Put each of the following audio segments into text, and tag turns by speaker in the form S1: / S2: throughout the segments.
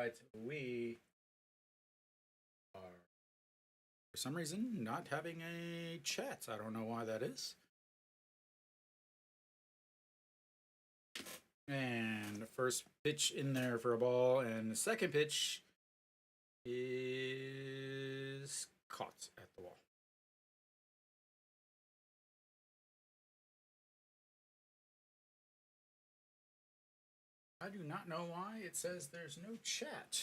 S1: right, we are for some reason not having a chat. I don't know why that is. And the first pitch in there for a ball, and the second pitch is caught at the wall. I do not know why it says there's no chat.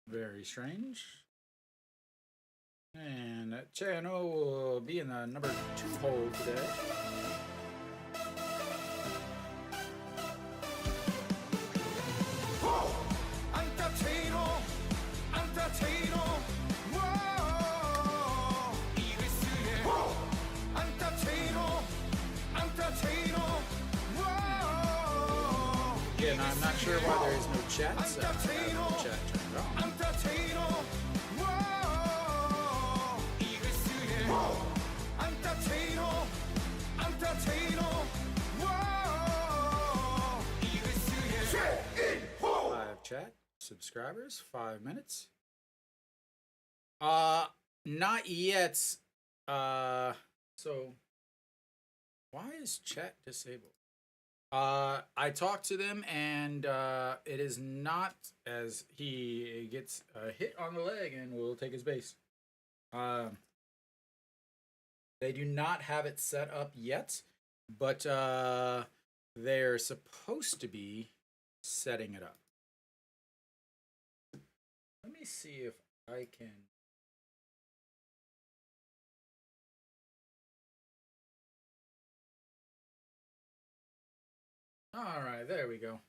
S1: Very strange. And Chano will be in the number 2 hole today. Again, I'm not sure why there is no chat. So chat turned on. Live chat subscribers, 5 minutes. Not yet. So why is chat disabled? I talked to them, and it is not, as he gets a hit on the leg and will take his base. They do not have it set up yet, but they're supposed to be setting it up. Let me see if I can. All right, there we go.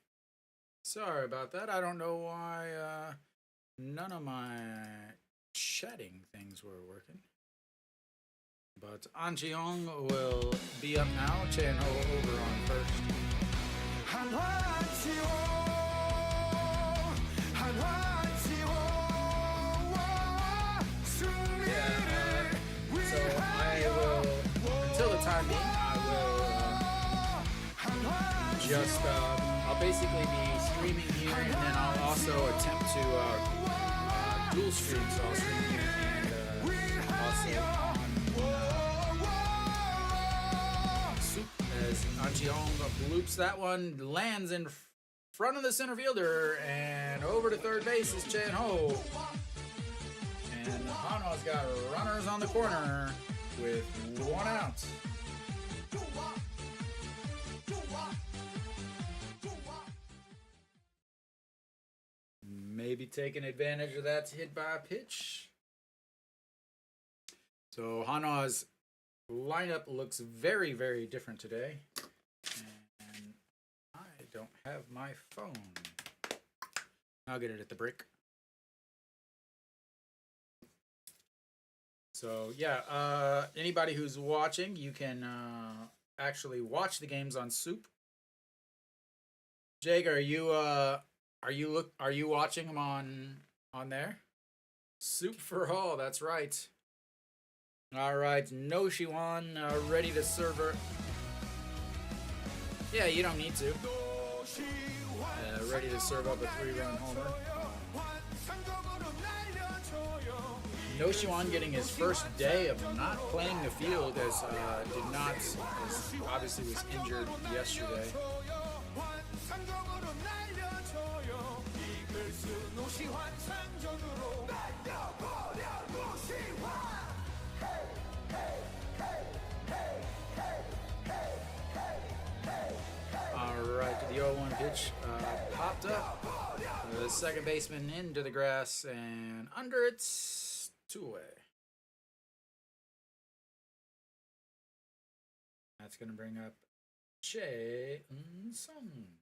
S1: Sorry about that. I don't know why none of my chatting things were working. But Anjiong will be up now. Chanho over on first. So I will, until the time being, just I'll basically be streaming here, and then I'll also attempt to dual stream, so I'll stream here and also on Soup as Anjiong bloops that one, lands in front of the center fielder, and over to third base is Chan Ho. And Hanwha's got runners on the corner with 1 out. Maybe taking advantage of that hit by a pitch. So Hanwha's lineup looks very, very different today. And I don't have my phone. I'll get it at the break. So yeah, anybody who's watching, you can actually watch the games on Soup. Jake, are you watching them on there? Soup for all, that's right. All right, Noshiwan ready to serve her. Yeah, you don't need to. Ready to serve up a 3-run homer. Noshiwan getting his first day of not playing the field, as obviously was injured yesterday. Alright, to the 0-1 pitch, popped up. The second baseman into the grass and under it, 2 away. That's going to bring up Che Sung.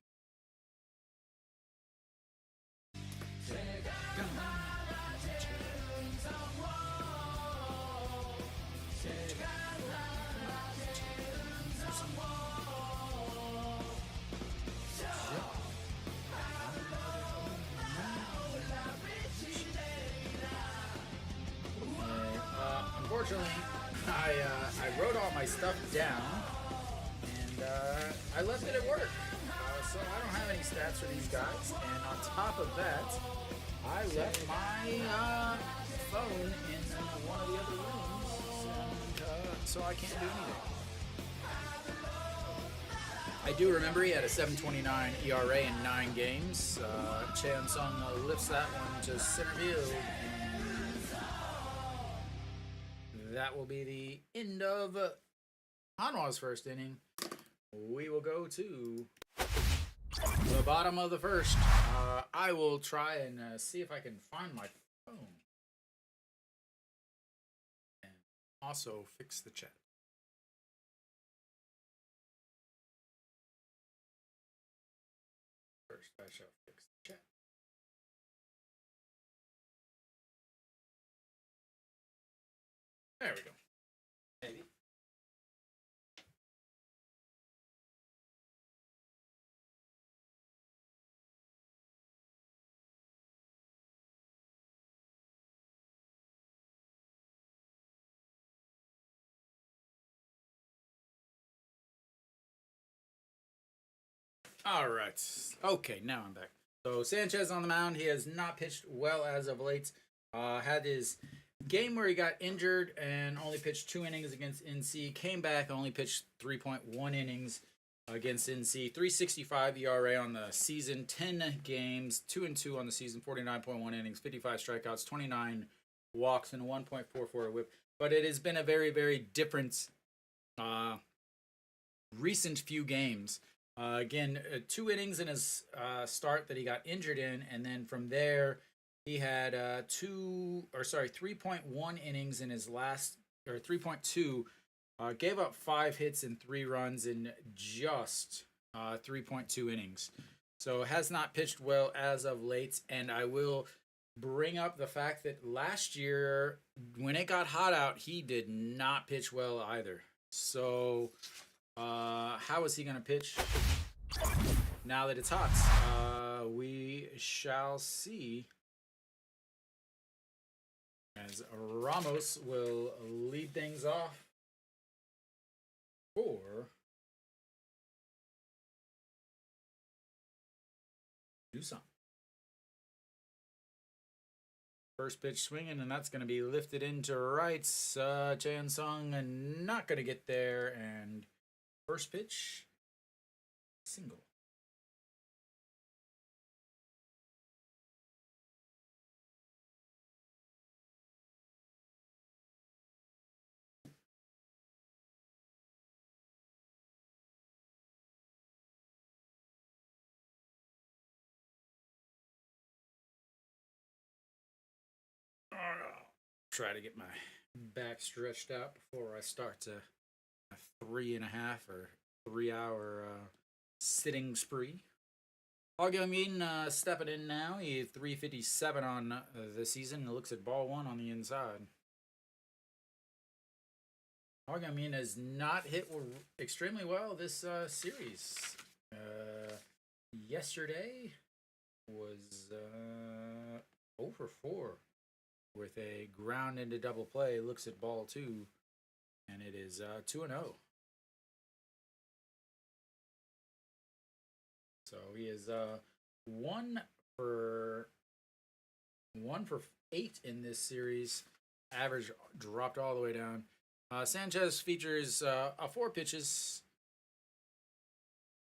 S1: wrote all my stuff down, and I left it at work. So I don't have any stats for these guys. And on top of that, I left my phone in one of the other rooms, and, so I can't do anything. I do remember he had a 7.29 ERA in 9 games. Chan Sung lifts that one to center field. And that will be the end of Hanwha's first inning. We will go to the bottom of the first. I will try and see if I can find my phone. And also fix the chat. First, I shall fix the chat. There we go. Maybe. All right. Okay, now I'm back. So Sanchez on the mound. He has not pitched well as of late. Had his game where he got injured and only pitched 2 innings against NC. Came back, only pitched 3.1 innings against NC. 3.65 ERA on the season. 10 games, 2-2 on the season. 49.1 innings, 55 strikeouts, 29 walks, and 1.44 WHIP. But it has been a very, very different recent few games. Again, 2 innings in his start that he got injured in, and then from there he had 3.1 innings in his last, or 3.2. Gave up 5 hits and 3 runs in just 3.2 innings. So has not pitched well as of late, and I will bring up the fact that last year when it got hot out, he did not pitch well either. So how is he going to pitch now that it's hot? We shall see, as Ramos will lead things off for Doosan. First pitch swinging, and that's going to be lifted into right. Chan Sung not going to get there, and first pitch, single. Try to get my back stretched out before I start a 3.5 or 3 hour sitting spree. Hogyomin stepping in now. He had 357 on the season. It looks at ball 1 on the inside. Hogyomin has not hit extremely well this series. Yesterday was 0 for 4 with a ground into double play. Looks at ball 2, and it is 2-0. So he is 1 for 8 in this series. Average dropped all the way down. Sanchez features 4 pitches.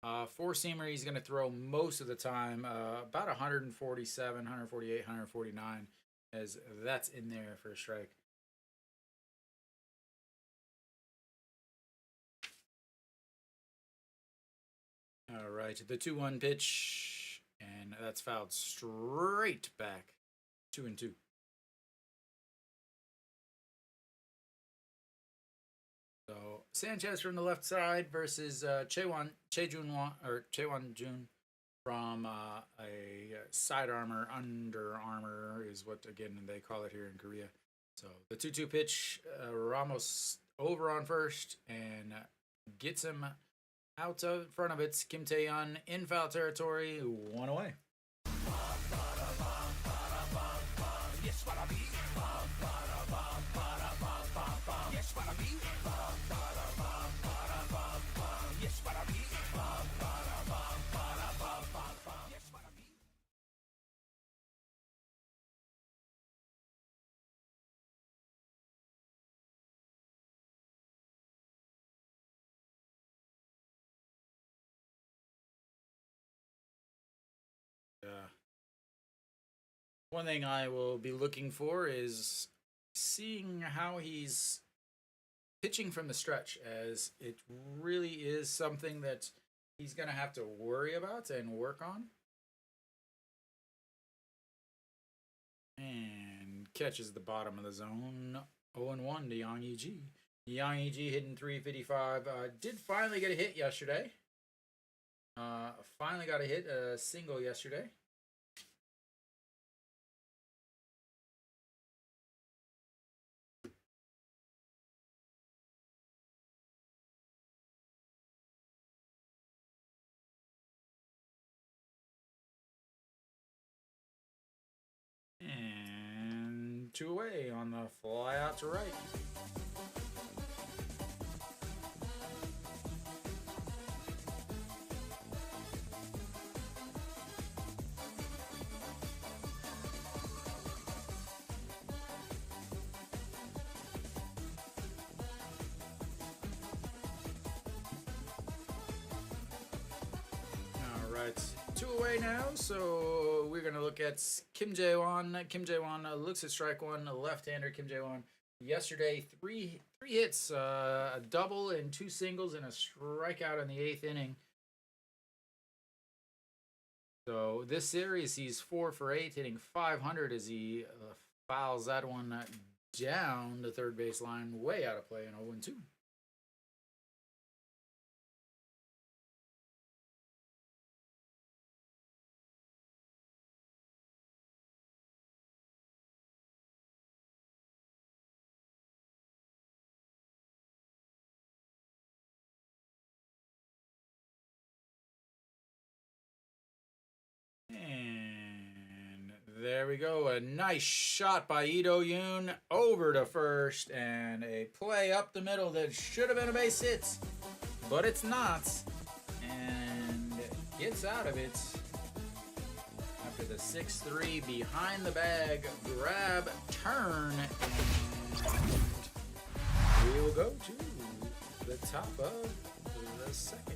S1: 4-seamer he's going to throw most of the time. About 147, 148, 149, as that's in there for a strike. All right, the 2-1 pitch, and that's fouled straight back. 2-2. So Sanchez from the left side versus Chaewon Jun from a side armor, under armor is what, again, they call it here in Korea. So the 2-2 pitch, Ramos over on first and gets him out of front of it. Kim Tae-yeon in foul territory, 1 away. one thing I will be looking for is seeing how he's pitching from the stretch, as it really is something that he's going to have to worry about and work on. And catches the bottom of the zone. 0-1 to Yang Yiji. Yang Yiji hitting 355. Did finally get a hit yesterday. Finally got a hit, a single yesterday. And 2 away on the fly out to right. All right, 2 away now, so we're going to look at Kim Jae-won. Kim Jae-won looks at strike one, a left-hander Kim Jae-won. Yesterday, three hits, a double and 2 singles and a strikeout in the 8th inning. So this series, he's 4 for 8, hitting .500 as he fouls that one down the third base line, way out of play in 0-2. And there we go. A nice shot by Ito Yoon over to first, and a play up the middle that should have been a base hit, but it's not. And gets out of it after the 6-3 behind the bag grab turn. And we will go to the top of the second.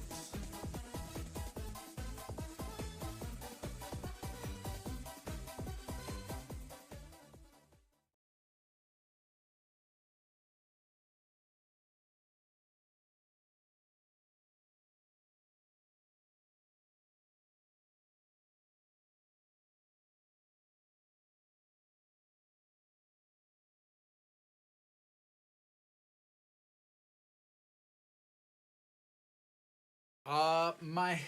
S1: My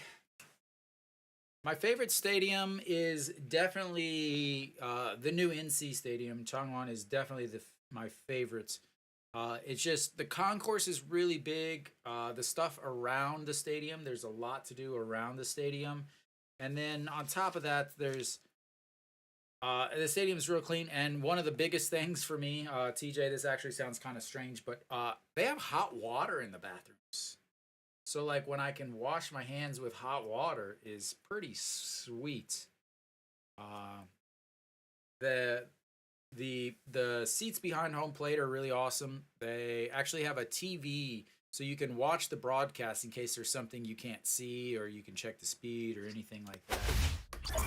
S1: favorite stadium is definitely the new NC Stadium. Changwon is definitely my favorite. It's just the concourse is really big. The stuff around the stadium, there's a lot to do around the stadium, and then on top of that, there's the stadium's real clean. And one of the biggest things for me, TJ, this actually sounds kind of strange, but they have hot water in the bathrooms. So like when I can wash my hands with hot water is pretty sweet. The the seats behind home plate are really awesome. They actually have a TV so you can watch the broadcast in case there's something you can't see, or you can check the speed or anything like that.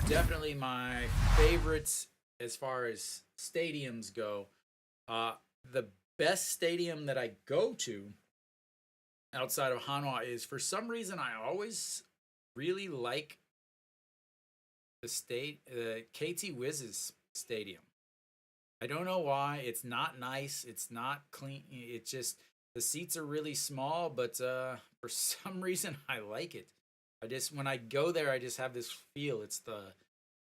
S1: Definitely my favorites as far as stadiums go. The best stadium that I go to outside of Hanwha is, for some reason, I always really like the KT Wiz's stadium. I don't know why. It's not nice. It's not clean. It's just the seats are really small, but for some reason I like it. When I go there, I just have this feel.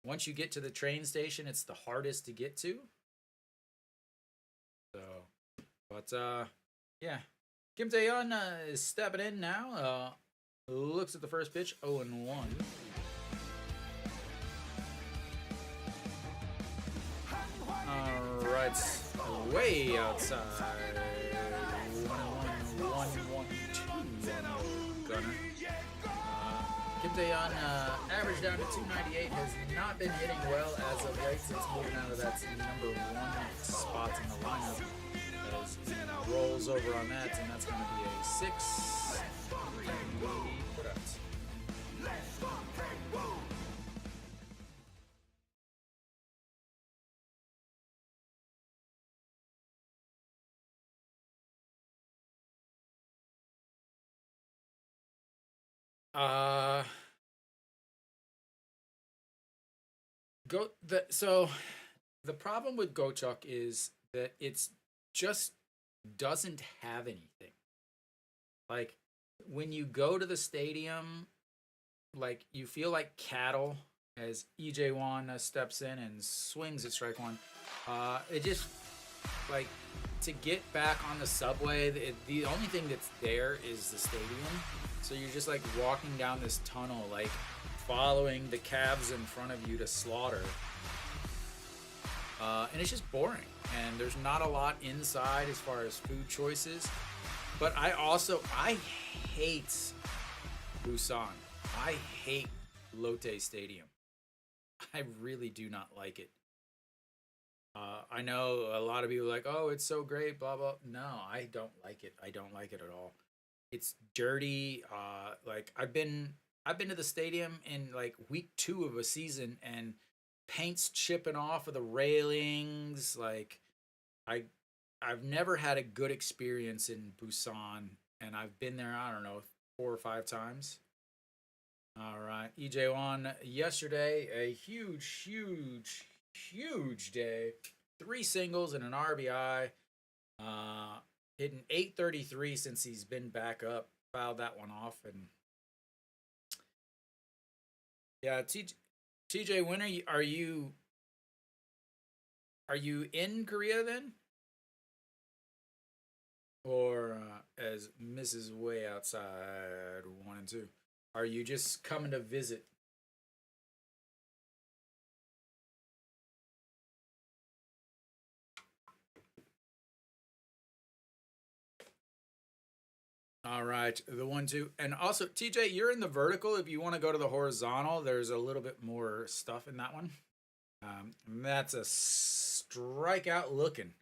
S1: Once you get to the train station, it's the hardest to get to. So, but yeah. Kim Tae-yeon is stepping in now. Looks at the first pitch, 0-1. All right, way outside. 1-1, 1-1-2 on the gunner. Kim Tae-yeon, average down to 298, has not been hitting well as of late since moving out of that number 1 spot in the lineup. As he rolls over on that, and that's going to be a 6 put out. Uh, so the problem with Gochuk is that it's just doesn't have anything. Like when you go to the stadium, like you feel like cattle as EJ1 steps in and swings at strike one. It just like to get back on the subway. The only thing that's there is the stadium, so you're just like walking down this tunnel, like following the calves in front of you to slaughter. And it's just boring, and there's not a lot inside as far as food choices. But I hate Doosan. I hate Lotte Stadium. I really do not like it. I know a lot of people are like, oh, it's so great, blah blah. No, I don't like it. I don't like it at all. It's dirty. Like I've been to the stadium in like week 2 of a season, and paint's chipping off of the railings. Like I I've never had a good experience in Busan, and I've been there, I don't know, 4 or 5 times. All right, EJ1 yesterday, a huge day. 3 singles and an RBI. Uh, Hitting 833 since he's been back up. Fouled that one off, and yeah, TJ, when are you in Korea then, or as Mrs. Way outside 1 and 2, are you just coming to visit? All right, the 1 2, and also TJ, you're in the vertical. If you want to go to the horizontal, there's a little bit more stuff in that one. That's a strikeout looking.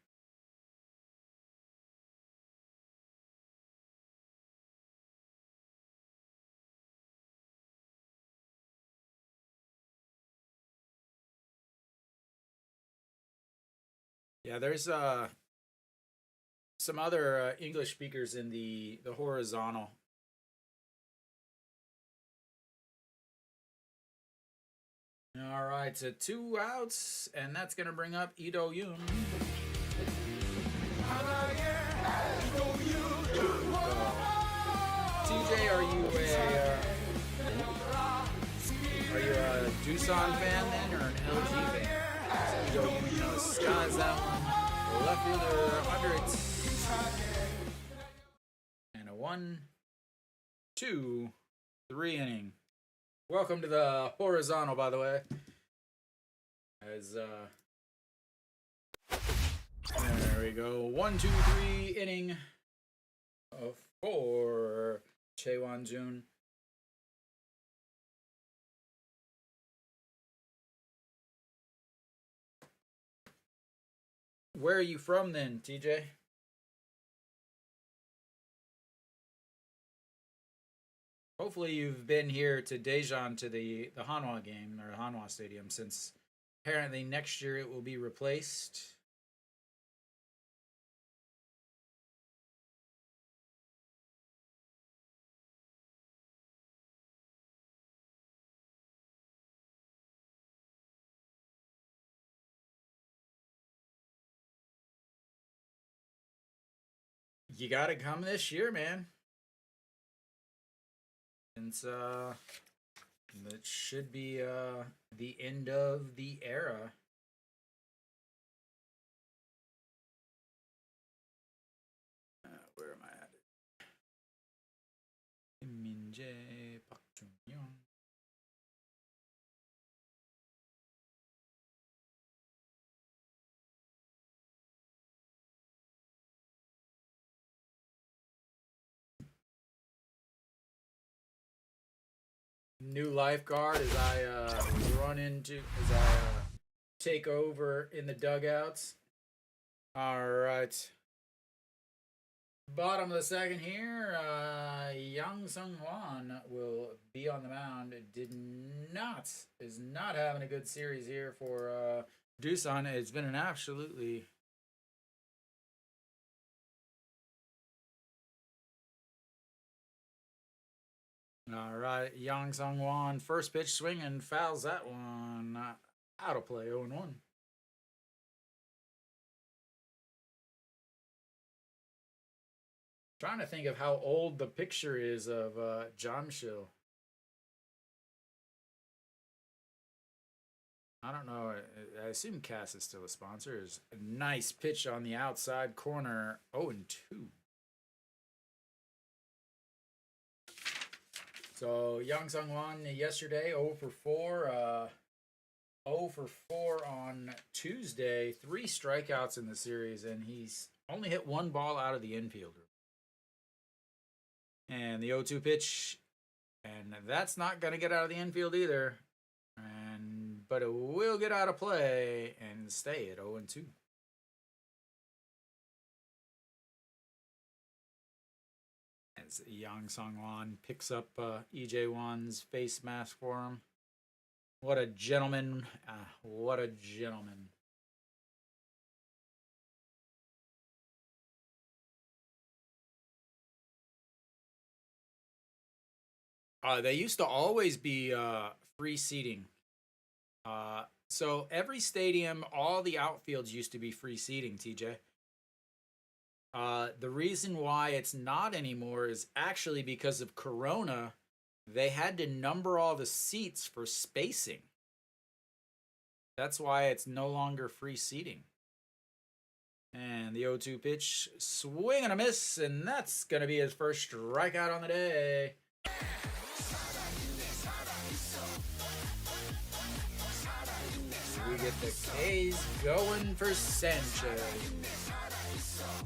S1: Yeah, there's some other English speakers in the horizontal. All right, so 2 outs, and that's gonna bring up Ito Yoon. TJ, are you a Doosan fan then, or an LG fan? So Ito Yoon skies that one, left fielder under it, and a 1 2 3 inning. Welcome to the horizontal, by the way. As there we go. 1 2 3 inning for Chaewon Jun. Where are you from then, TJ? Hopefully you've been here to Daejeon to the Hanwha game, or Hanwha Stadium, since apparently next year it will be replaced. You gotta come this year, man. Since it should be the end of the era. Where am I at? Minjae Park Jung-young. New lifeguard as I as I take over in the dugouts. All right. Bottom of the second here, Yang Sung Hwan will be on the mound. Is not having a good series here for Doosan. It's been an absolutely All right, Yang Sung Wan, first pitch swing and fouls that one. Out of play, 0-1. Trying to think of how old the picture is of Jamshil. I don't know. I assume Cass is still a sponsor. Is a nice pitch on the outside corner. 0-2. So Yang Sung Wan yesterday 0 for 4. 0 for 4 on Tuesday. 3 strikeouts in the series, and he's only hit 1 ball out of the infielder. And the 0-2 pitch, and that's not going to get out of the infield either. But it will get out of play and stay at 0-2. As Yang Sung Wan picks up EJ Wan's face mask for him. What a gentleman. What a gentleman. They used to always be free seating. So every stadium, all the outfields used to be free seating, TJ. The reason why it's not anymore is actually because of Corona. They had to number all the seats for spacing. That's why it's no longer free seating. And the 0-2 pitch, swing and a miss, and that's going to be his first strikeout on the day. We get the K's going for Sanchez.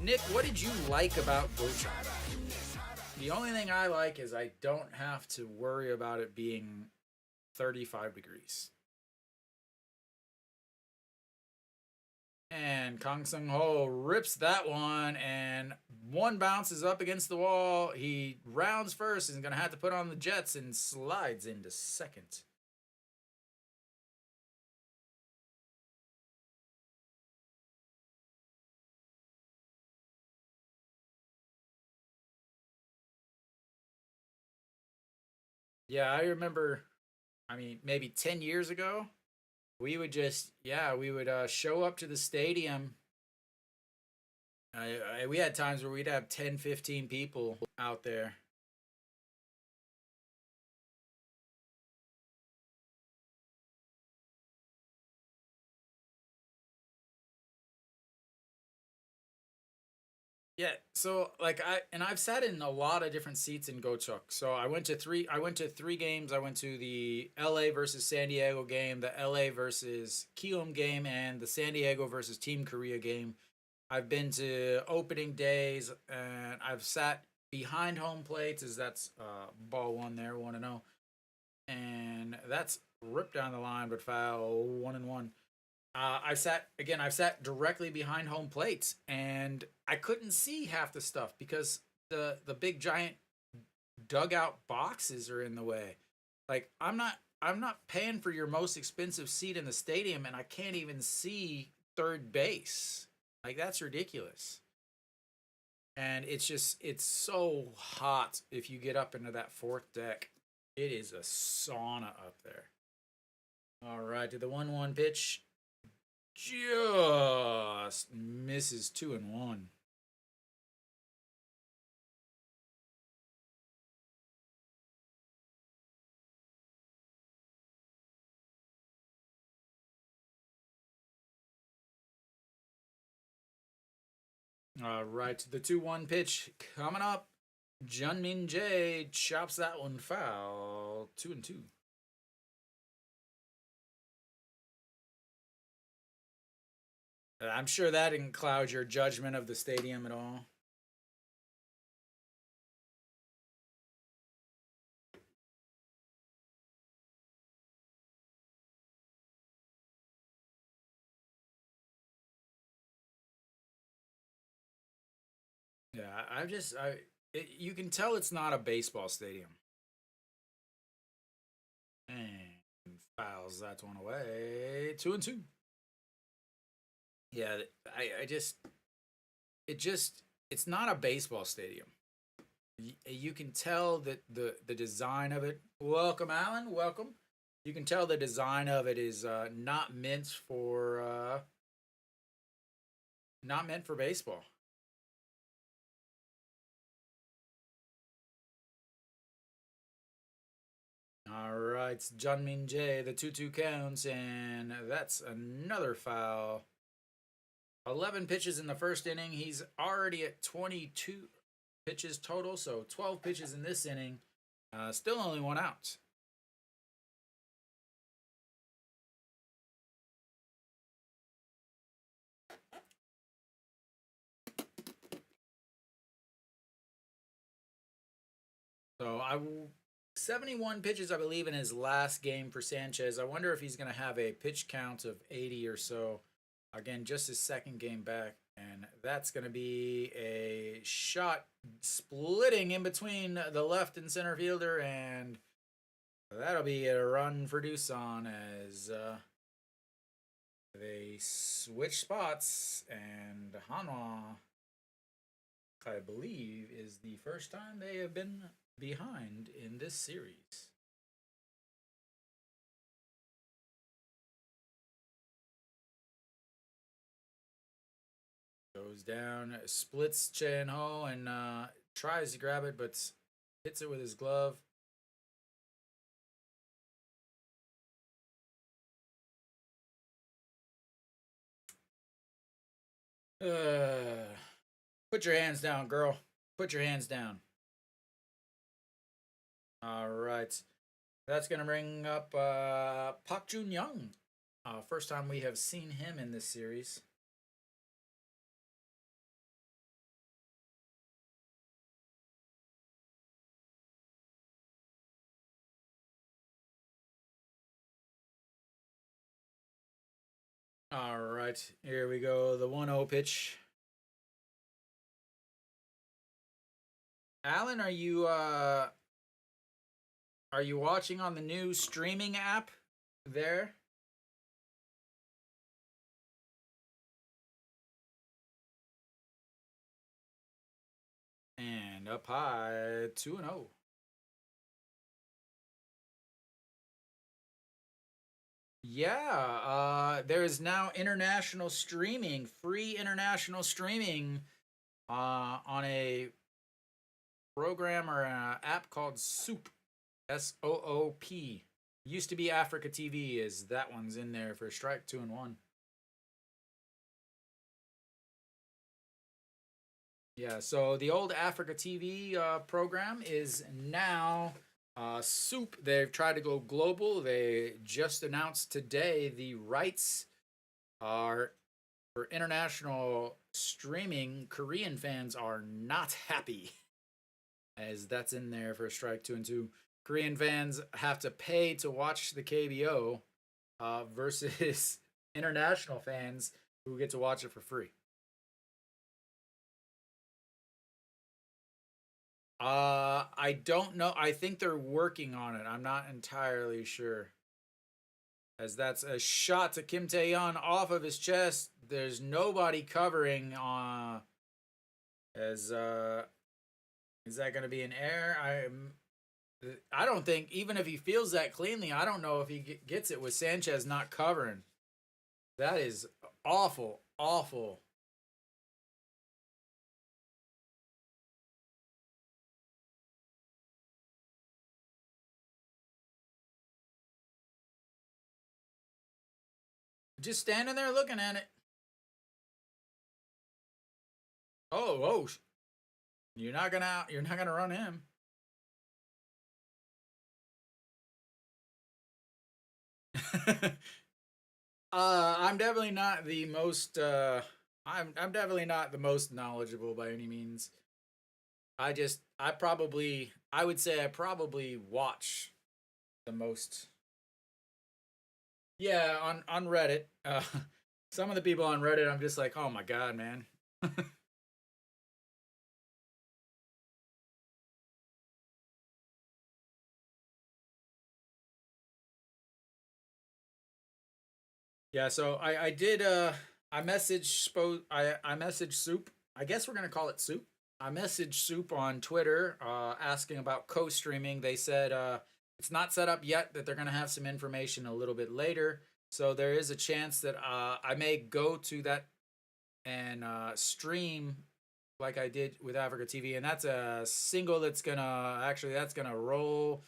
S1: Nick, what did you like about Gochok? The only thing I like is I don't have to worry about it being 35 degrees. And Kang Sung Ho rips that one, and one bounces up against the wall. He rounds first and is going to have to put on the Jets and slides into second. Yeah, I remember, maybe 10 years ago, we would show up to the stadium. We had times where we'd have 10, 15 people out there. Yeah, so I've sat in a lot of different seats in Gochuk. So I went to three games. I went to the LA versus San Diego game, the LA versus Kium game, and the San Diego versus Team Korea game. I've been to opening days, and I've sat behind home plates, as that's ball one there, 1-0. And that's ripped down the line, but foul, 1-1. I've sat directly behind home plates, and I couldn't see half the stuff because the big giant dugout boxes are in the way. Like I'm not paying for your most expensive seat in the stadium, and I can't even see third base. Like that's ridiculous. And it's so hot if you get up into that fourth deck. It is a sauna up there. All right, to the 1-1 pitch. Just misses 2-1. All right, to the 2-1 pitch coming up. Junmin Jae chops that one foul. 2-2. I'm sure that didn't cloud your judgment of the stadium at all. Yeah, you can tell it's not a baseball stadium. And fouls that one away. 2-2. Yeah, it's not a baseball stadium. You can tell that the design of it. Welcome, Alan. Welcome. You can tell the design of it is not meant for baseball. All right, it's Junmin Jae, the 2-2 counts, and that's another foul. 11 pitches in the first inning. He's already at 22 pitches total, so 12 pitches in this inning. Still only one out. So 71 pitches, I believe, in his last game for Sanchez. I wonder if he's going to have a pitch count of 80 or so. Again, just his second game back. And that's going to be a shot splitting in between the left and center fielder. And that'll be a run for Doosan as they switch spots. And Hanwha, I believe, is the first time they have been behind in this series. Goes down, splits Chen Ho, and tries to grab it, but hits it with his glove. Put your hands down, girl. Put your hands down. All right. That's going to bring up Park Jun Young. First time we have seen him in this series. All right. Here we go. The 1-0 pitch. Alan, are you watching on the new streaming app there? And up high, 2-0. Yeah, there is now international streaming, free international streaming on a program or an app called Soup, SOOP. Used to be Africa TV, is that one's in there for strike 2 and 1. Yeah, so the old Africa TV program is now Soup. They've tried to go global. They just announced today the rights are for international streaming. Korean fans are not happy, as that's in there for strike 2 and 2. Korean fans have to pay to watch the KBO versus international fans who get to watch it for free. I don't know. I think they're working on it. I'm not entirely sure. As that's a shot to Kim Tae-yeon off of his chest. There's nobody covering. As is that going to be an error? I don't think, even if he feels that cleanly, I don't know if he gets it with Sanchez not covering. That is awful, awful. Just standing there looking at it. Oh, you're not gonna run him. I'm definitely not the most. I'm definitely not the most knowledgeable by any means. I would say I probably watch the most. Yeah, on Reddit. Some of the people on Reddit, I'm just like, oh my god, man. Yeah, so I did I messaged Soup. I guess we're gonna call it Soup. I messaged Soup on Twitter asking about co-streaming. They said it's not set up yet, that they're going to have some information a little bit later. So there is a chance that I may go to that and stream like I did with Africa TV. And that's a single that's gonna roll,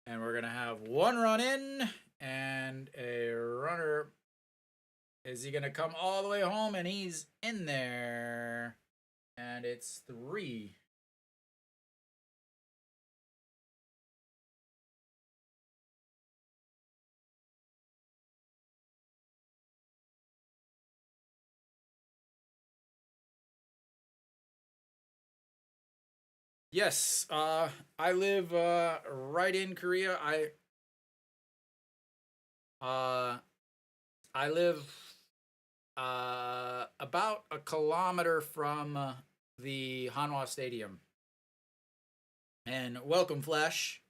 S1: and we're gonna have one run in and a runner. Is he gonna come all the way home? And he's in there, and it's 3. Yes, I live right in Korea. Uh, I live about a kilometer from the Hanwha Stadium. And welcome, Flash.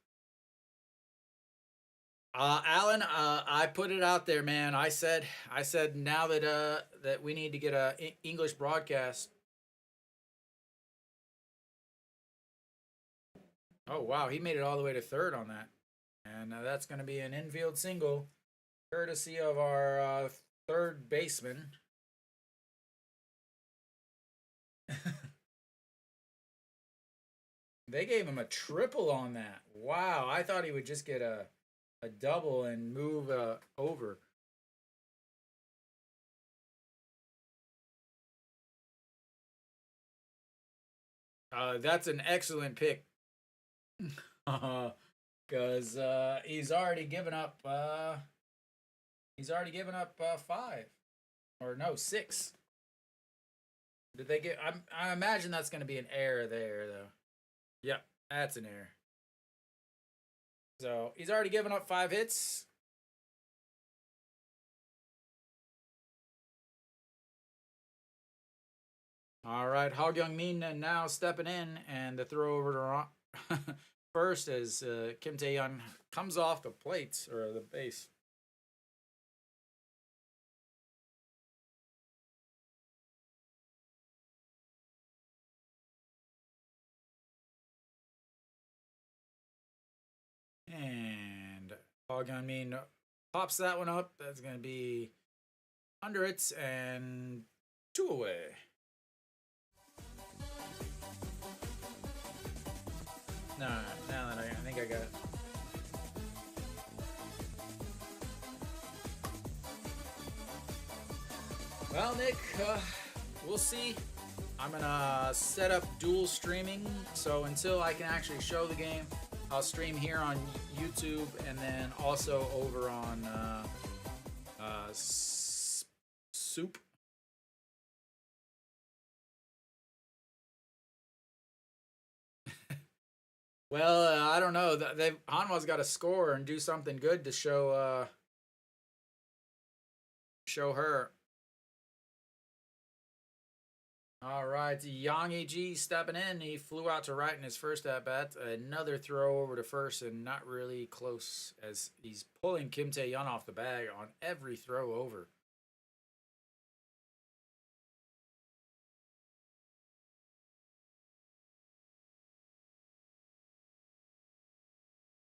S1: Alan, I put it out there, man. I said now that we need to get a English broadcast. Oh wow, he made it all the way to third on that, and that's going to be an infield single, courtesy of our third baseman. They gave him a triple on that. Wow, I thought he would just get a double and move over. That's an excellent pick, because he's already given up. He's already given up 5, or no, 6. Did they get? I imagine that's going to be an error there, though. Yep, that's an error. So he's already given up 5 hits. All right, Hog Young Min now stepping in, and the throw over to first as Kim Tae Young comes off the plate or the base. And Hog Young Min pops that one up. That's going to be under it and 2 away. No, now that I think I got it. Well, Nick, we'll see. I'm gonna set up dual streaming, so until I can actually show the game, I'll stream here on YouTube and then also over on Soup. Well, I don't know. Hanwha's got to score and do something good to show her. All right, Yang E.G. stepping in. He flew out to right in his first at bat. Another throw over to first, and not really close as he's pulling Kim Tae Young off the bag on every throw over.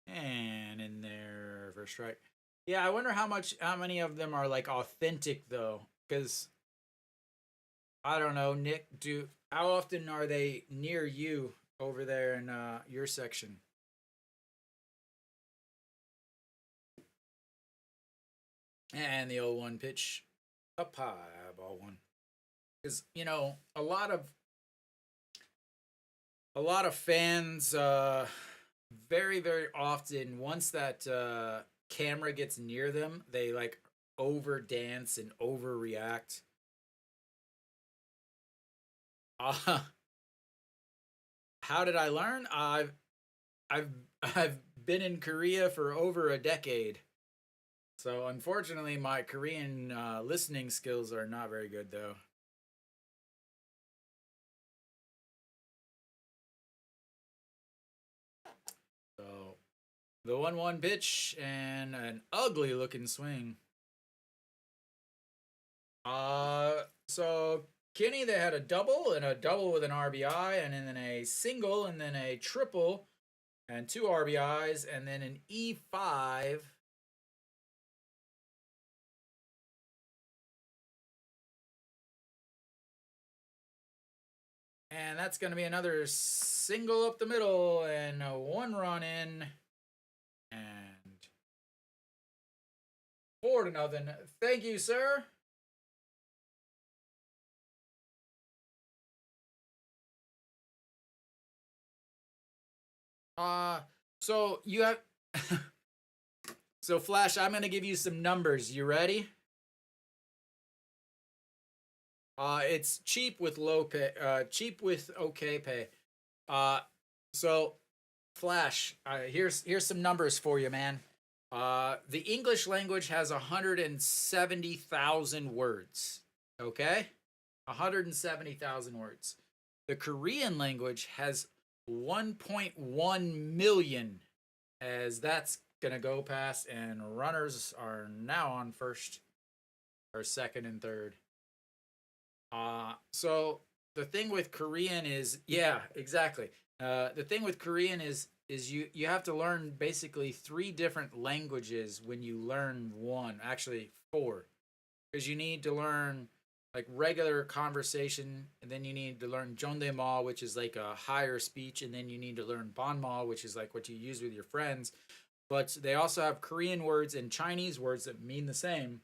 S1: And in there for a strike. Yeah, I wonder how many of them are like authentic though, because I don't know, Nick. How often are they near you over there in your section? And the 0-1 pitch, up high, ball one. Because a lot of fans, very very often, once that camera gets near them, they like over dance and overreact. Uh, how did I learn? I've I've been in Korea for over a decade. So unfortunately, my Korean listening skills are not very good, though. So the 1-1 pitch and an ugly looking swing. So Kinney, they had a double and a double with an RBI, and then a single, and then a triple, and 2 RBIs, and then an E5. And that's going to be another single up the middle and a 1 run in. And 4-0. Thank you, sir. So you have so Flash, I'm gonna give you some numbers. You ready? It's cheap with low pay, cheap with okay pay. So Flash, here's some numbers for you, man. The English language has 170,000 words. Okay, 170,000 words. The Korean language has 1.1 million, as that's gonna go past, and runners are now on first or second and third. So the thing with Korean is, yeah, exactly. The thing with Korean is you have to learn basically 3 different languages when you learn one, actually 4, because you need to learn like regular conversation, and then you need to learn jondaemal, which is like a higher speech, and then you need to learn banmal, which is like what you use with your friends. But they also have Korean words and Chinese words that mean the same,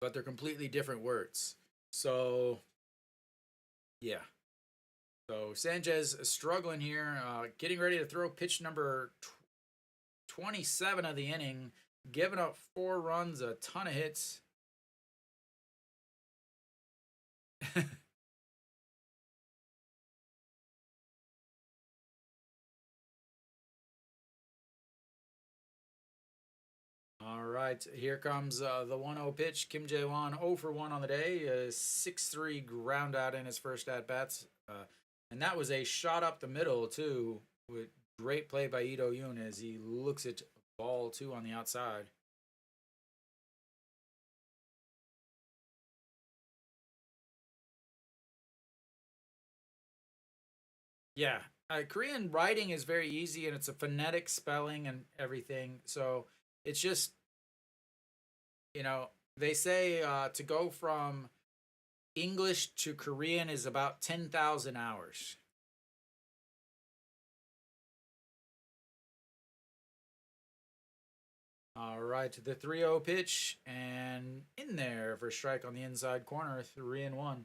S1: but they're completely different words. So, yeah. So Sanchez is struggling here, getting ready to throw pitch number 27 of the inning, giving up 4 runs, a ton of hits. All right, here comes the 1-0 pitch. Kim Jae-won 0 for 1 on the day, 6-3 ground out in his first at bats, and that was a shot up the middle too, with great play by Ito Yoon as he looks at ball 2 on the outside. Yeah, Korean writing is very easy, and it's a phonetic spelling and everything. So it's just, they say to go from English to Korean is about 10,000 hours. All right, the 3-0 pitch, and in there for strike on the inside corner, 3-1.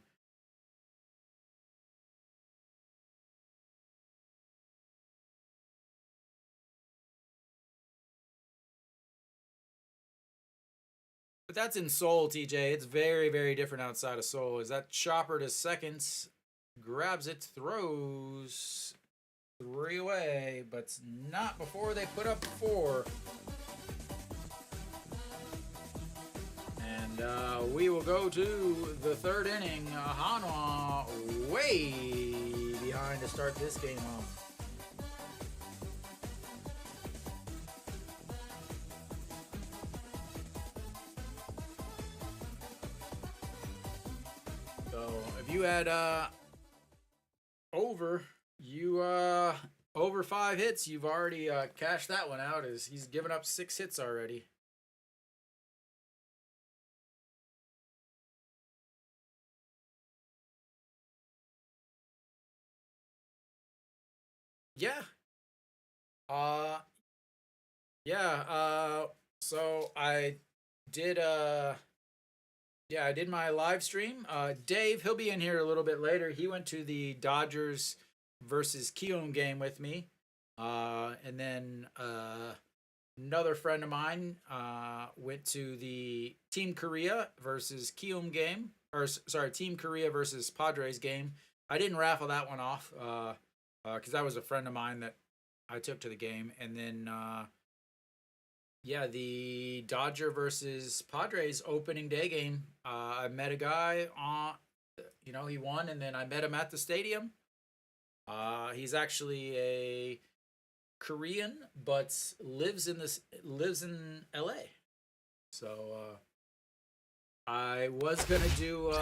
S1: But that's in Seoul, TJ. It's very, very different outside of Seoul. Is that chopper to seconds, grabs it, throws 3 away, but not before they put up 4. And we will go to the 3rd inning. Hanwha way behind to start this game off. So if you had over 5 hits, you've already cashed that one out, as he's given up 6 hits already. Yeah. Uh yeah, so I did I did my live stream. Dave, he'll be in here a little bit later. He went to the Dodgers versus KBO game with me. And then another friend of mine went to the Team Korea versus KBO game, or sorry, Team Korea versus Padres game. I didn't raffle that one off because that was a friend of mine that I took to the game. And then the Dodger versus Padres opening day game. I met a guy he won, and then I met him at the stadium. He's actually a Korean, but lives in LA. So I was gonna do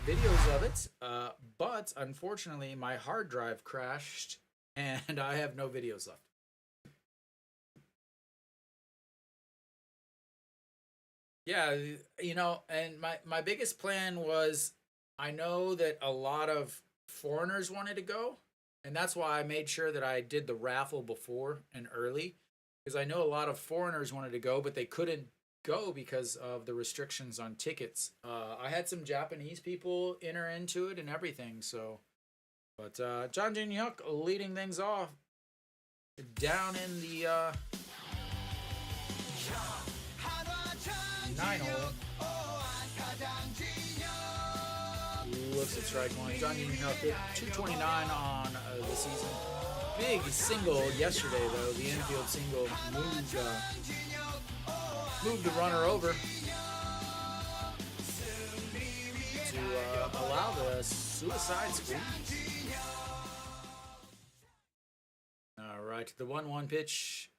S1: videos of it, but unfortunately my hard drive crashed and I have no videos left. Yeah, you know, and my biggest plan was I know that a lot of foreigners wanted to go, and that's why I made sure that I did the raffle before and early because I know a lot of foreigners wanted to go, but they couldn't go because of the restrictions on tickets. I had some Japanese people enter into it and everything, so but John Jin Hyuk leading things off down in the 9-hole. Looks at strike one. John Jin Hyuk hit 229 on the season. Big single yesterday, though. The infield single moved the runner over to allow the suicide squeeze. All right, the 1-1 pitch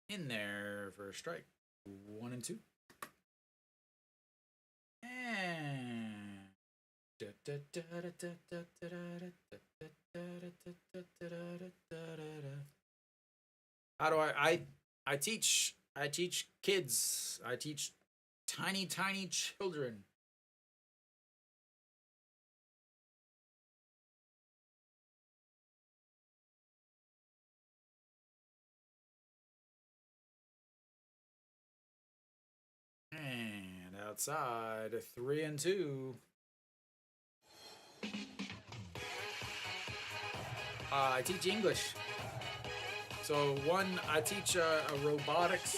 S1: in there for a strike. 1-2. And how do I teach kids. I teach tiny children. And outside, 3-2. I teach English. So I teach a robotics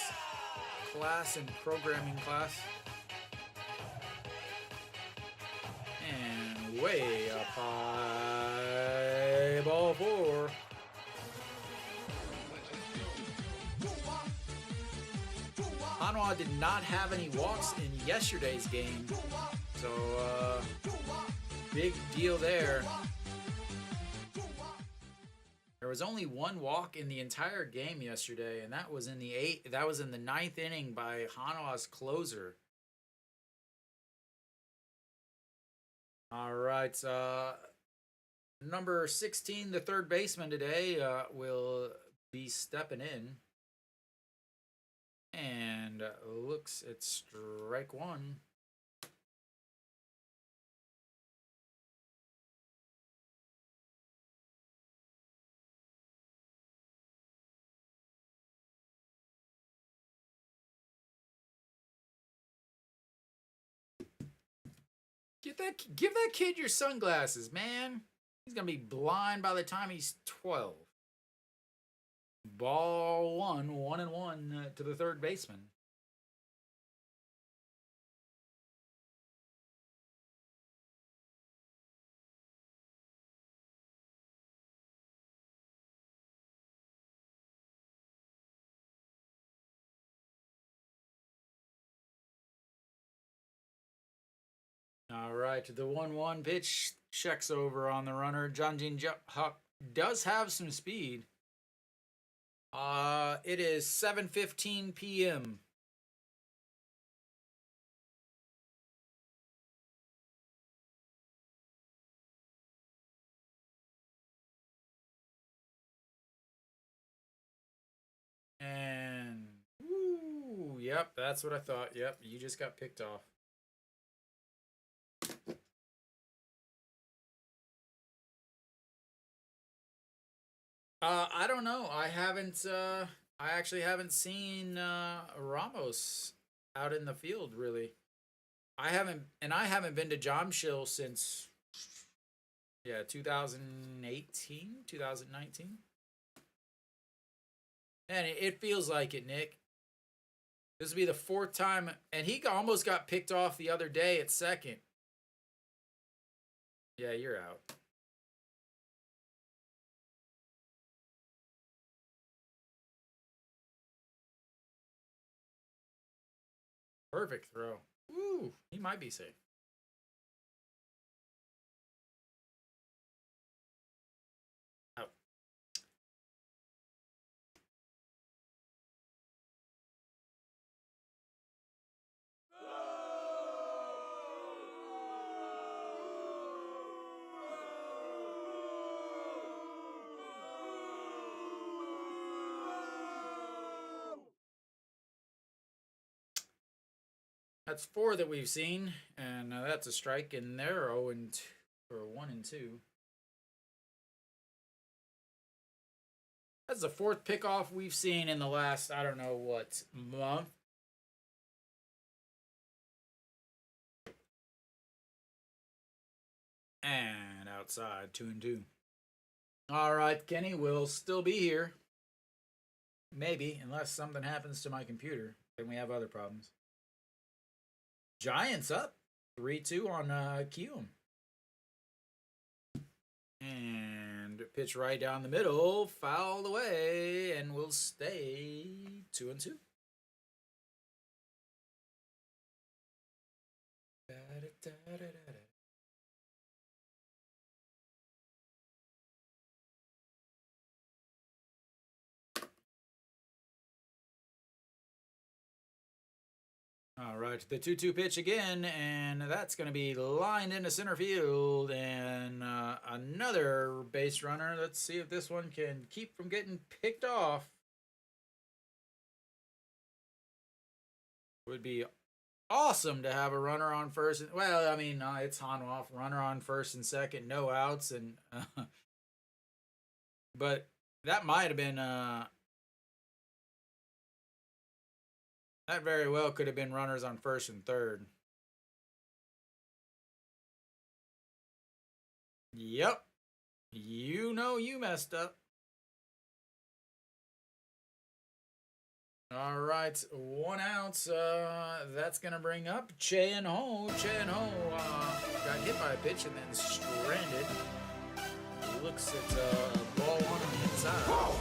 S1: class and programming class. And way up high, ball 4. Hanwha did not have any walks in yesterday's game, so big deal there. There was only one walk in the entire game yesterday, and that was in the 9th inning by Hanwha's closer. All right, number 16, the third baseman today, will be stepping in. And looks at strike one. Give that kid your sunglasses, man. He's gonna be blind by the time he's 12. Ball 1 to the third baseman. All right, the 1-1 pitch checks over on the runner. John Jin Hyuk does have some speed. It is 7:15 p.m. And woo, yep, that's what I thought. Yep, you just got picked off. I don't know. I haven't. I actually haven't seen Ramos out in the field really. I haven't been to Jamshil since 2018, 2019. And it feels like it, Nick. This will be the 4th time, and he almost got picked off the other day at second. Yeah, you're out. Perfect throw. Ooh, he might be safe. Out. That's 4 that we've seen, and that's a strike, and they're 0 and 2, or 1 and 2. That's the 4th pickoff we've seen in the last, I don't know what, month. And outside, 2 and 2. All right, Kenny will still be here. Maybe, unless something happens to my computer. Then we have other problems. Giants up 3-2 on Kium. And pitch right down the middle, fouled away, and will stay 2 and 2. All right, the 2-2 pitch again, and that's going to be lined into center field, and another base runner. Let's see if this one can keep from getting picked off. Would be awesome to have a runner on first. Well, I mean, it's Hanwha, runner on first and second, no outs, and but that might have been that very well could have been runners on first and third. Yep. You know you messed up. All right, 1 out. That's going to bring up Hanwha. Hanwha got hit by a pitch and then stranded. Looks at ball 1 on the inside.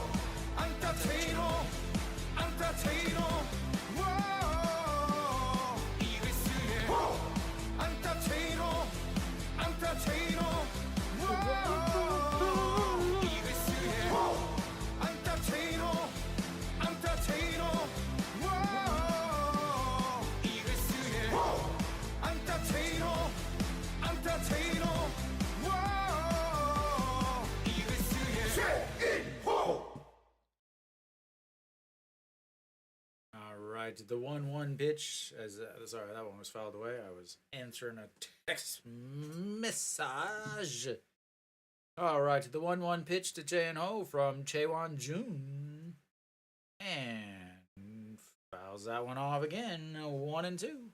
S1: The 1-1 pitch, sorry, that one was fouled away. I was answering a text message. All right, the 1-1 pitch to Hanwha from Chaewon Jun, and fouls that one off again. 1 and 2.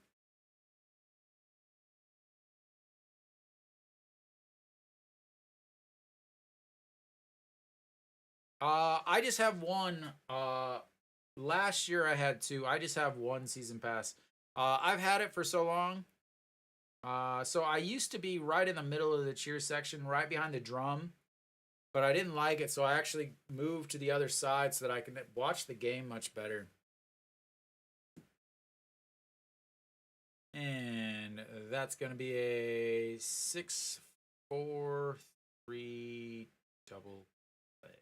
S1: I just have one. Last year I had 2. I just have 1 season pass. I've had it for so long. So I used to be right in the middle of the cheer section, right behind the drum. But I didn't like it, so I actually moved to the other side so that I could watch the game much better. And that's going to be a 6-4-3 double play.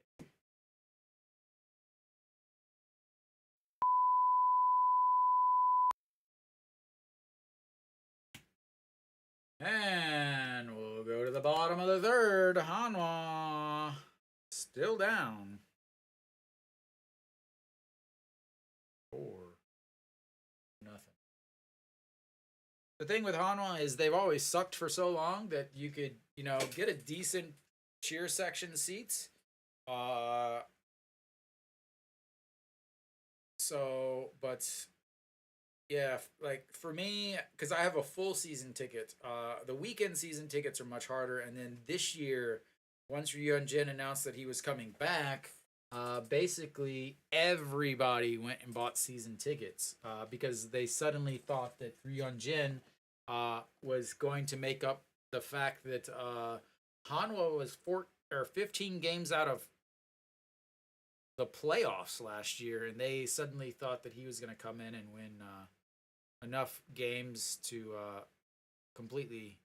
S1: And we'll go to the bottom of the third. Hanwha still down 4-0. The thing with Hanwha is they've always sucked for so long that you could, get a decent cheer section seats. But yeah, like for me, because I have a full season ticket, the weekend season tickets are much harder. And then this year, once Ryun Jin announced that he was coming back, basically everybody went and bought season tickets because they suddenly thought that Ryun Jin was going to make up the fact that Hanwha was 15 games out of the playoffs last year, and they suddenly thought that he was going to come in and win enough games to completely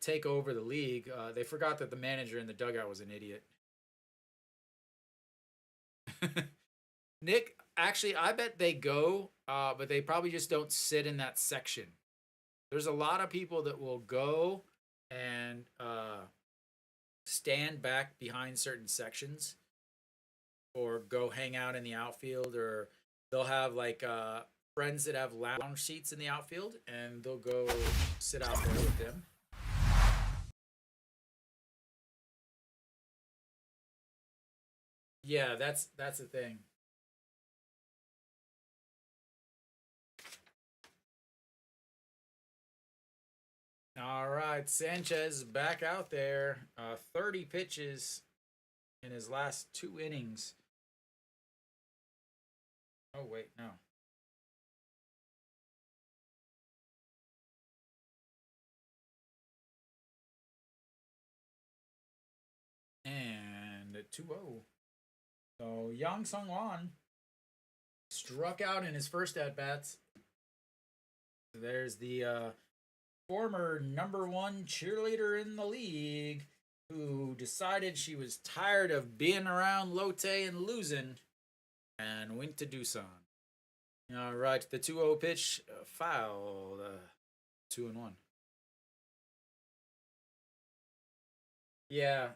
S1: take over the league. They forgot that the manager in the dugout was an idiot. Nick, actually, I bet they go, but they probably just don't sit in that section. There's a lot of people that will go and stand back behind certain sections or go hang out in the outfield, or they'll have like friends that have lounge seats in the outfield, and they'll go sit out there with them. Yeah, that's the thing. All right, Sanchez back out there. 30 pitches in his last 2 innings. Oh wait, no. And 2-0. So Yang Sung Wan struck out in his first at bats. There's the former #1 cheerleader in the league who decided she was tired of being around Lotte and losing and went to Doosan. All right, the 2-0 pitch, foul, 2-1. Yeah.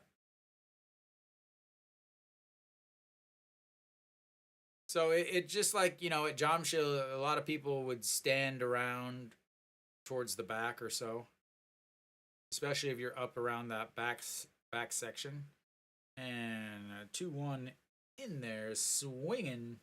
S1: So it just like, at Jamshil, a lot of people would stand around towards the back or so, especially if you're up around that back section. And 2-1 in there, swinging.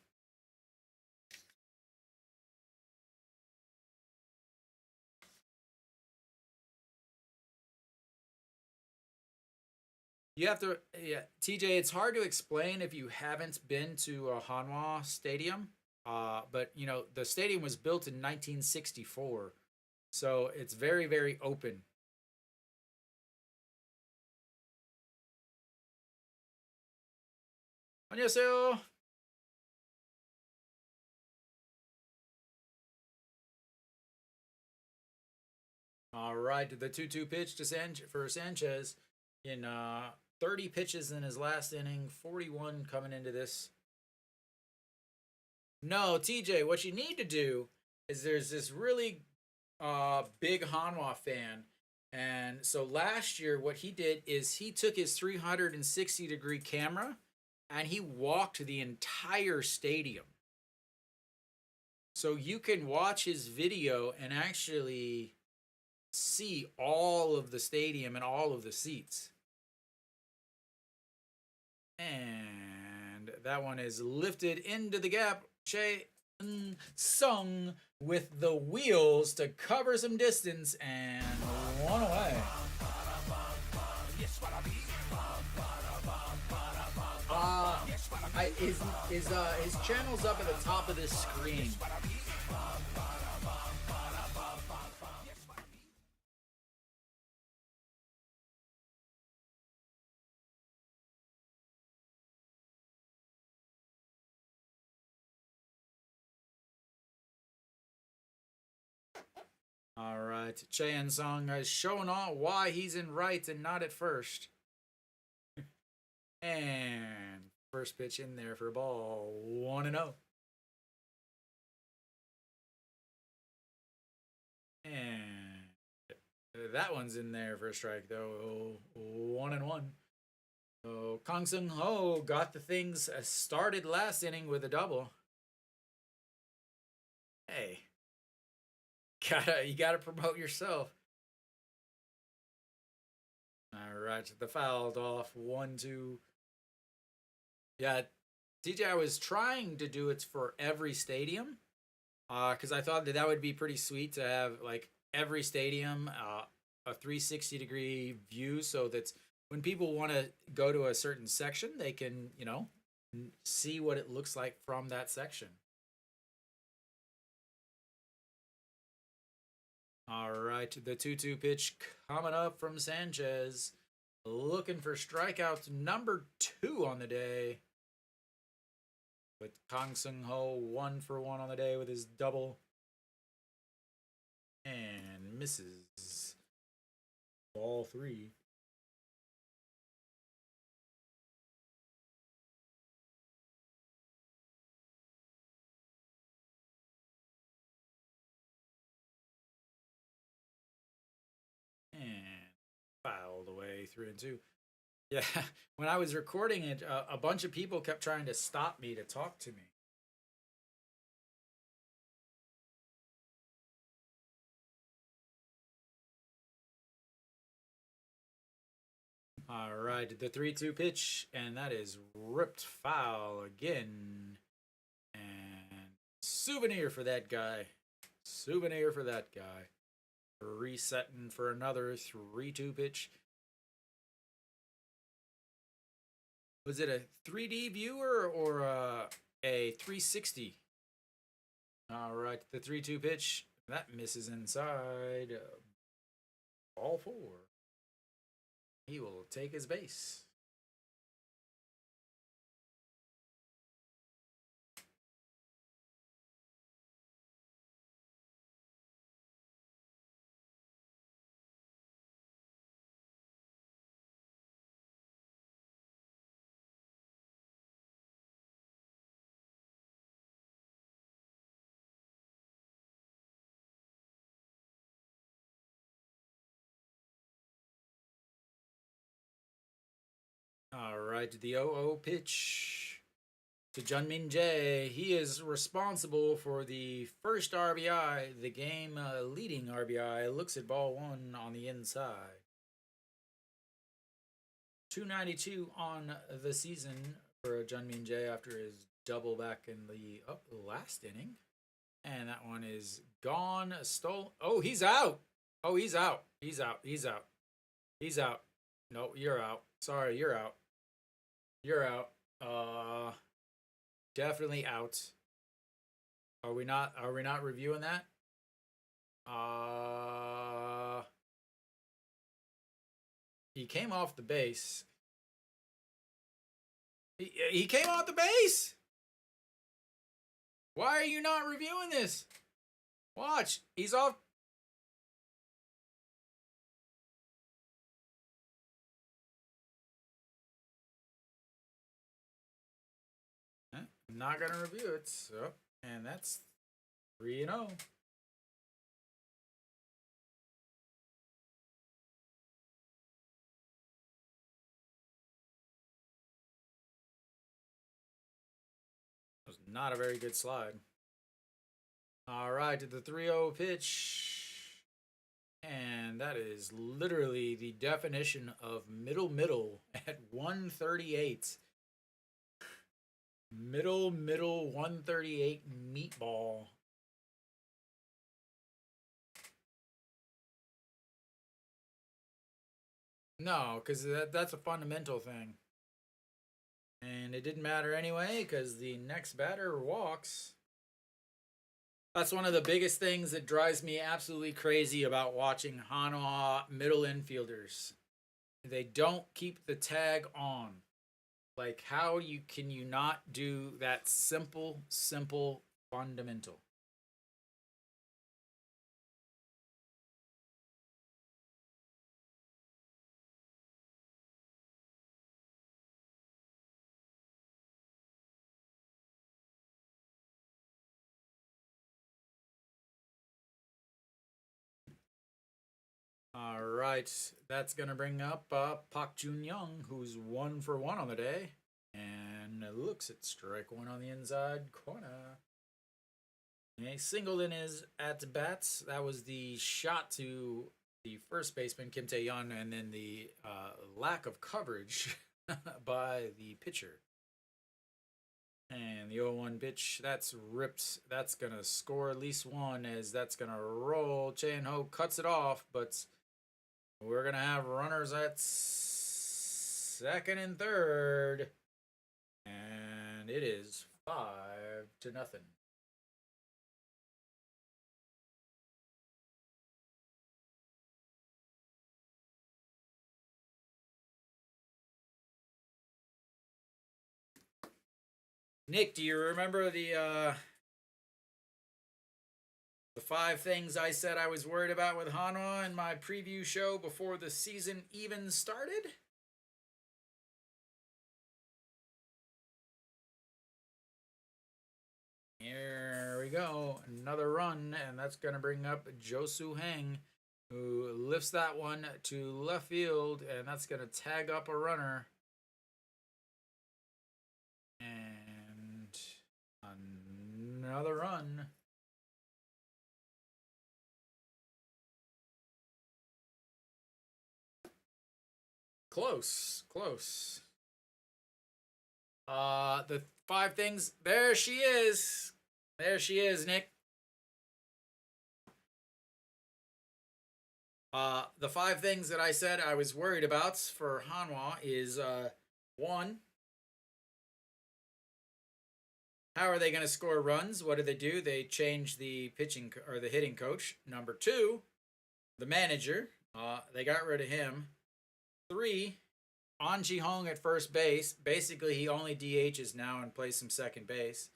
S1: You have to, yeah, TJ. It's hard to explain if you haven't been to a Hanwha stadium. But the stadium was built in 1964, so it's very, very open. 안녕하세요. All right, the 2-2 pitch to for Sanchez in 30 pitches in his last inning, 41 coming into this. No, TJ, what you need to do is there's this really big Hanwha fan. And so last year, what he did is he took his 360-degree camera and he walked the entire stadium. So you can watch his video and actually see all of the stadium and all of the seats. And that one is lifted into the gap. Che Sung with the wheels to cover some distance and one away. His channel's up at the top of this screen. All right, Che Sung has shown on why he's in right and not at first. And first pitch in there for a ball, 1-0. And that one's in there for a strike, though, 1-1. So Kang Sung Ho got the things started last inning with a double. Hey, you gotta promote yourself. All right, the fouled off 1-2. Yeah, TJ, I was trying to do it for every stadium, because I thought that would be pretty sweet to have like every stadium a 360-degree view, so that when people want to go to a certain section, they can see what it looks like from that section. All right, the 2-2 pitch coming up from Sanchez, looking for strikeout #2 on the day. With Kang Sung Ho 1-for-1 on the day with his double. And misses. Ball 3. And fouled away 3-2. Yeah, when I was recording it, a bunch of people kept trying to stop me to talk to me. All right, the 3-2 pitch, and that is ripped foul again. And souvenir for that guy. Souvenir for that guy. Resetting for another 3-2 pitch. Was it a 3D viewer or a 360? All right, the 3-2 pitch. That misses inside. Ball 4. He will take his base. All right, the 0-0 pitch to Junmin Jae. He is responsible for the first RBI, the game leading RBI. Looks at ball 1 on the inside. 292 on the season for Junmin Jae after his double back in the last inning. And that one is gone. Oh, he's out. Oh, he's out. He's out. He's out. He's out. No, you're out. Sorry, you're out. You're out. Definitely out. Are we not reviewing that? He came off the base. He came off the base. Why are you not reviewing this? Watch. He's off. I'm not going to review it. So, and that's 3-0. Was not a very good slide. All right, to the 3-0 pitch. And that is literally the definition of middle at 138. Middle 138 meatball. No, because that's a fundamental thing. And it didn't matter anyway, because the next batter walks. That's one of the biggest things that drives me absolutely crazy about watching Hanwha middle infielders. They don't keep the tag on. Like, how can you not do that simple fundamental? All right, that's going to bring up Pak Jun Young, who's 1 for 1 on the day. And looks at strike 1 on the inside corner. He singled in his at-bats. That was the shot to the first baseman, Kim Tae-yeon, and then the lack of coverage by the pitcher. And the 0-1 pitch, that's ripped. That's going to score at least 1, as that's going to roll. Chan-ho cuts it off, but we're going to have runners at second and third. And it is 5-0. Nick, do you remember the 5 things I said I was worried about with Hanwha in my preview show before the season even started? Here we go. Another run, and that's going to bring up Josu Heng, who lifts that one to left field, and that's going to tag up a runner. And another run. close, close. The 5 things. There she is. There she is, Nick. The 5 things that I said I was worried about for Hanwha is 1. How are they going to score runs? What do? They change the pitching or the hitting coach. Number 2, the manager. They got rid of him. 3, An Ji-hong at first base. Basically, he only DHs now and plays some second base.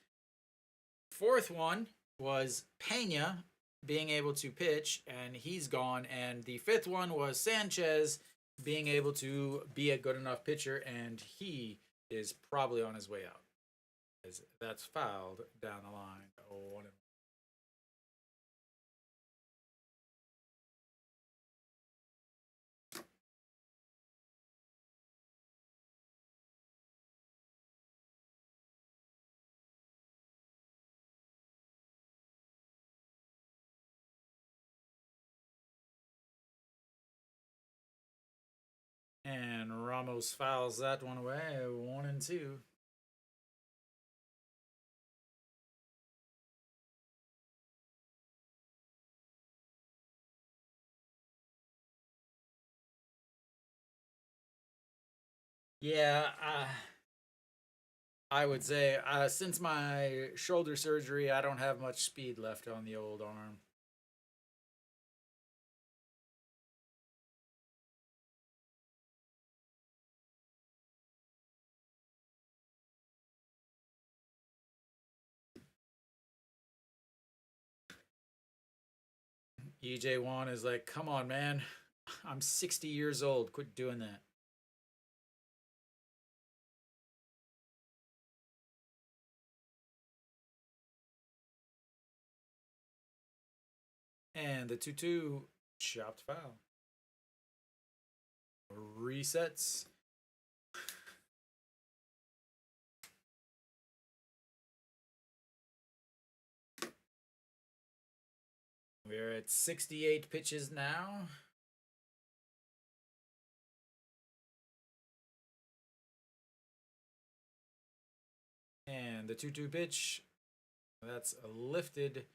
S1: 4th one was Pena being able to pitch, and he's gone. And the 5th one was Sanchez being able to be a good enough pitcher, and he is probably on his way out. That's fouled down the line. Oh, and Ramos fouls that one away. 1-2. Yeah, I would say since my shoulder surgery, I don't have much speed left on the old arm. EJ1 is like, come on, man. I'm 60 years old. Quit doing that. And the 2-2 chopped foul. Resets. We're at 68 pitches now. And the 2-2 pitch. That's a lifted.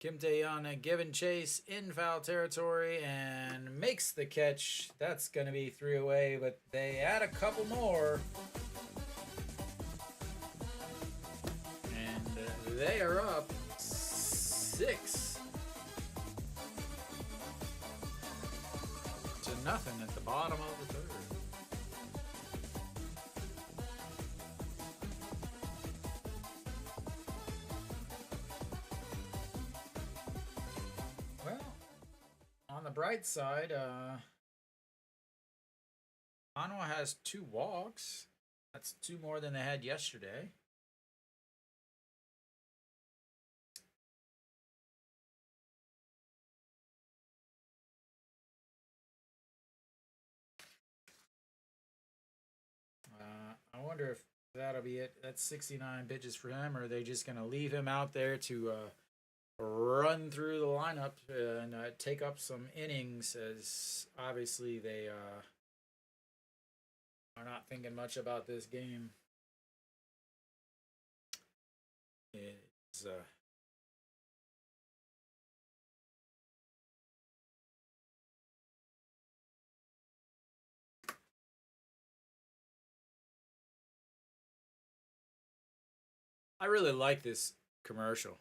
S1: Kim Tae-yeon giving chase in foul territory and makes the catch. That's going to be 3 away, but they add a couple more. And they are up 6-0 at the bottom of the 3rd. On the bright side, Hanwha has 2 walks. That's 2 more than they had yesterday. I wonder if that'll be it. That's 69 pitches for him, or are they just going to leave him out there to run through the lineup and take up some innings, as obviously they are not thinking much about this game. It's I really like this commercial.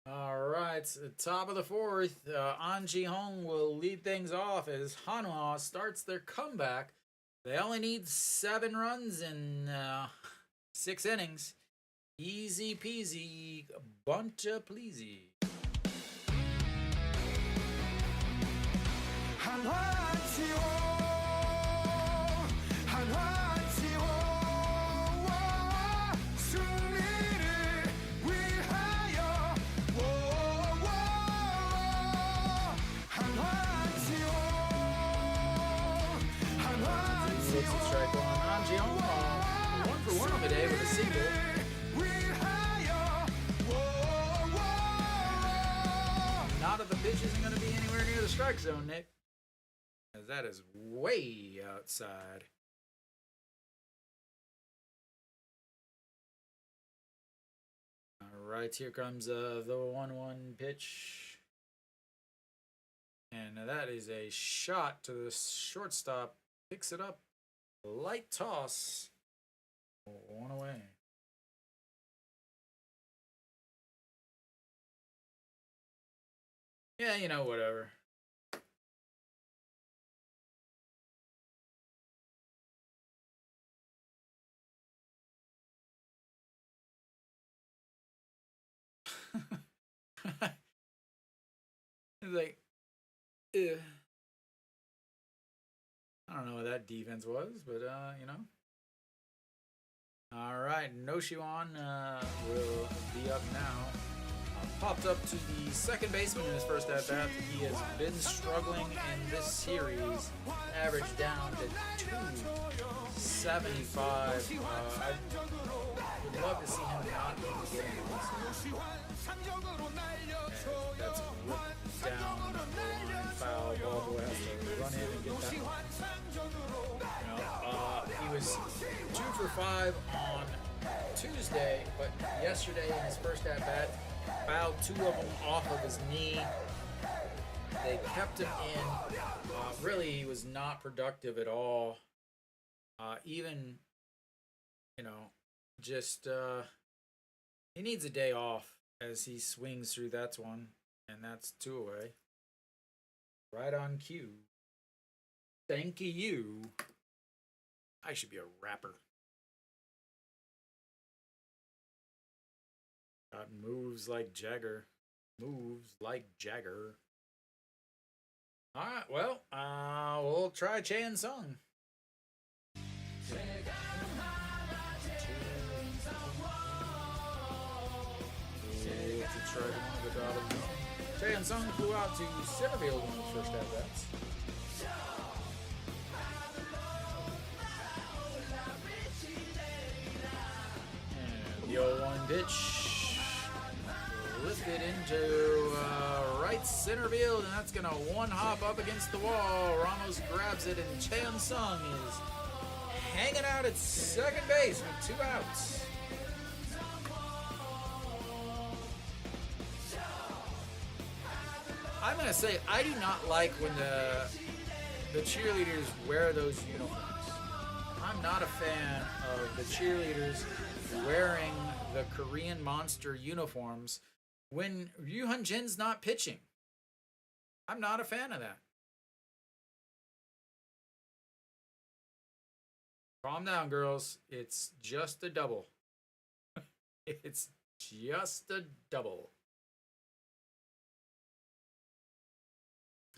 S1: All right, top of the 4th, An Ji-hong will lead things off as Hanwha starts their comeback. They only need 7 runs in 6 innings. Easy peasy, buncha pleasy. bases, strike one. Anjiong, 1 for 1 on the day with a single. Not if the pitch isn't going to be anywhere near the strike zone, Nick. As that is way outside. All right, here comes the 1-1 pitch. And that is a shot to the shortstop. Picks it up. Light toss. 1 away. Yeah, you know, whatever. It's like, ugh. I don't know what that defense was, but, you know. All right, Noshiwan will be up now. Popped up to the second baseman in his first at-bat. He has been struggling in this series. Average down to 275. I would love to see him not be getting this. That's ripped down the line, foul. Ball boy has to run in and get that one. He was 2 for 5 on Tuesday, but yesterday in his first at-bat, fouled 2 of them off of his knee. They kept him in. Really, he was not productive at all. Even, you know, just he needs a day off as he swings through that one, and that's 2 away. Right on cue. Thank you. I should be a rapper. Got moves like Jagger. Moves like Jagger. All right, well, we'll try Chan Sung. Chan Sung flew out to center field in his first at-bats. And the 0-1 pitch lifted into right center field, and that's gonna one hop up against the wall. Ramos grabs it, and Chan Sung is hanging out at second base with 2 outs. I'm gonna say I do not like when the cheerleaders wear those uniforms. I'm not a fan of the cheerleaders wearing the Korean Monster uniforms when Ryu Hyun-jin's not pitching. I'm not a fan of that. Calm down, girls. It's just a double. It's just a double.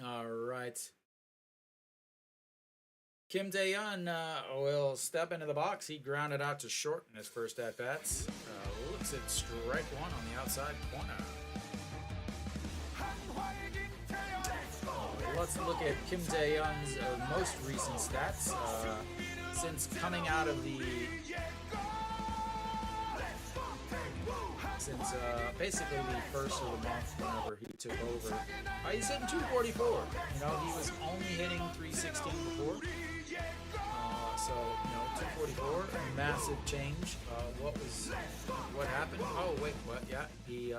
S1: All right. Kim Tae-yeon will step into the box. He grounded out to short in his first at-bats. Looks at strike 1 on the outside corner. Let's look at Kim Tae-yeon's most recent stats. Since coming out of the... Since basically the first of the month whenever he took over, he's hitting 244. You know, he was only hitting 316 before. So, you know, 244, a massive change. What happened? Oh, wait, what? Yeah, he,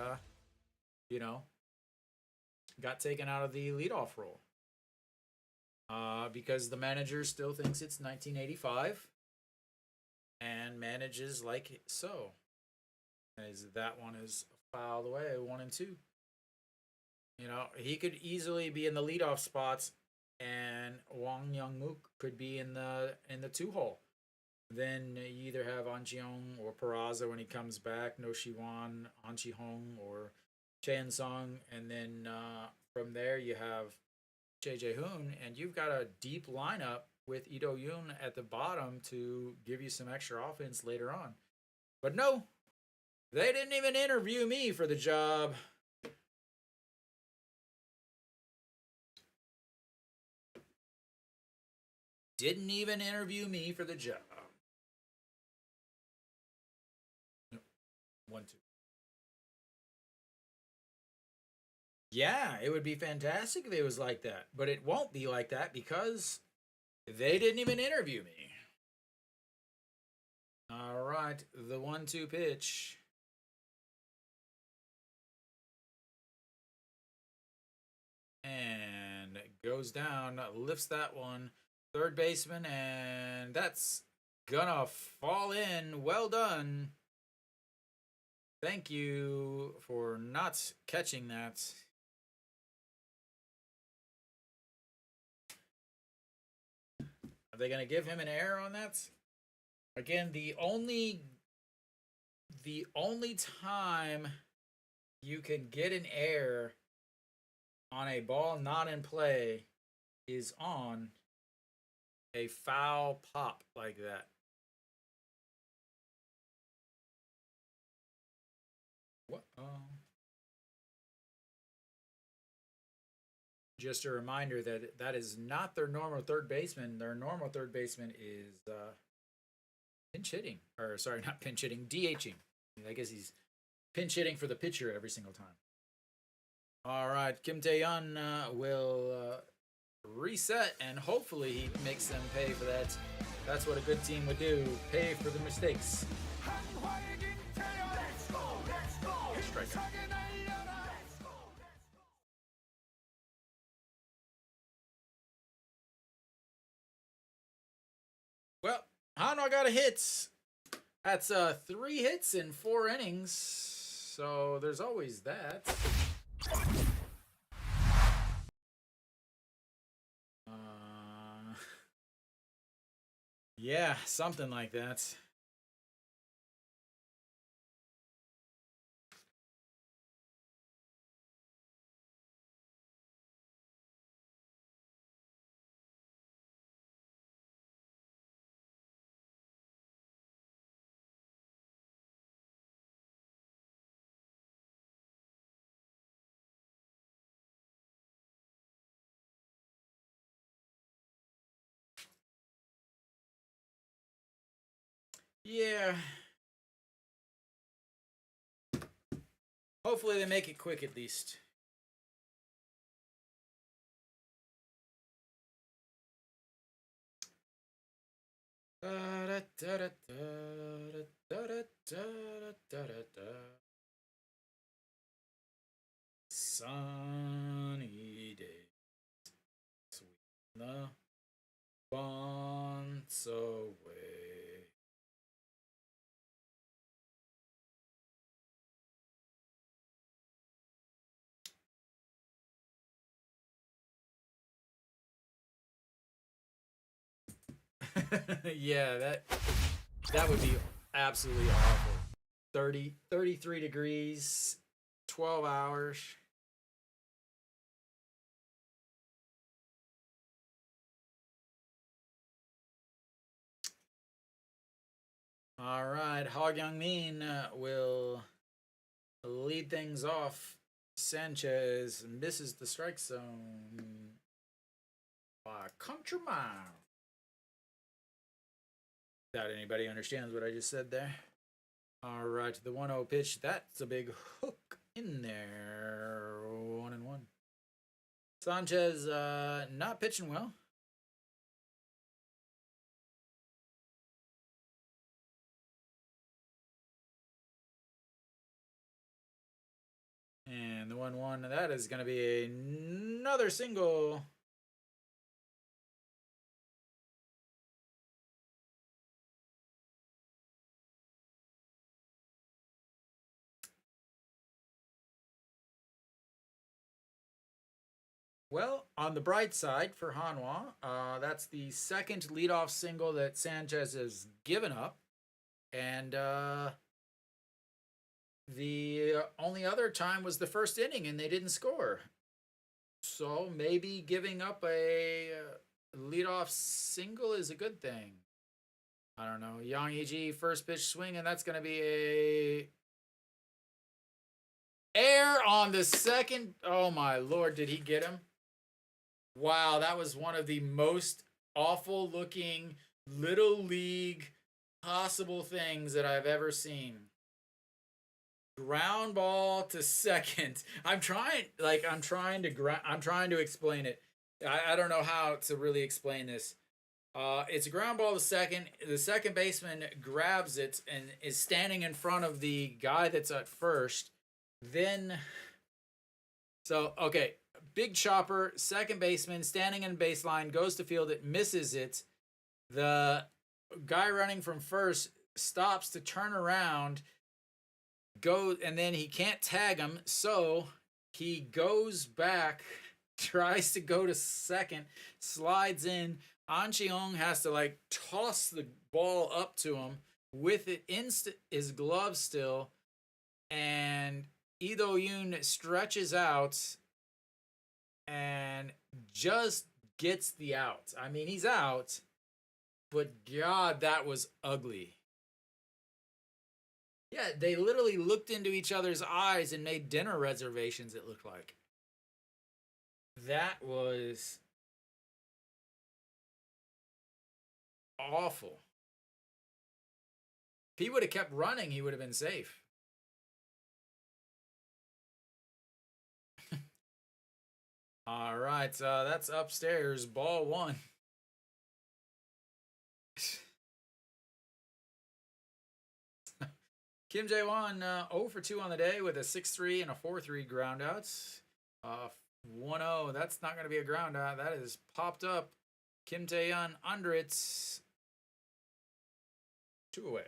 S1: you know, got taken out of the leadoff role. Because the manager still thinks it's 1985 and manages like so. As that one is fouled away, 1-2. You know, he could easily be in the leadoff spots, and Wang Young-mook could be in the 2-hole. Then you either have An Ji-hong or Peraza when he comes back, No Shi-wan, An Ji-hong, or Chan Sung, and then from there you have Jae Jae-hoon, and you've got a deep lineup with Lee Do-yoon at the bottom to give you some extra offense later on. But no. They didn't even interview me for the job. didn't even interview me for the job. 1-2. Yeah, it would be fantastic if it was like that, but it won't be like that because they didn't even interview me. All right, the 1-2 pitch. And goes down, lifts that one. Third baseman, and that's gonna fall in. Well done. Thank you for not catching that. Are they gonna give him an error on that? Again, the only time you can get an error on a ball not in play is on a foul pop like that. What? Just a reminder that that is not their normal third baseman. Their normal third baseman is pinch hitting, or sorry, not pinch hitting, DHing. I guess he's pinch hitting for the pitcher every single time. All right, Kim Tae-yeon will reset, and hopefully he makes them pay for that. That's what a good team would do, pay for the mistakes. Strike. Well, Hanwha got a hit. That's 3 hits in 4 innings, so there's always that. Yeah, something like that. Yeah. Hopefully they make it quick at least. Sunny days, sweep the bunts away. Yeah, that would be absolutely awful. 33 degrees, 12 hours. All right, Hog Young Min will lead things off. Sanchez misses the strike zone by country mile. Doubt anybody understands what I just said there. All right, the 1-0 pitch. That's a big hook in there. 1-1. Sanchez not pitching well. And the 1-1, that is going to be another single. Well, on the bright side for Hanwha, that's the second leadoff single that Sanchez has given up. And the only other time was the first inning, and they didn't score. So maybe giving up a leadoff single is a good thing. I don't know. Yang Yi first pitch swing, and that's going to be a air on the second. Oh my lord, did he get him? Wow, that was one of the most awful looking little league possible things that I've ever seen. Ground ball to second. I'm trying to explain it. I don't know how to really explain this. It's a ground ball to second. The second baseman grabs it and is standing in front of the guy that's at first. Then, so, okay, big chopper, second baseman, standing in baseline, goes to field it, misses it. The guy running from first stops to turn around, and then he can't tag him, so he goes back, tries to go to second, slides in. An Cheong has to like toss the ball up to him with it in his glove still, and Lee Do-yoon stretches out and just gets the out. I mean, he's out, but God, that was ugly. Yeah, they literally looked into each other's eyes and made dinner reservations, it looked like. That was awful. If he would have kept running, he would have been safe. All right, that's upstairs. Ball one. Kim Jae-won 0 for 2 on the day with a 6-3 and a 4-3 ground outs. 1-0. That's not going to be a ground out. That is popped up. Kim Tae-yeon under it. 2 away.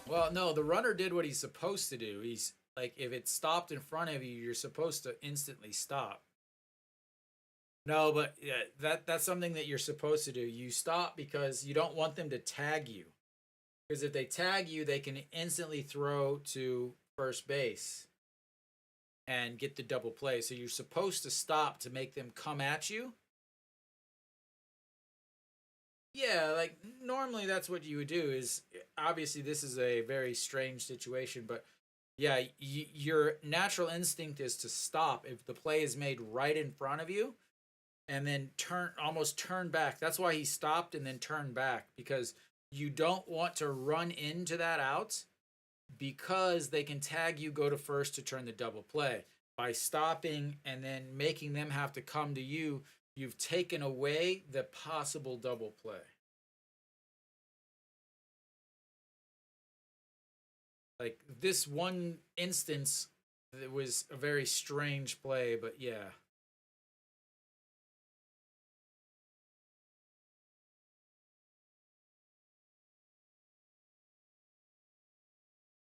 S1: Well, no, the runner did what he's supposed to do. He's like, if it stopped in front of you, you're supposed to instantly stop. No, but yeah, that's something that you're supposed to do. You stop because you don't want them to tag you. Because if they tag you, they can instantly throw to first base and get the double play. So you're supposed to stop to make them come at you. Yeah, like normally that's what you would do. Is obviously this is a very strange situation, but yeah, your natural instinct is to stop if the play is made right in front of you, and then almost turn back. That's why he stopped and then turned back, because you don't want to run into that out, because they can tag you, go to first to turn the double play. By stopping and then making them have to come to you, you've taken away the possible double play. Like this one instance, it was a very strange play, but yeah.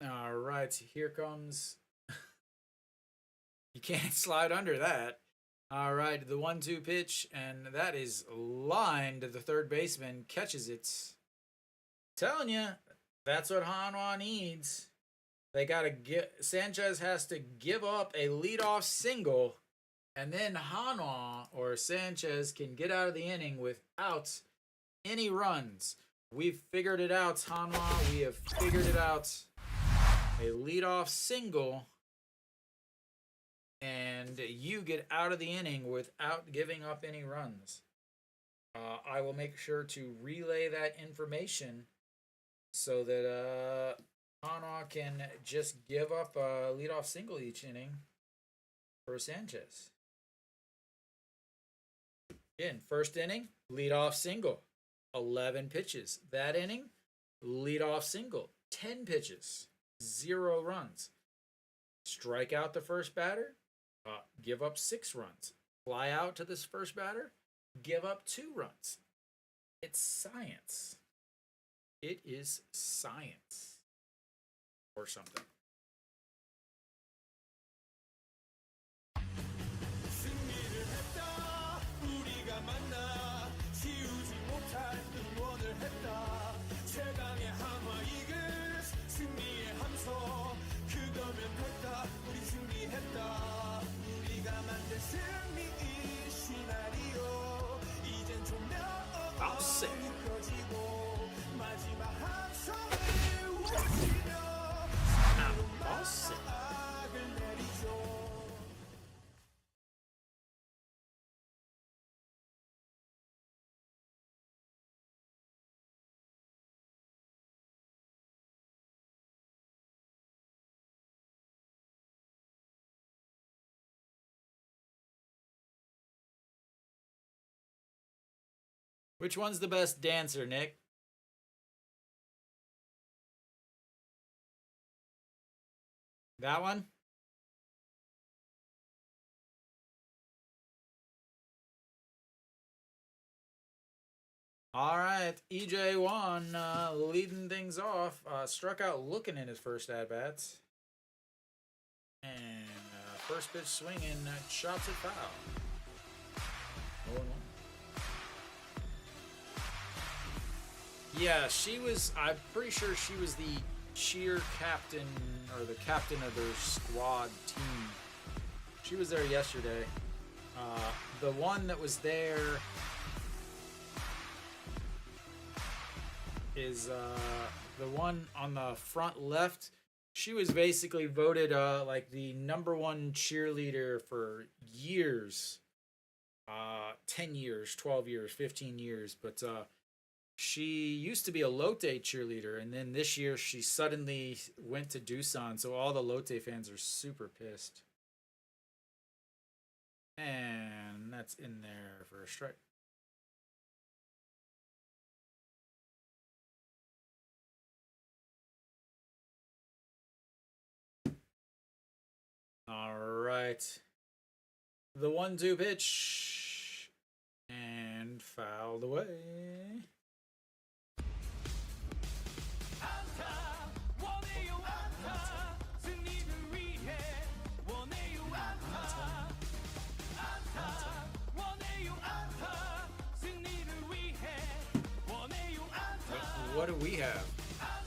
S1: All right, here comes. You can't slide under that. All right, the 1-2 pitch, and that is lined. The third baseman catches it. Telling you, that's what Hanwha needs. They gotta get. Sanchez has to give up a leadoff single, and then Hanwha or Sanchez can get out of the inning without any runs. We've figured it out, Hanwha. We have figured it out. A leadoff single, and you get out of the inning without giving up any runs. I will make sure to relay that information so that Hanwha can just give up a leadoff single each inning for Sanchez. Again, first inning, leadoff single, 11 pitches. That inning, leadoff single, 10 pitches, 0 runs. Strike out the first batter, give up 6 runs. Fly out to this first batter, give up 2 runs. It's science. It is science. Or something. Boss it. Boss it. Which one's the best dancer, Nick? That one? All right, EJ1 leading things off. Struck out looking in his first at-bats. And first pitch swinging, chops it foul. 0-1. Yeah, she was, I'm pretty sure she was the cheer captain or the captain of their squad team. She was there yesterday. The one that was there is the one on the front left. She was basically voted like the #1 cheerleader for years. 10 years, 12 years, 15 years. But she used to be a Lotte cheerleader, and then this year she suddenly went to Doosan, so all the Lotte fans are super pissed. And that's in there for a strike. All right. The 1-2 pitch. And fouled away. What do we have?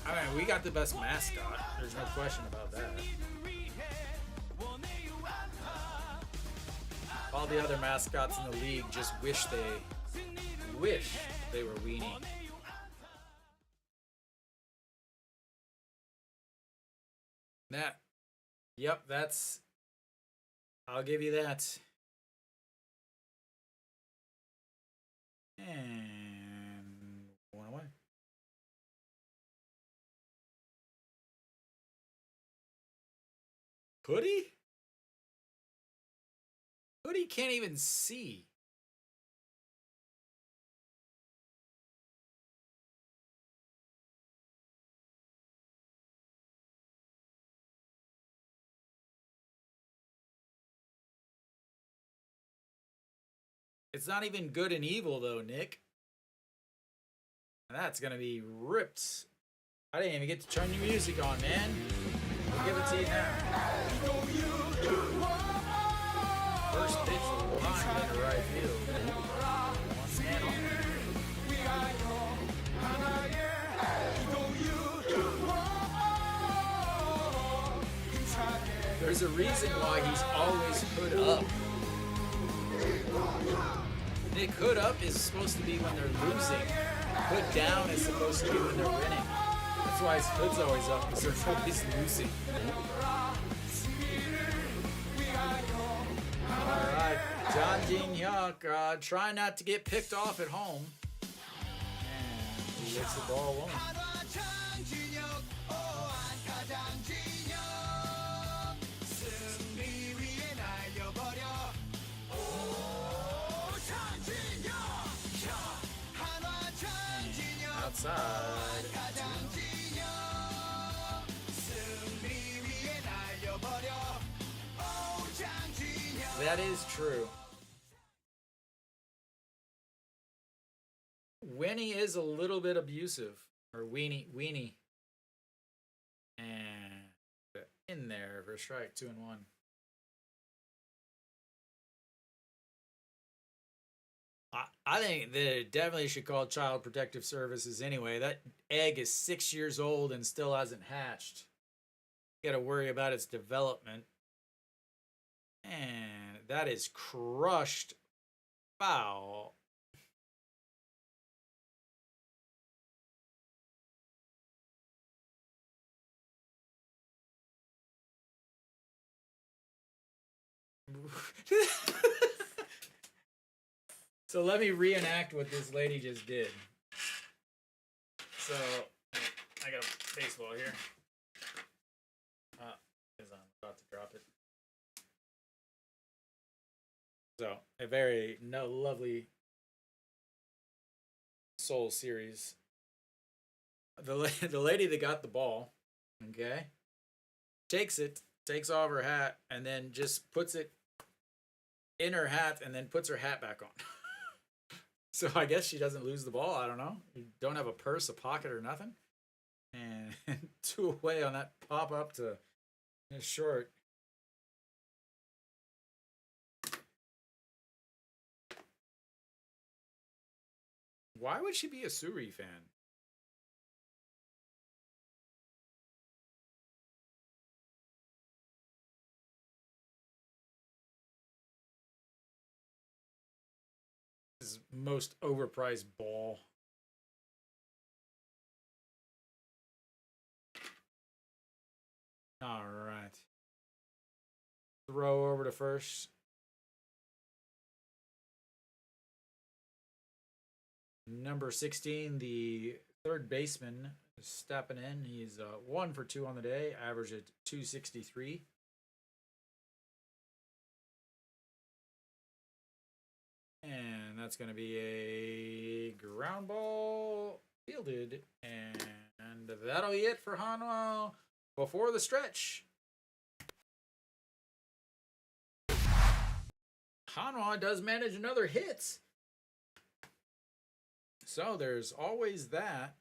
S1: I mean, we got the best mascot. There's no question about that. All the other mascots in the league just wish they were weenie. That, yep, that's, I'll give you that. And one away. Hoodie? Hoodie can't even see. It's not even good and evil though, Nick. And that's gonna be ripped. I didn't even get to turn your music on, man. I'll give it to you now. First pitch line into right field. One man on. There's a reason why he's always hood up. Nick, hood up is supposed to be when they're losing. Hood down is supposed to be when they're winning. That's why his hood's always up, because they're always losing. Alright, John Jin Hyuk, try not to get picked off at home. And he hits the ball one. Outside. That is true. Winnie is a little bit abusive. Or weenie. And in there for a strike, 2-1. I think that it definitely should call Child Protective Services anyway. That egg is 6 years old and still hasn't hatched. You got to worry about its development. And that is crushed foul. So let me reenact what this lady just did. So I got a baseball here. Because I'm about to drop it. So a very lovely Soul series. The lady that got the ball, okay, takes off her hat, and then just puts it in her hat, and then puts her hat back on. So I guess she doesn't lose the ball. I don't know. You don't have a purse, a pocket, or nothing. And 2 away on that pop up to short. Why would she be a Suri fan? This most overpriced ball. All right. Throw over to first. Number 16, the third baseman, stepping in. He's 1 for 2 on the day, average at 263. And that's going to be a ground ball fielded. And that'll be it for Hanwha before the stretch. Hanwha does manage another hit. So there's always that.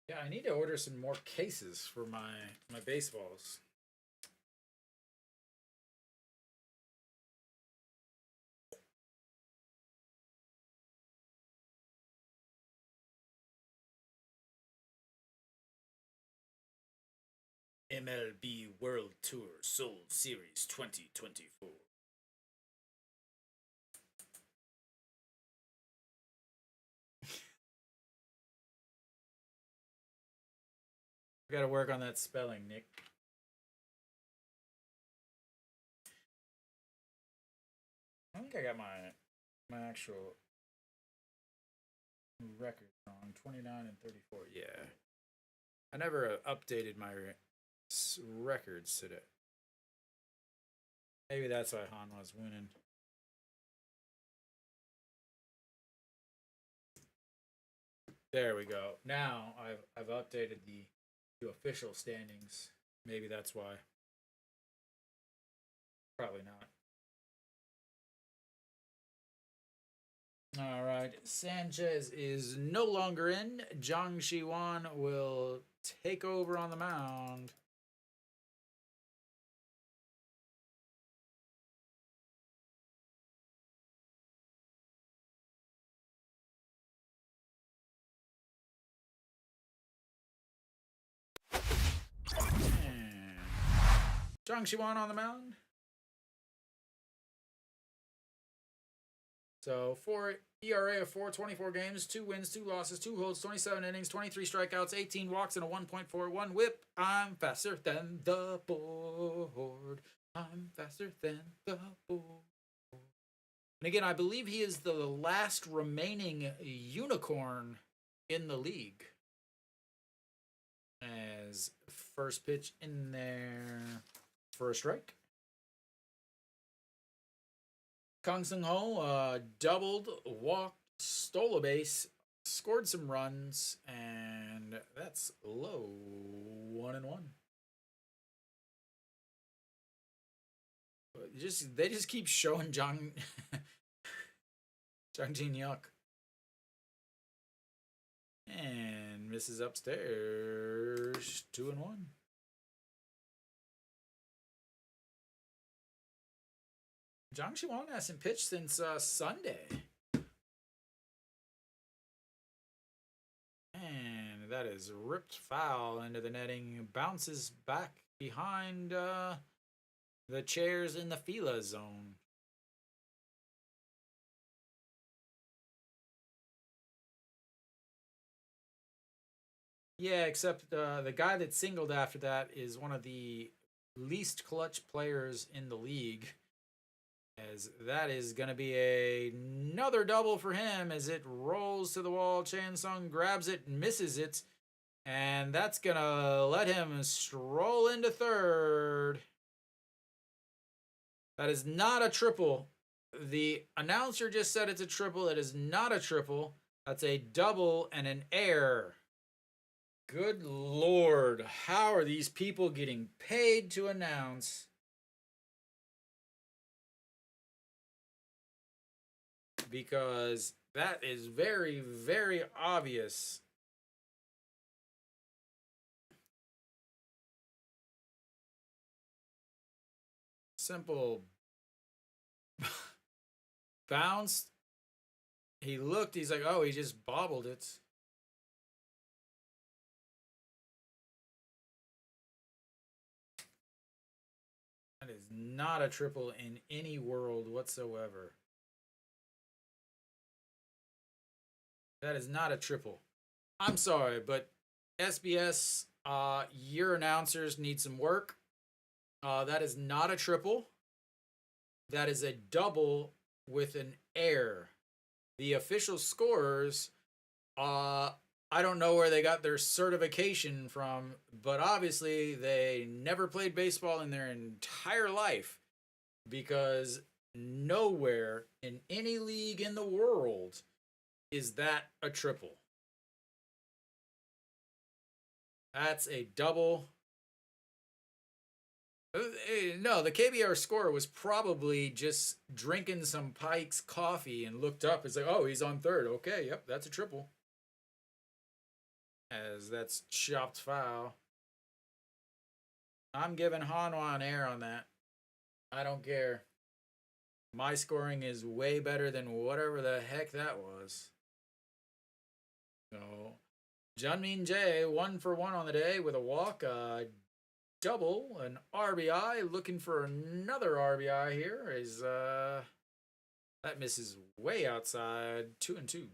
S1: Yeah, I need to order some more cases for my baseballs. MLB World Tour Soul Series 2024. I gotta work on that spelling, Nick. I think I got my actual record wrong. 29 and 34. Yeah. I never updated my records today. Maybe that's why Hanwha's winning. There we go. Now I've updated the official standings. Maybe that's why. Probably not. All right. Sanchez is no longer in. Zhang Shiwan will take over on the mound. Zhang Shiwan on the mound. So, 4 ERA of 4, 24 games, 2 wins, 2 losses, 2 holds, 27 innings, 23 strikeouts, 18 walks, and a 1.41 whip. I'm faster than the board. I'm faster than the board. And again, I believe he is the last remaining unicorn in the league. As first pitch in there for a strike. Kang Seung Ho doubled, walked, stole a base, scored some runs, and that's low. 1-1. They just keep showing Jang Jin Yuck. And misses upstairs. 2-1. Zhang Shiwan hasn't pitched since Sunday. And that is ripped foul into the netting. Bounces back behind the chairs in the Fila zone. Yeah, except the guy that singled after that is one of the least clutch players in the league. As that is going to be another double for him as it rolls to the wall. Chan Sung grabs it, misses it, and that's going to let him stroll into third. That is not a triple. The announcer just said it's a triple. It is not a triple. That's a double and an air. Good Lord. How are these people getting paid to announce? Because that is very, very obvious. Simple bounced. He looked, he's like, oh, he just bobbled it. That is not a triple in any world whatsoever. That is not a triple. I'm sorry, but SBS, your announcers need some work. That is not a triple. That is a double with an air. The official scorers, I don't know where they got their certification from, but obviously they never played baseball in their entire life because nowhere in any league in the world is that a triple. That's a double. No, the KBO scorer was probably just drinking some Pike's coffee and looked up and said, oh, he's on third. Okay, yep, that's a triple. As that's chopped foul. I'm giving Hanwha an air on that. I don't care. My scoring is way better than whatever the heck that was. So, Junmin Jae, 1-for-1 on the day with a walk, double, an RBI. Looking for another RBI here. That misses way outside. 2-2.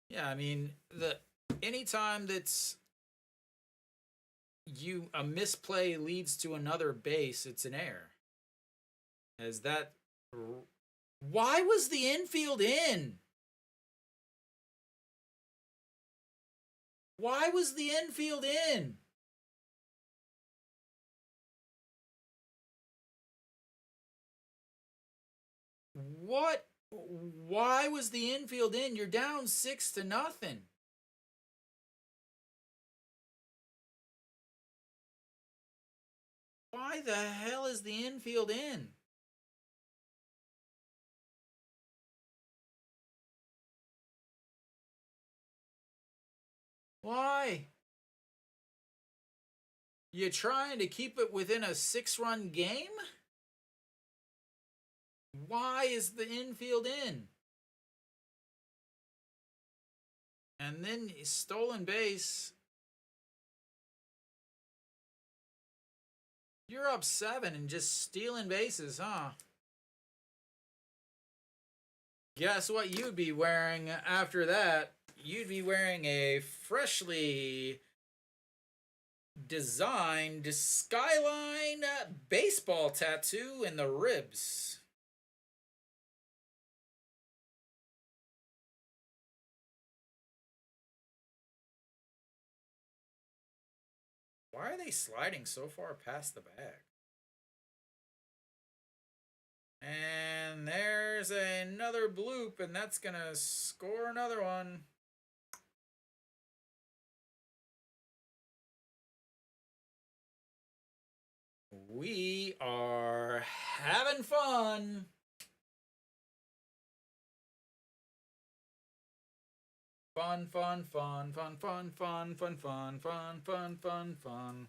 S1: Yeah, I mean, anytime that's a misplay leads to another base, it's an error. As that, why was the infield in? Why was the infield in? What? Why was the infield in? You're down 6-0. Why the hell is the infield in? Why? You trying to keep it within a 6-run game? Why is the infield in? And then stolen base. You're up 7 and just stealing bases, huh? Guess what you'd be wearing after that? You'd be wearing a freshly designed skyline baseball tattoo in the ribs. Why are they sliding so far past the bag? And there's another bloop, and that's going to score another one. We are having fun. Fun, fun, fun, fun, fun, fun, fun, fun, fun, fun, fun, fun.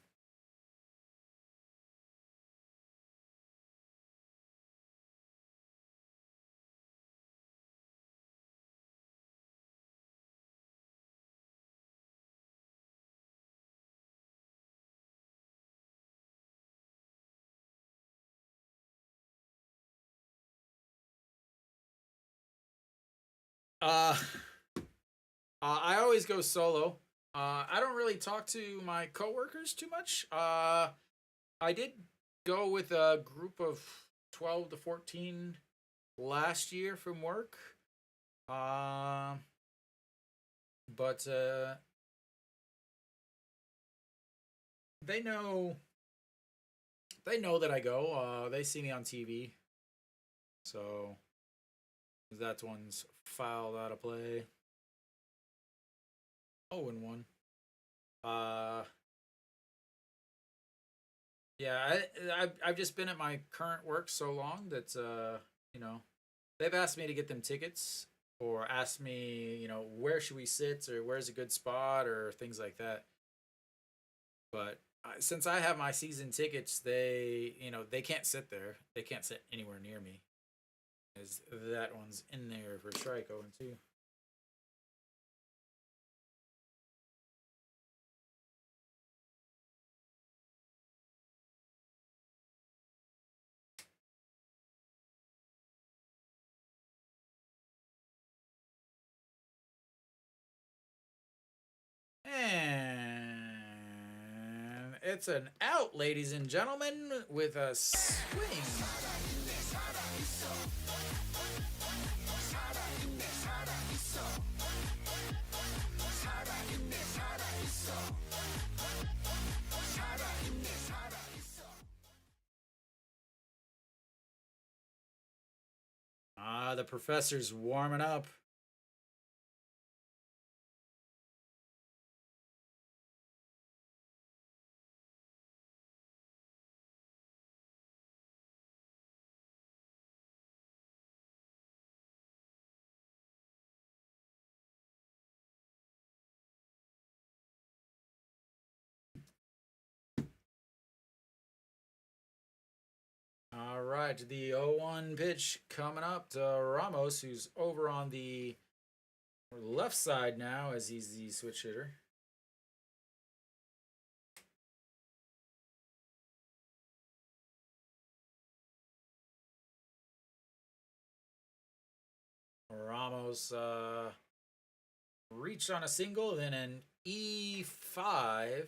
S1: Uh, I always go solo. I don't really talk to my coworkers too much. I did go with a group of 12 to 14 last year from work. Uh, but they know they know that I go. They see me on TV, so that one's filed out of play. 0-1. Uh, yeah, I've just been at my current work so long that you know, they've asked me to get them tickets or asked me, where should we sit or where's a good spot or things like that. But since I have my season tickets, they can't sit there. They can't sit anywhere near me, as that one's in there for strike 0-2. And it's an out, ladies and gentlemen, with a swing. The professor's warming up. All right, the 0-1 pitch coming up to Ramos, who's over on the left side now as he's the switch hitter. Ramos reached on a single, then an E5,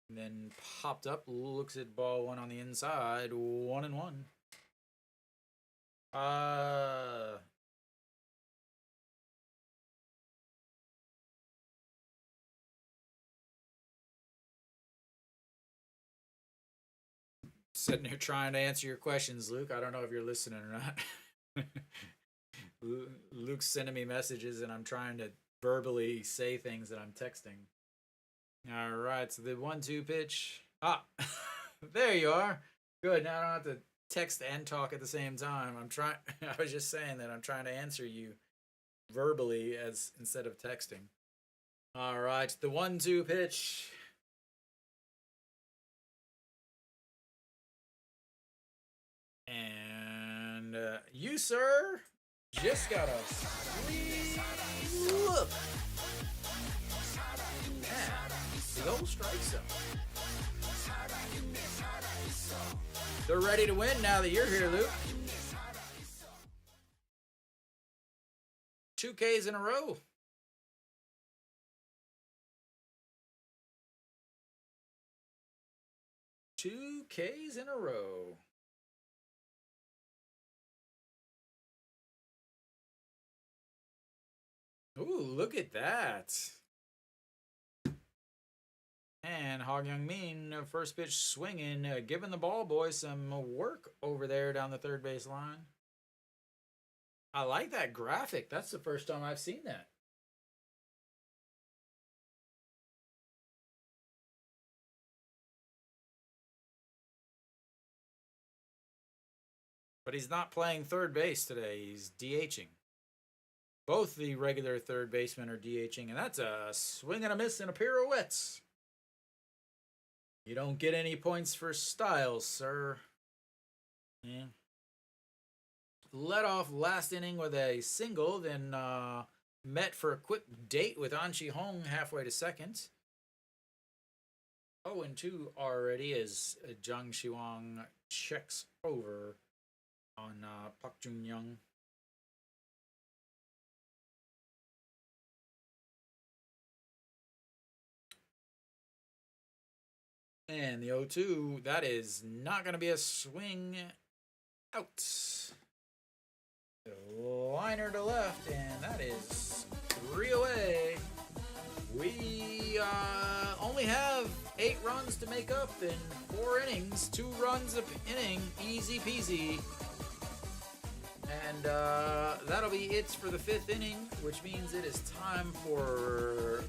S1: and then popped up, looks at ball one on the inside, 1-1. Uh, Sitting here trying to answer your questions, Luke. I don't know if you're listening or not. Luke's sending me messages, and I'm trying to verbally say things that I'm texting. All right, so the 1-2 pitch. There you are. Good. Now I don't have to text and talk at the same time. I'm trying. I was just saying that I'm trying to answer you verbally as instead of texting. All right, the 1-2 pitch. And you, sir, just got a free look at the old strike zone. They're ready to win now that you're here, Luke. 2 Ks in a row. Two Ks in a row. Ooh, look at that. And Hog Young Min, first pitch swinging, giving the ball boy some work over there down the third base line. I like that graphic. That's the first time I've seen that. But he's not playing third base today. He's DHing. Both the regular third basemen are DHing, and that's a swing and a miss and a pirouette. You don't get any points for style, sir. Yeah. Led off last inning with a single, then met for a quick date with Anchi Hong halfway to second. 0-2 already as Zhang Shiwang checks over on Park Jun Young. And the 0-2, that is not going to be a swing out. Liner to left, and that is 3 away. We only have 8 runs to make up in 4 innings, 2 runs of inning, easy peasy. And that'll be it for the 5th inning, which means it is time for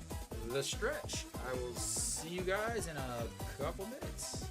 S1: the stretch. I will see you guys in a couple minutes.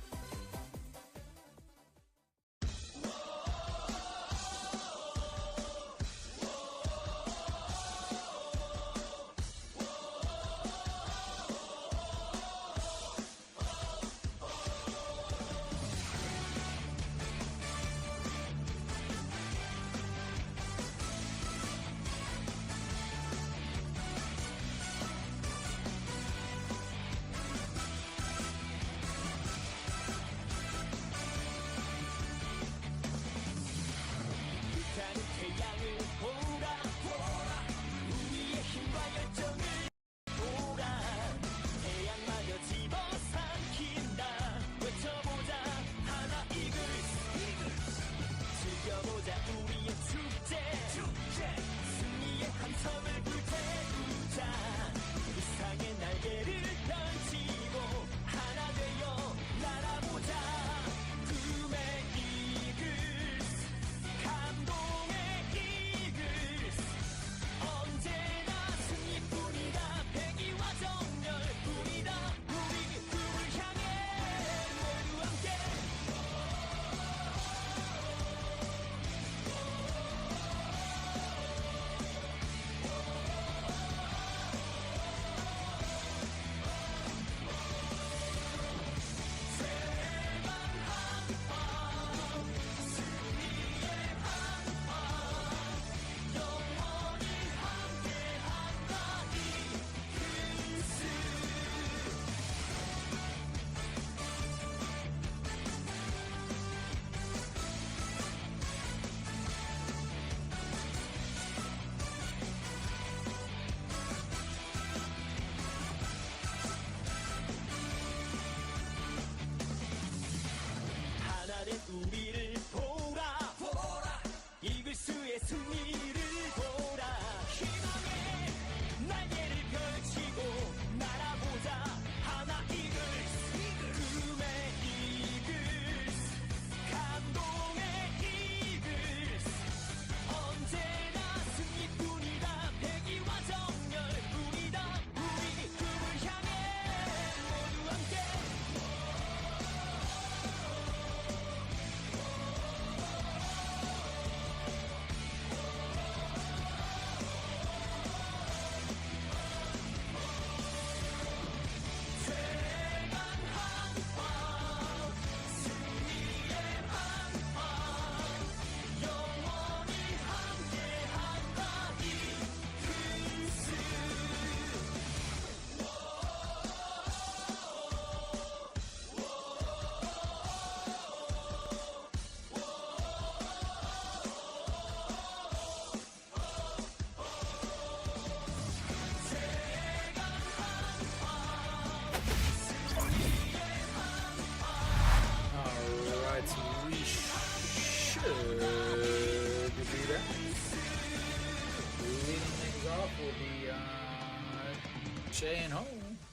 S1: Hanwha,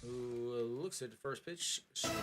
S1: who looks at the first pitch strike.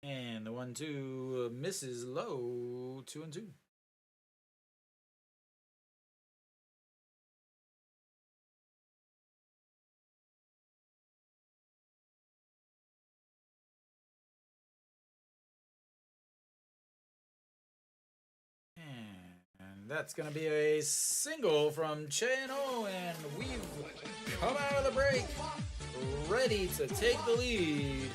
S1: And the 1-2 misses low, 2-2. that's going to be a single from Chano, and we've come out of the break ready to take the lead.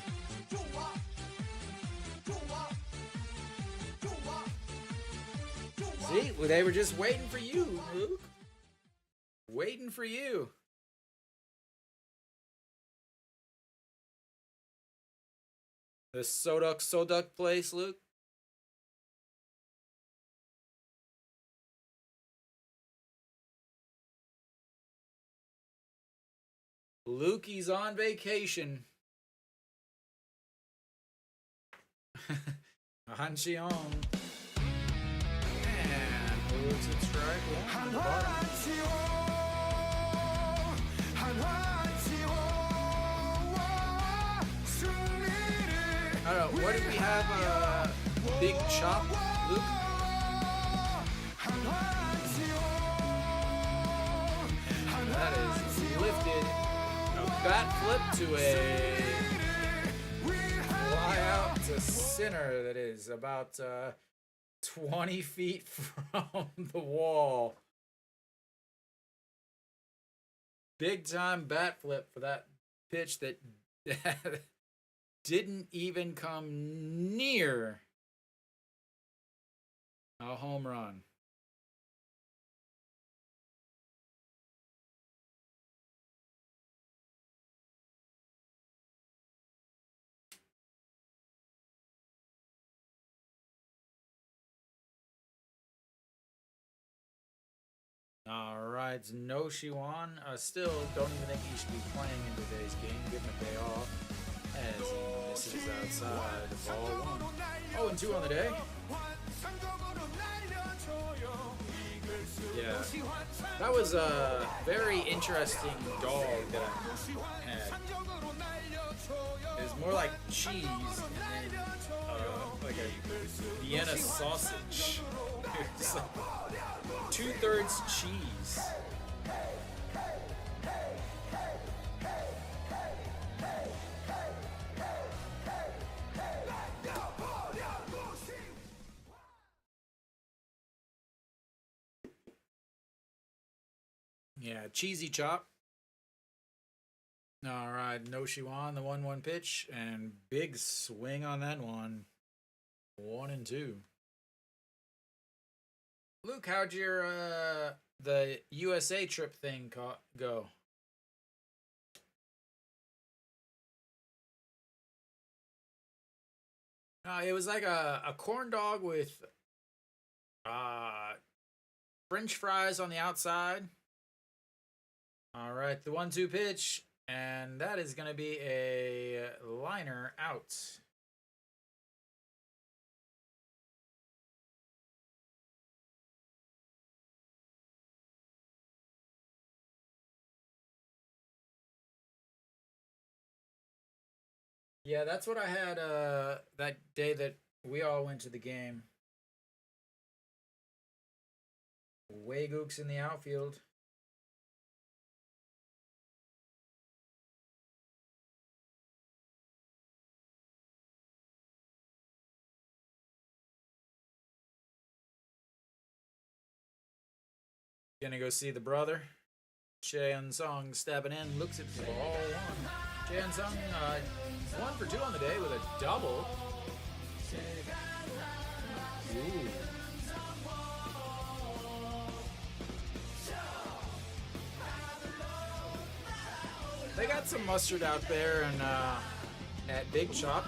S1: See, they were just waiting for you, Luke. Waiting for you. The Soduk place, Luke. Lukey's on vacation. Hanxiong. And moves it strike one to the bottom. I don't know, what did we have? Big chop, Luke? And that is lifted. Bat flip to a fly out to center that is about 20 feet from the wall. Big time bat flip for that pitch that didn't even come near a home run. All right, no Shiwan. Still don't even think he should be playing in today's game. Give him a day off as he misses outside. Ball one. 0-2 on the day. Yeah, that was a very interesting dog that I had. It was more like cheese and then like a Vienna sausage. It was like 2/3 cheese. Yeah, cheesy chop. All right, no Shiwan, the 1-1 pitch, and big swing on that one. 1-2. Luke, how'd your the USA trip thing go? It was like a corn dog with French fries on the outside. All right, the 1-2 pitch, and that is going to be a liner out. Yeah, that's what I had that day that we all went to the game. Waygooks in the outfield. Gonna go see the brother. Cheon Song stepping in, looks at the ball one. Cheon Song 1 for 2 on the day with a double. Ooh. They got some mustard out there and at Big Chop.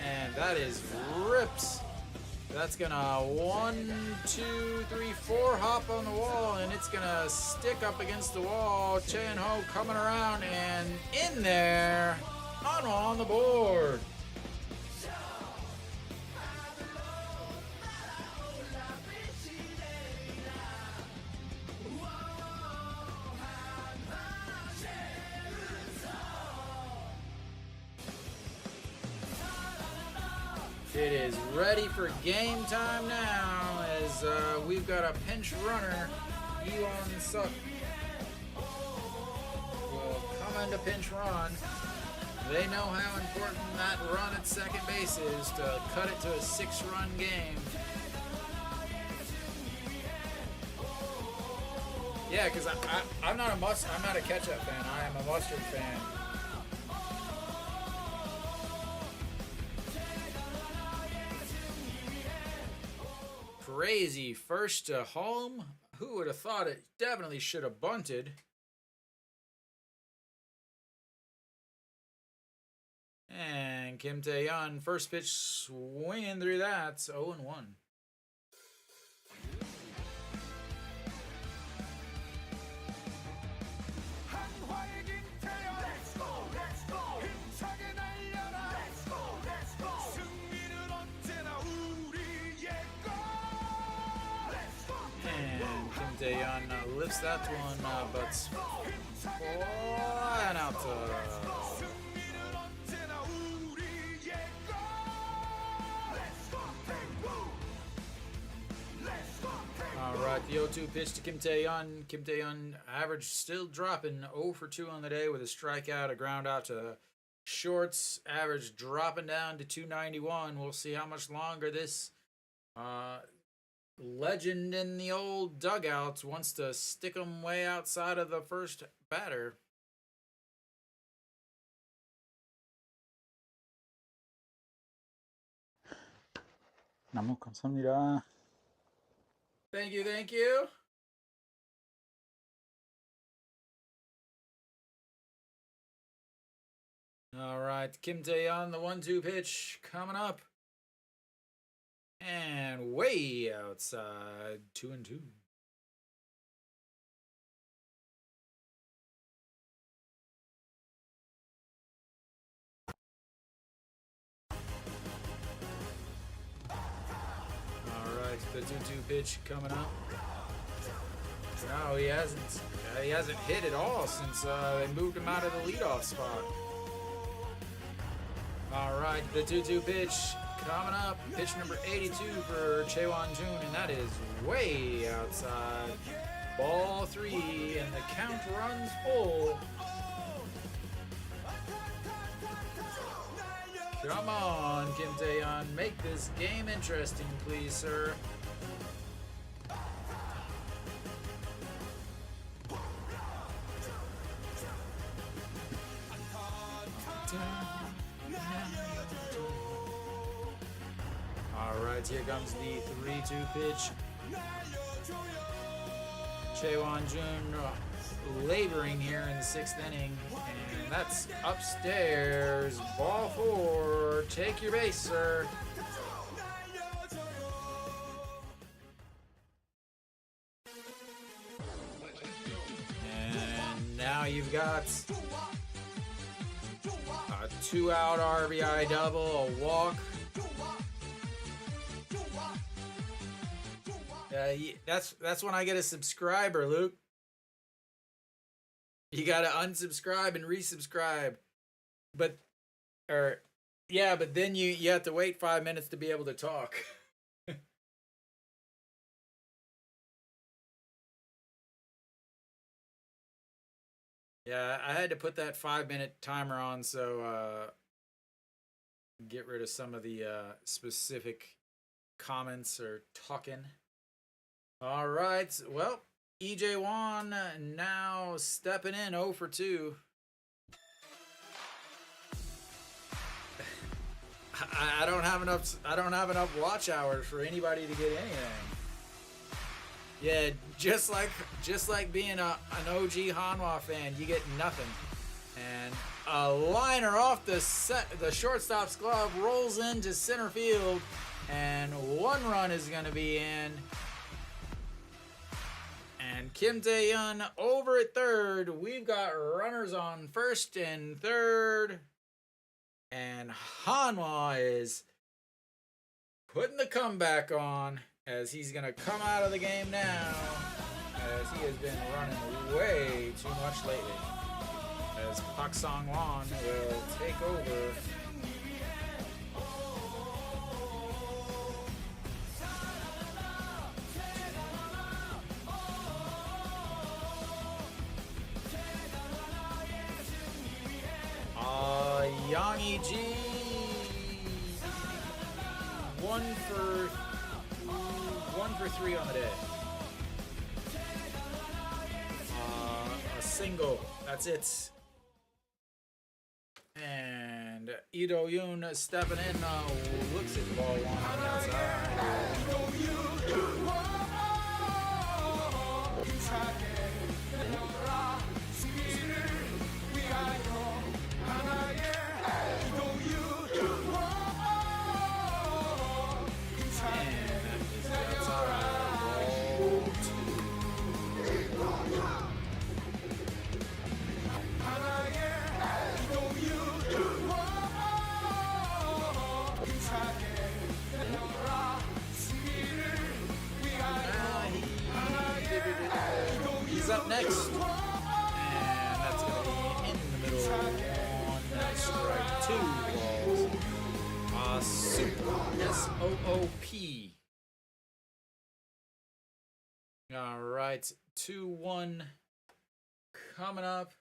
S1: And that is rips. That's gonna 1, 2, 3, 4 hop on the wall, and it's gonna stick up against the wall. Chen Ho coming around and in there. Hanwha on the board. It is ready for game time now as we've got a pinch runner. Elon Suk will come into pinch run. They know how important that run at second base is to cut it to a 6-run game. Yeah, because I'm not a ketchup fan. I am a mustard fan. Crazy first to home. Who would have thought it? Definitely should have bunted. And Kim Tae-yeon, first pitch swinging through that. 0-1. And Kim Tae-yeon lifts that one, but flying out to... Alright, the 0-2 pitch to Kim Tae-yeon. Kim Tae-yeon average still dropping 0 for 2 on the day with a strikeout, a ground out to shorts. Average dropping down to 291. We'll see how much longer this legend in the old dugouts wants to stick them way outside of the first batter.
S2: 너무 감사합니다.
S1: Thank you, thank you. All right, Kim Tae-yeon, the 1-2 pitch coming up. And way outside, 2-2. All right, the 2-2 pitch coming up. No, he hasn't. He hasn't hit at all since they moved him out of the leadoff spot. All right, the 2-2 pitch coming up. Pitch number 82 for Chaewon-jun, and that is way outside. Ball 3, and the count runs full. Come on, Kim Tae-yeon, make this game interesting, please, sir. All right, here comes the 3-2 pitch. Chaewon-jun laboring here in the 6th inning, and that's upstairs. Ball 4. Take your base, sir. And now you've got a 2-out RBI double, a walk. That's when I get a subscriber, Luke. You gotta unsubscribe and resubscribe. But then you have to wait 5 minutes to be able to talk. Yeah, I had to put that 5-minute timer on so get rid of some of the specific comments or talking. All right, well, EJ Wan now stepping in 0 for 2. I don't have enough watch hours for anybody to get anything. Yeah, just like being an OG Hanwha fan, you get nothing. And a liner off the shortstop's glove rolls into center field, and 1 run is going to be in. And Kim Tae-yeon over at third. We've got runners on first and third. And Hanwha is putting the comeback on as he's going to come out of the game now, as he has been running way too much lately. As Pak Song-won will take over. Yang E.G. 1 for 3 on the day. single. That's it. And Ito Yoon stepping in, looks at ball one on the outside. He's up next, and that's going to be in the middle. One strike, 2 balls. Soop, SOOP. All right, 2-1 coming up.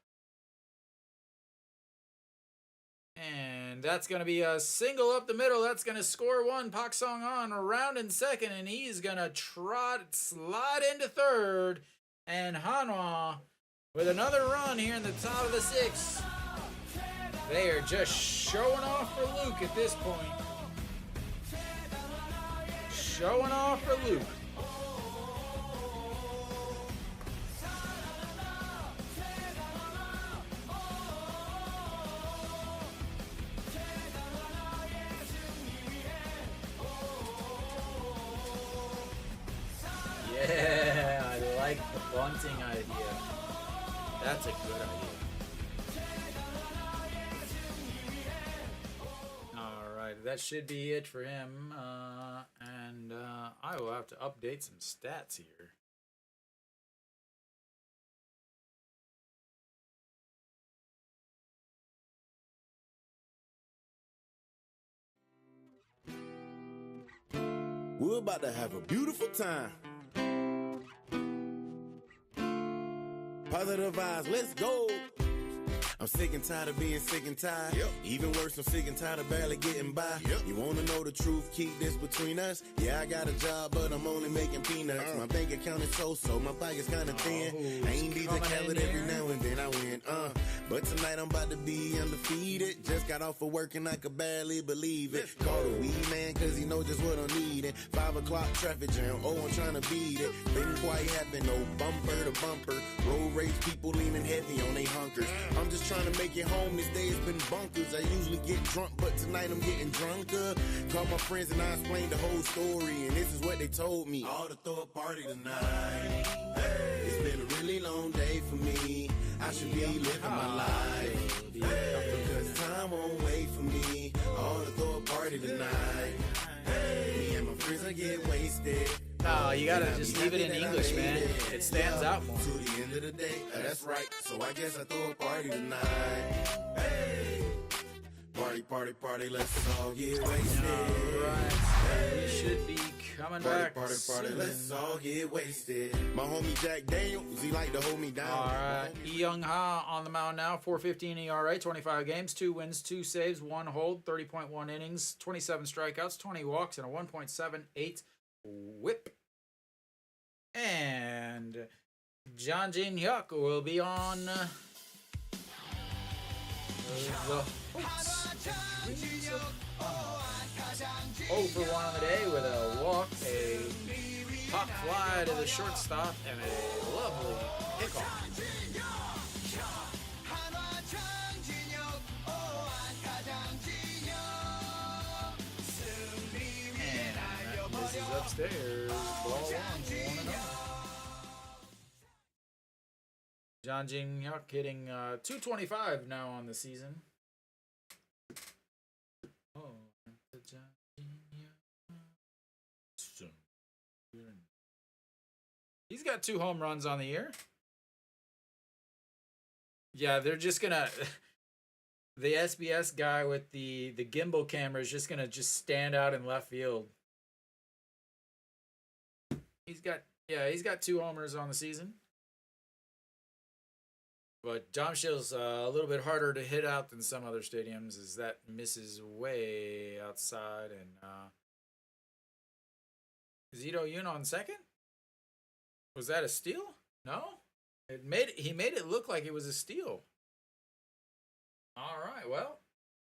S1: And that's going to be a single up the middle. That's going to score 1. Pak Song on around in second, and he's going to slide into third. And Hanwha with another run here in the top of the 6th. They are just showing off for Luke at this point. Showing off for Luke. Yeah, I like the bunting idea. That's a good idea. Alright, that should be it for him. And I will have to update some stats here.
S3: We're about to have a beautiful time. Positive vibes, let's go. I'm sick and tired of being sick and tired. Yep. Even worse, I'm sick and tired of barely getting by. Yep. You wanna know the truth, keep this between us. Yeah, I got a job, but I'm only making peanuts. My bank account is so, my pocket's kinda thin. I ain't need to count it every now and then I win, But tonight I'm about to be undefeated. Just got off of work and I could barely believe it. Call the weed man, cause he know just what I'm needing. 5 o'clock traffic jam, oh, I'm trying to beat it. Been quite happy, no bumper to bumper. Road rage people leaning heavy on they hunkers. I'm just trying to make it home, this day has been bunkers. I usually get drunk, but tonight I'm getting drunker. Call my friends and I explained the whole story, and this is what they told me. All to throw a party tonight. Hey, it's been a really long day for me. I should be living my life. Because time won't wait for me. All to throw a party tonight. Hey, me and my friends I get wasted.
S1: Oh, you gotta just leave it in English, man. It stands out more.
S3: To the end of the day, that's right. So I guess I throw a party tonight. Hey, party, party, party, let's all get wasted.
S1: Alright, we should be coming back.
S3: Party, party, let's all get wasted. My homie Jack Daniels, he like to hold me down.
S1: Alright, Young Ha on the mound now, 4.15 ERA, 25 games, 2 wins, 2 saves, 1 hold, 30.1 innings, 27 strikeouts, 20 walks, and a 1.78 whip. And John Jin Hyuk will be on the Hawks. 0 for 1 on the day with a walk, a pop fly to the shortstop, and a lovely pickoff. And this is upstairs. Ball 1-0. John Jin Hyuk hitting 225 now on the season. Oh, John Jin Hyuk. He's got 2 home runs on the year. Yeah, they're just gonna. The SBS guy with the gimbal camera is just gonna stand out in left field. He's got 2 homers on the season. But Domshill's a little bit harder to hit out than some other stadiums, as that misses way outside. And is Ito Yoon on second? Was that a steal? No? He made it look like it was a steal. All right, well,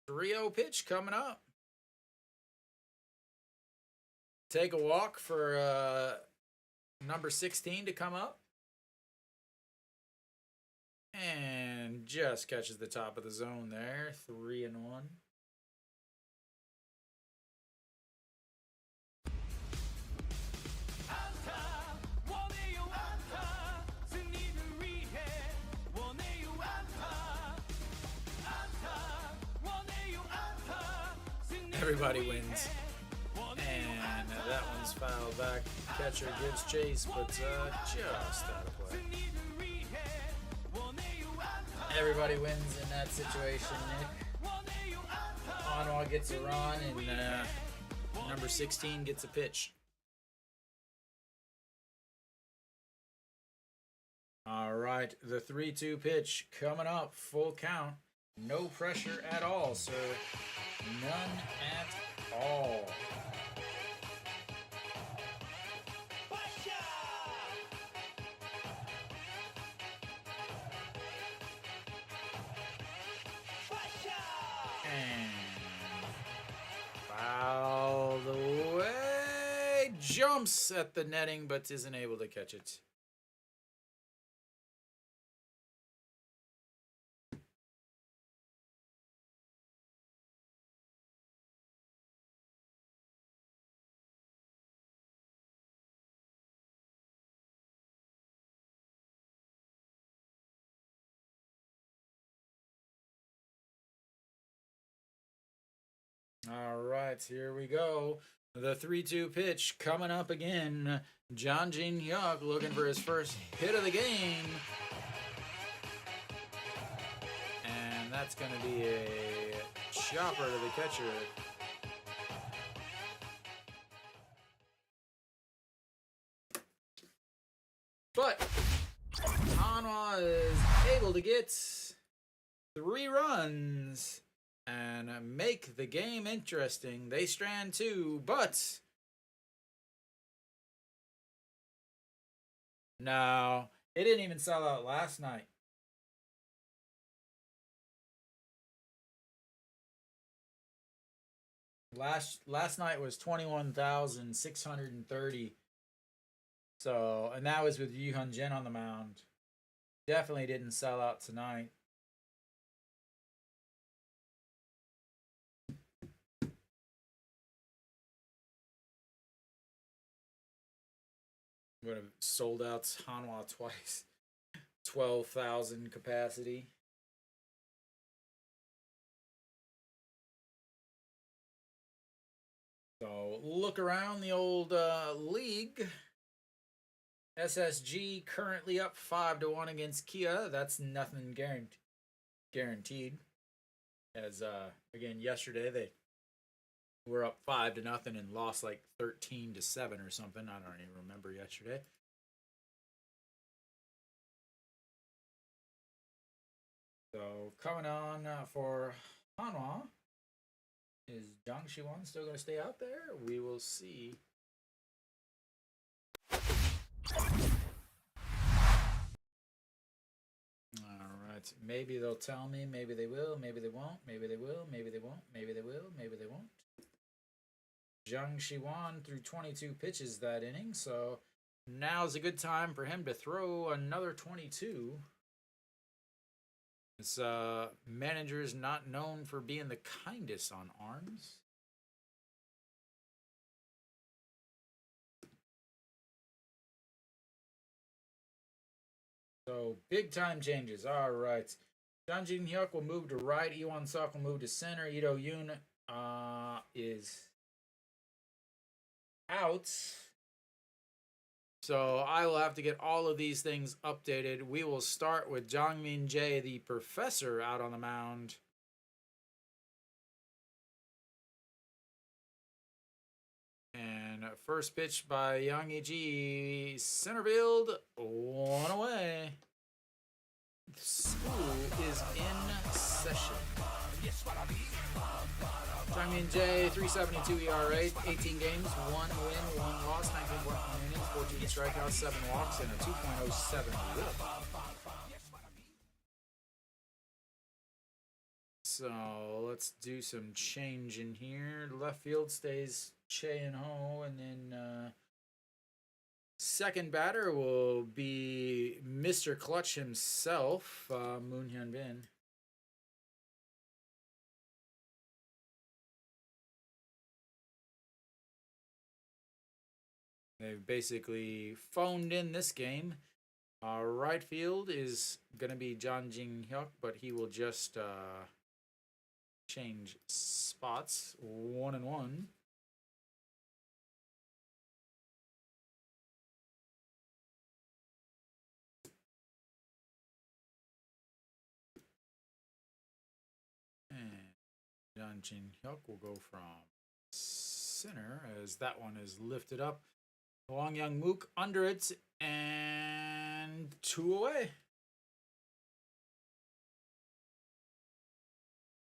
S1: 3-0 pitch coming up. Take a walk for number 16 to come up. And just catches the top of the zone there. 3-1. Everybody wins. And that one's fouled back. Catcher gives chase, but just out of play. Everybody wins in that situation, Nick. Hanwha gets a run, and number 16 gets a pitch. All right, the 3-2 pitch coming up. Full count. No pressure at all, sir. None at all. And fouled away. Jumps at the netting, but isn't able to catch it. All right, here we go. The 3-2 pitch coming up again. John Jin Hyuk looking for his first hit of the game. And that's going to be a chopper to the catcher. But Hanwha is able to get 3 runs and make the game interesting. They strand 2, but no, it didn't even sell out last night. Last night was 21,630. So, and that was with Yu Hyun Jin on the mound. Definitely didn't sell out tonight. Would have sold out Hanwha twice. 12,000 capacity. So look around the old league. SSG currently up 5-1 against Kia. That's nothing guaranteed. As again yesterday they were up 5-0 and lost like 13-7 or something. I don't even remember yesterday. So coming on for Hanwha. Is Jang Shi-won still going to stay out there? We will see. Alright. Maybe they'll tell me. Maybe they will. Maybe they won't. Maybe they will. Maybe they won't. Maybe they will. Maybe they won't. Jang Shi-won threw 22 pitches that inning, so now's a good time for him to throw another 22. This manager is not known for being the kindest on arms. So big time changes. All right. John Jin Hyuk will move to right. Iwan Suk will move to center. Ito Yoon is out. So I will have to get all of these things updated. We will start with Jang Min Jae, the professor, out on the mound. And first pitch by Yang Iji, center field, 1 away. School is in session. Jang Min Jae, 3.72 ERA, 18 games, 1 win, 1 loss, 19.1 innings, 14 strikeouts, 7 walks, and a 2.07 whip. So let's do some change in here. Left field stays Che and Ho, and then second batter will be Mr. Clutch himself, Moon Hyun Bin. They've basically phoned in this game. Right field is going to be John Jing Hyuk, but he will just change spots 1-1. And John Jing Hyuk will go from center as that one is lifted up. Wang Young Mook under it, and 2 away.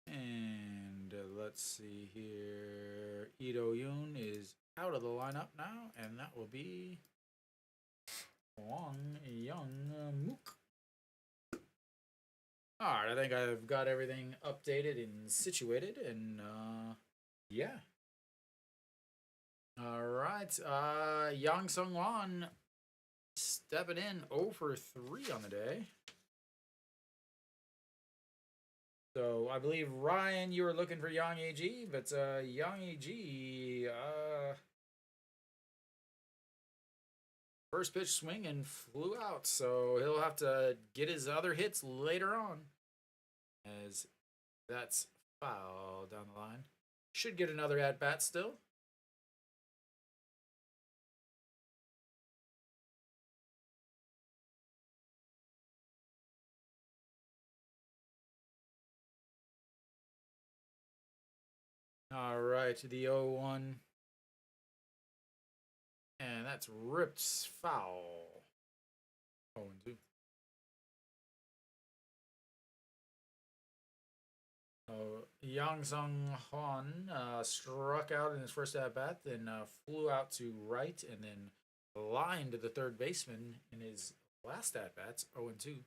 S1: And let's see here. Ito Yoon is out of the lineup now, and that will be Wang Young Mook. All right, I think I've got everything updated and situated, and yeah. All right, Yang Sung Wan stepping in 0 for 3 on the day. So I believe Ryan, you were looking for Yang AG, but Yang AG first pitch swing and flew out, so he'll have to get his other hits later on, as that's foul down the line. Should get another at bat still. All right, the 0-1. And that's ripped foul. 0-2. Yang Sung Hwan struck out in his first at bat, then flew out to right, and then lined the third baseman in his last at bats, 0-2.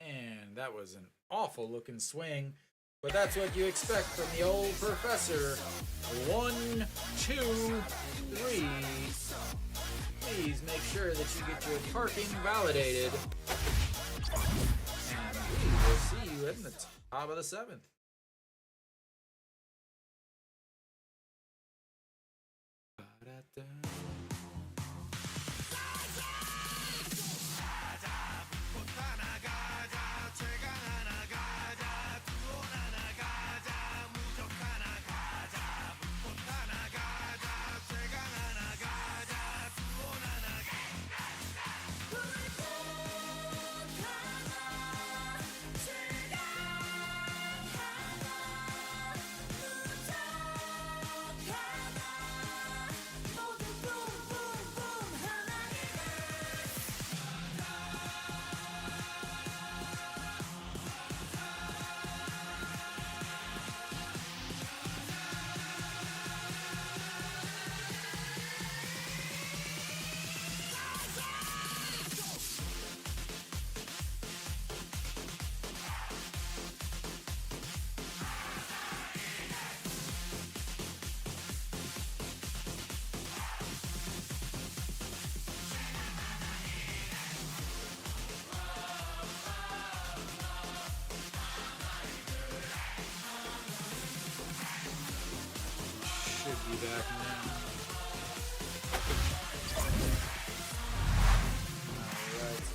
S1: And that was an awful looking swing, but that's what you expect from the old professor. 1, 2, 3. Please make sure that you get your parking validated. And we will see you in the top of the 7th. Should be back now. Alright.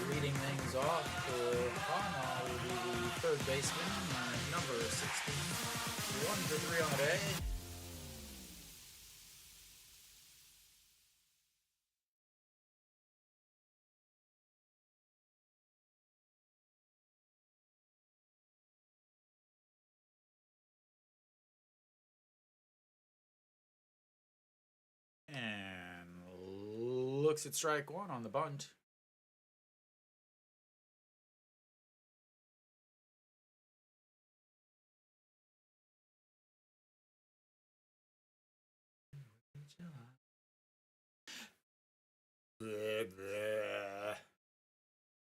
S1: Leading things off for Hanwha will be the third baseman, number 16. 1 for 3 on the day. And looks at strike 1 on the bunt.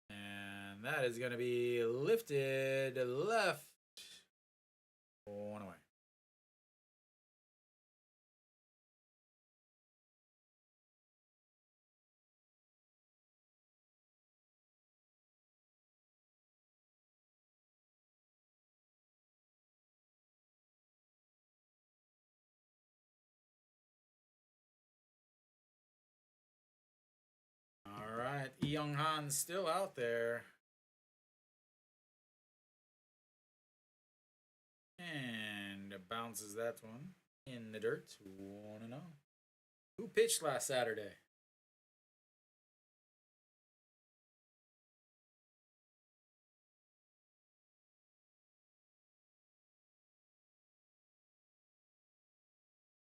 S1: And that is going to be lifted left. One away. All right, Young Han's still out there. And bounces that one in the dirt. 1-0. Who pitched last Saturday?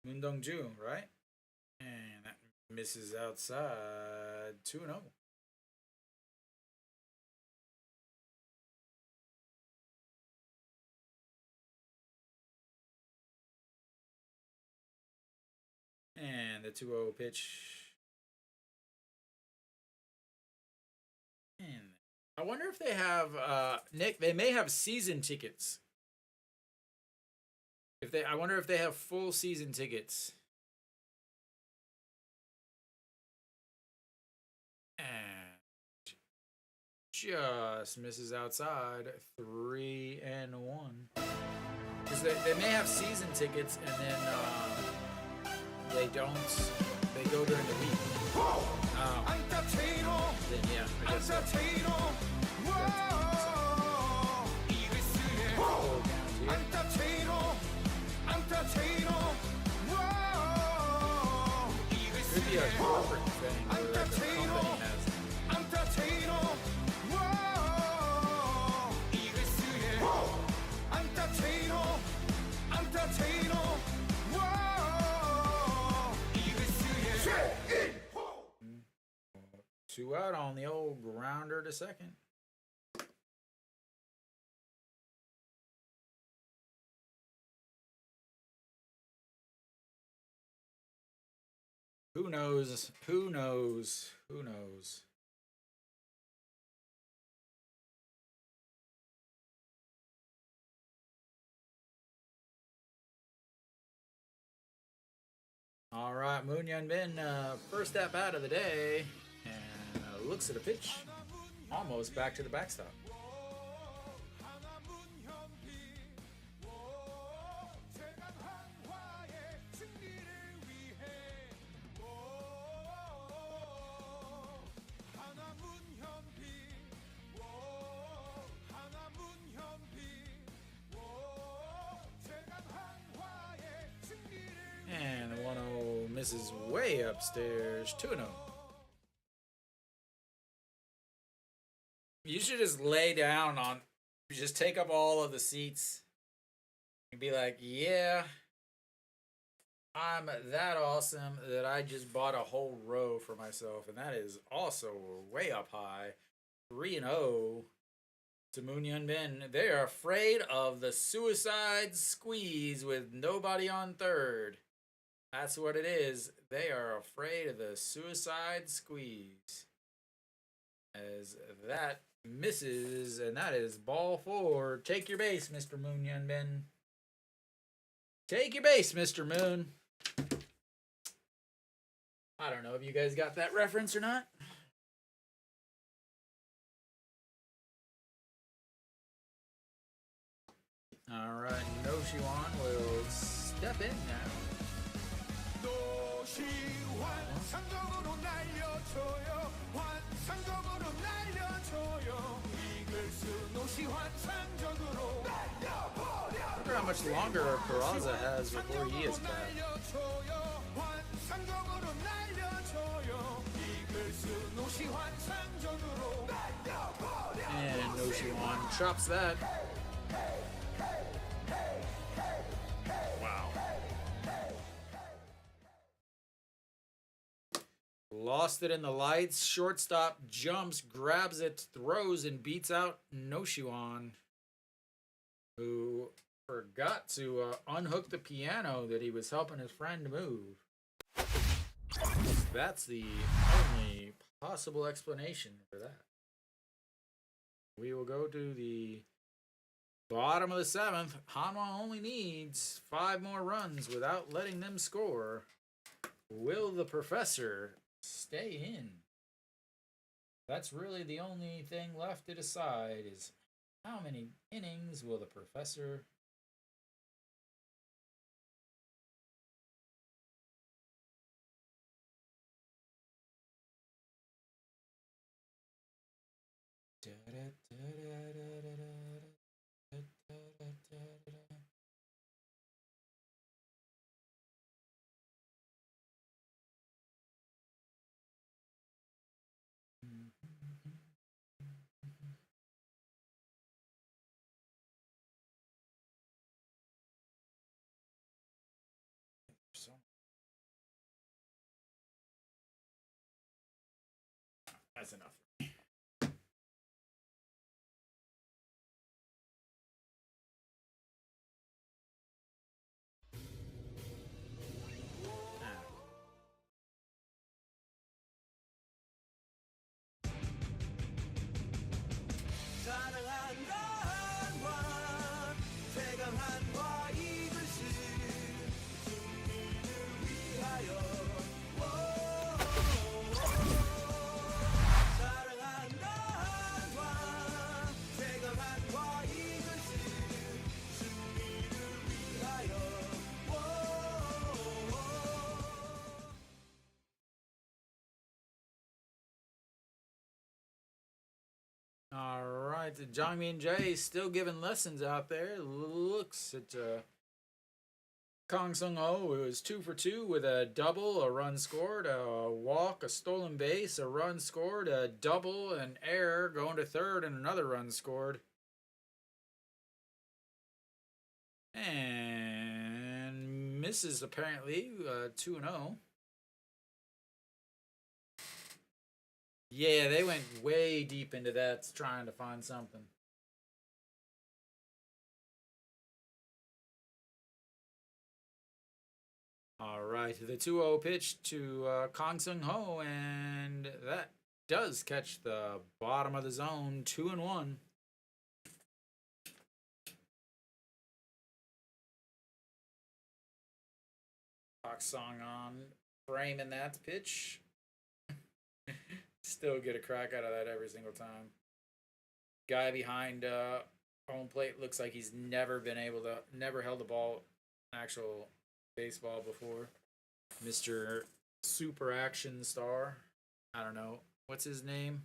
S1: Moon Dong-ju, right? And that misses outside. 2-0. And the 2-0 pitch. And I wonder if they have Nick, they may have season tickets. I wonder if they have full season tickets. And just misses outside. 3-1. Because they may have season tickets and then they don't. They go during the week. Then yeah, I guess so. Could be a corporate thing where the company has two out on the old grounder to second. Who knows? Who knows? Who knows? All right, Moon Yun Bin, first at bat of the day, and looks at a pitch, almost back to the backstop. And the 1-0 misses way upstairs. 2-0. You should just lay down on, just take up all of the seats and be like, yeah, I'm that awesome that I just bought a whole row for myself. And that is also way up high. 3-0 to Moon Yun Bin. They are afraid of the suicide squeeze with nobody on third. That's what it is. They are afraid of the suicide squeeze. As that misses, and that is ball 4. Take your base, Mr. Moon Yun Bin. Take your base, Mr. Moon. I don't know if you guys got that reference or not. All right, Noshiwan will step in now. I wonder how much longer Peraza has before he is back. And Noshiwan chops that. Wow. Lost it in the lights. Shortstop jumps, grabs it, throws, and beats out Noshiwan, who forgot to unhook the piano that he was helping his friend move. That's the only possible explanation for that. We will go to the bottom of the 7th. Hanwha only needs 5 more runs without letting them score. Will the professor stay in? That's really the only thing left to decide is how many innings will the professor So that's enough. All right, Jongmin Jae is still giving lessons out there. Looks at Kang Sung Ho, who is 2 for 2 with a double, a run scored, a walk, a stolen base, a run scored, a double, an error, going to third, and another run scored. And misses apparently 2-0. Yeah, they went way deep into that trying to find something. All right, the 2-0 pitch to Kang Sung Ho, and that does catch the bottom of the zone, 2-1. Park Song on framing that pitch. Still get a crack out of that every single time. Guy behind home plate looks like he's never held the ball, actual baseball before. Mr. Super Action Star. I don't know. What's his name?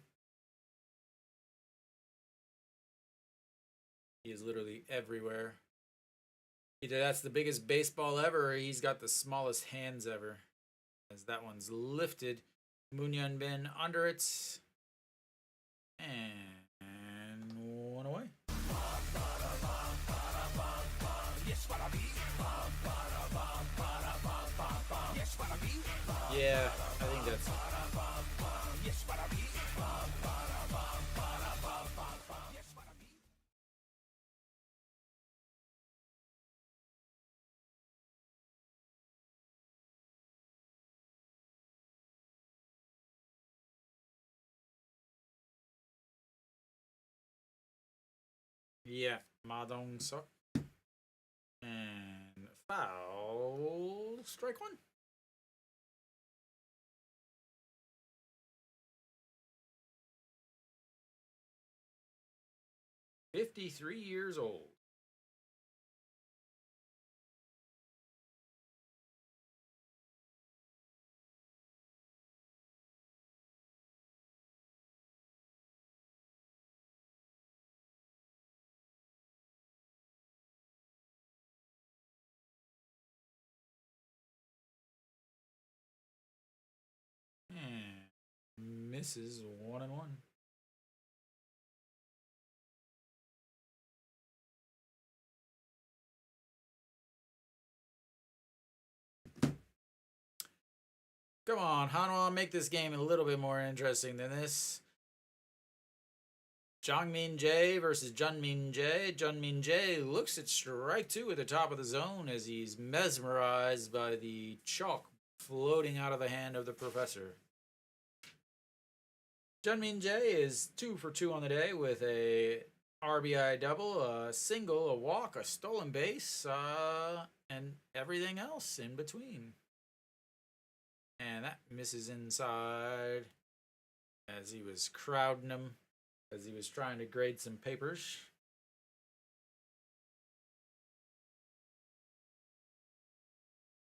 S1: He is literally everywhere. Either that's the biggest baseball ever or he's got the smallest hands ever. As that one's lifted. Moon Yun Bin under it. And one away. Yeah, I think that's it. Yeah, Madong Sok. And foul. Strike one. $53 old. And misses 1-1. Come on, Hanwha, make this game a little bit more interesting than this. Jongmin Jae versus Junmin Jae. Junmin Jae looks at strike 2 at the top of the zone as he's mesmerized by the chalk floating out of the hand of the professor. Junmin Jae is 2 for 2 on the day with a RBI double, a single, a walk, a stolen base, and everything else in between. And that misses inside as he was crowding him, as he was trying to grade some papers.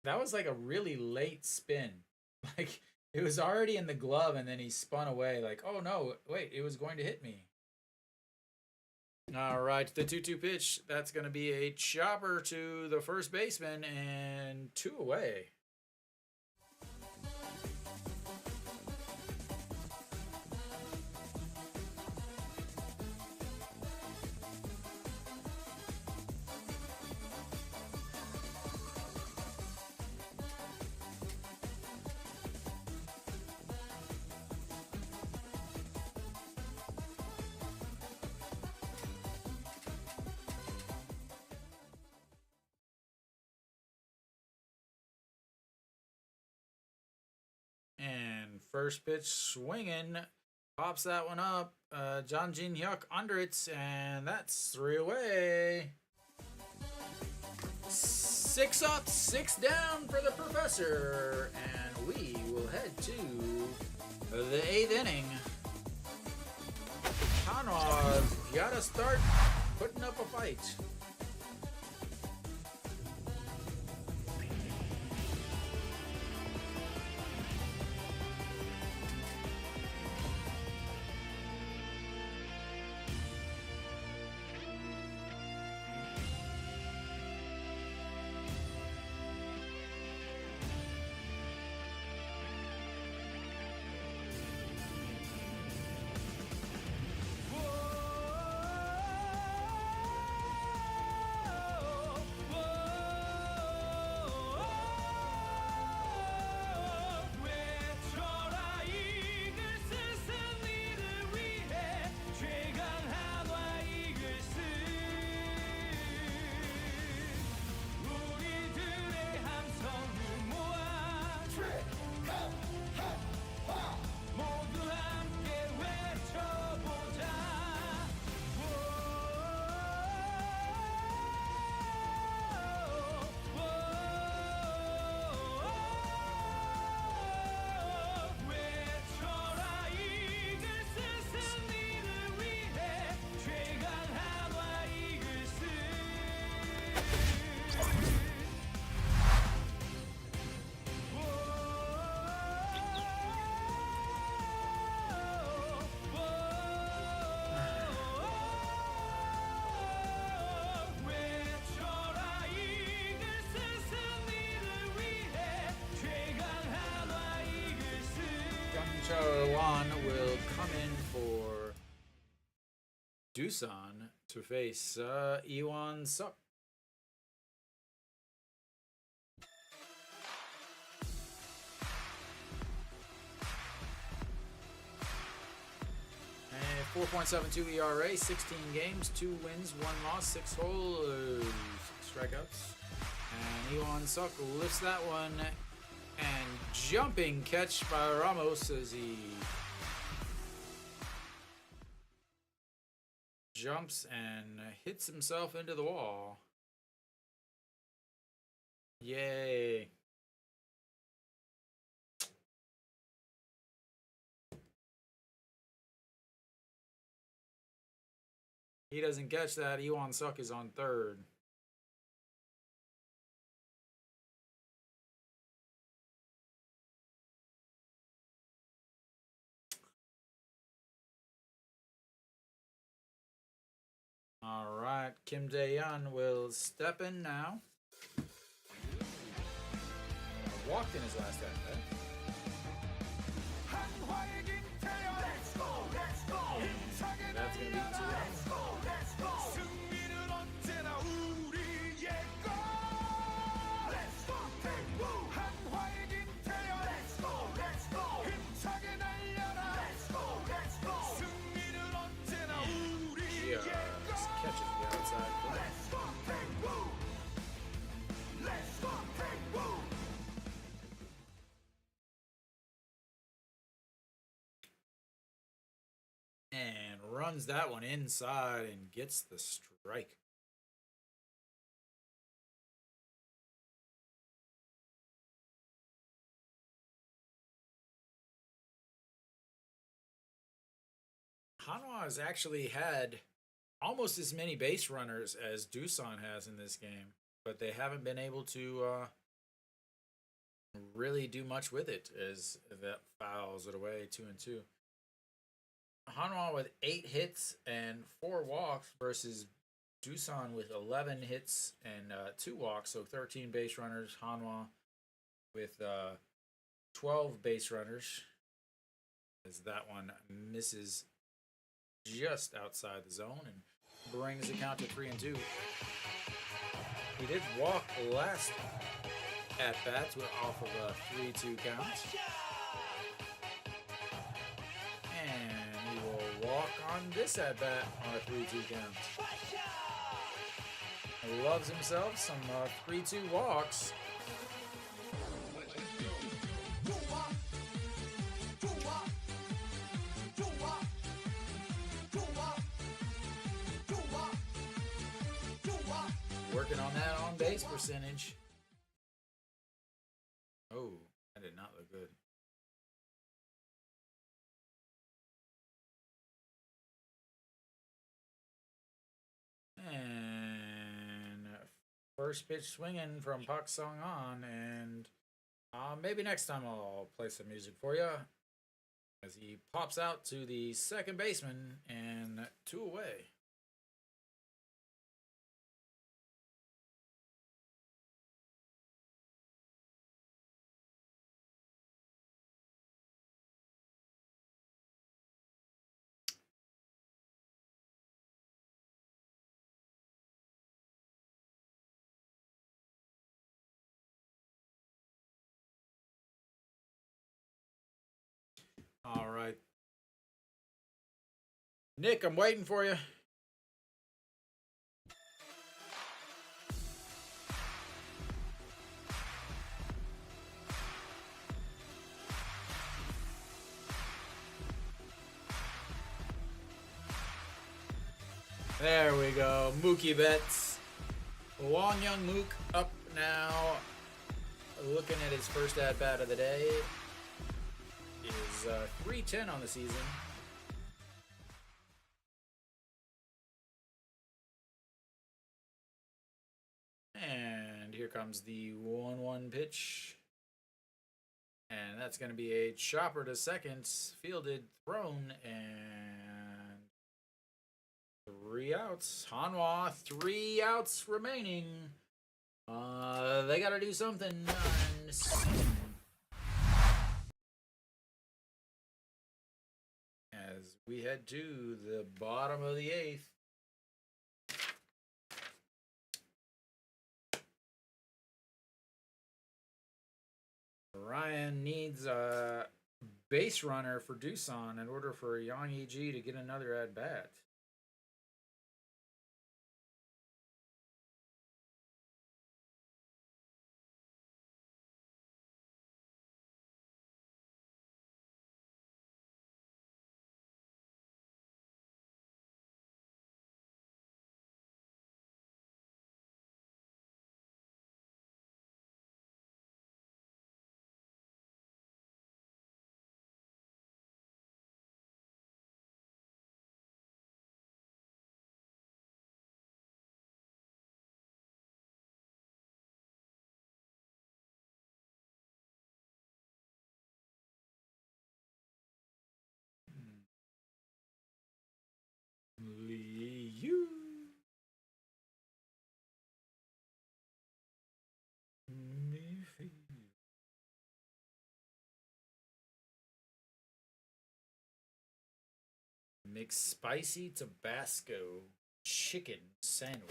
S1: That was like a really late spin. Like, it was already in the glove, and then he spun away like, oh no, wait, it was going to hit me. All right, the 2-2 pitch. That's going to be a chopper to the first baseman, and 2 away. And first pitch swinging, pops that one up. John Jin Hyuk under it, and that's 3 away. 6 up, 6 down for the professor, and we will head to the 8th inning. Hanwha's gotta start putting up a fight. Wan will come in for Doosan to face Iwan Suk. A 4.72 ERA, 16 games, 2 wins, 1 loss, 6 holes, 6 strikeouts. And Iwan Suk lifts that one. And jumping catch by Ramos as he jumps and hits himself into the wall. Yay. He doesn't catch that. Iwan Suk is on third. All right, Kim Dae-yeon will step in now. Walked in his last at bat. That's going to be 2 outs. Catches the outside. and runs that one inside and gets the strike. Hanwha has actually had almost as many base runners as Doosan has in this game, but they haven't been able to really do much with it as that fouls it away 2-2. Hanwha with 8 hits and 4 walks versus Doosan with 11 hits and 2 walks, so 13 base runners. Hanwha with 12 base runners, as that one misses just outside the zone and brings the count to 3-2. He did walk last at bats off of a 3-2 count. And he will walk on this at bat on a 3-2 count. He loves himself some 3-2 walks. Working on that on base percentage. Oh, that did not look good. And first pitch swinging from Pak Song On, and maybe next time I'll play some music for you as he pops out to the second baseman and 2 away. All right. Nick, I'm waiting for you. There we go. Mookie Betts. Won Young Mook up now. Looking at his first at-bat of the day. Is 310 on the season. And here comes the 1-1 pitch. And that's going to be a chopper to second, fielded, thrown, and 3 outs. Hanwha, 3 outs remaining. They got to do something. As we head to the bottom of the 8th. Ryan needs a base runner for Doosan in order for Yang Yi to get another at bat. Liu. McSpicy Tabasco chicken sandwich.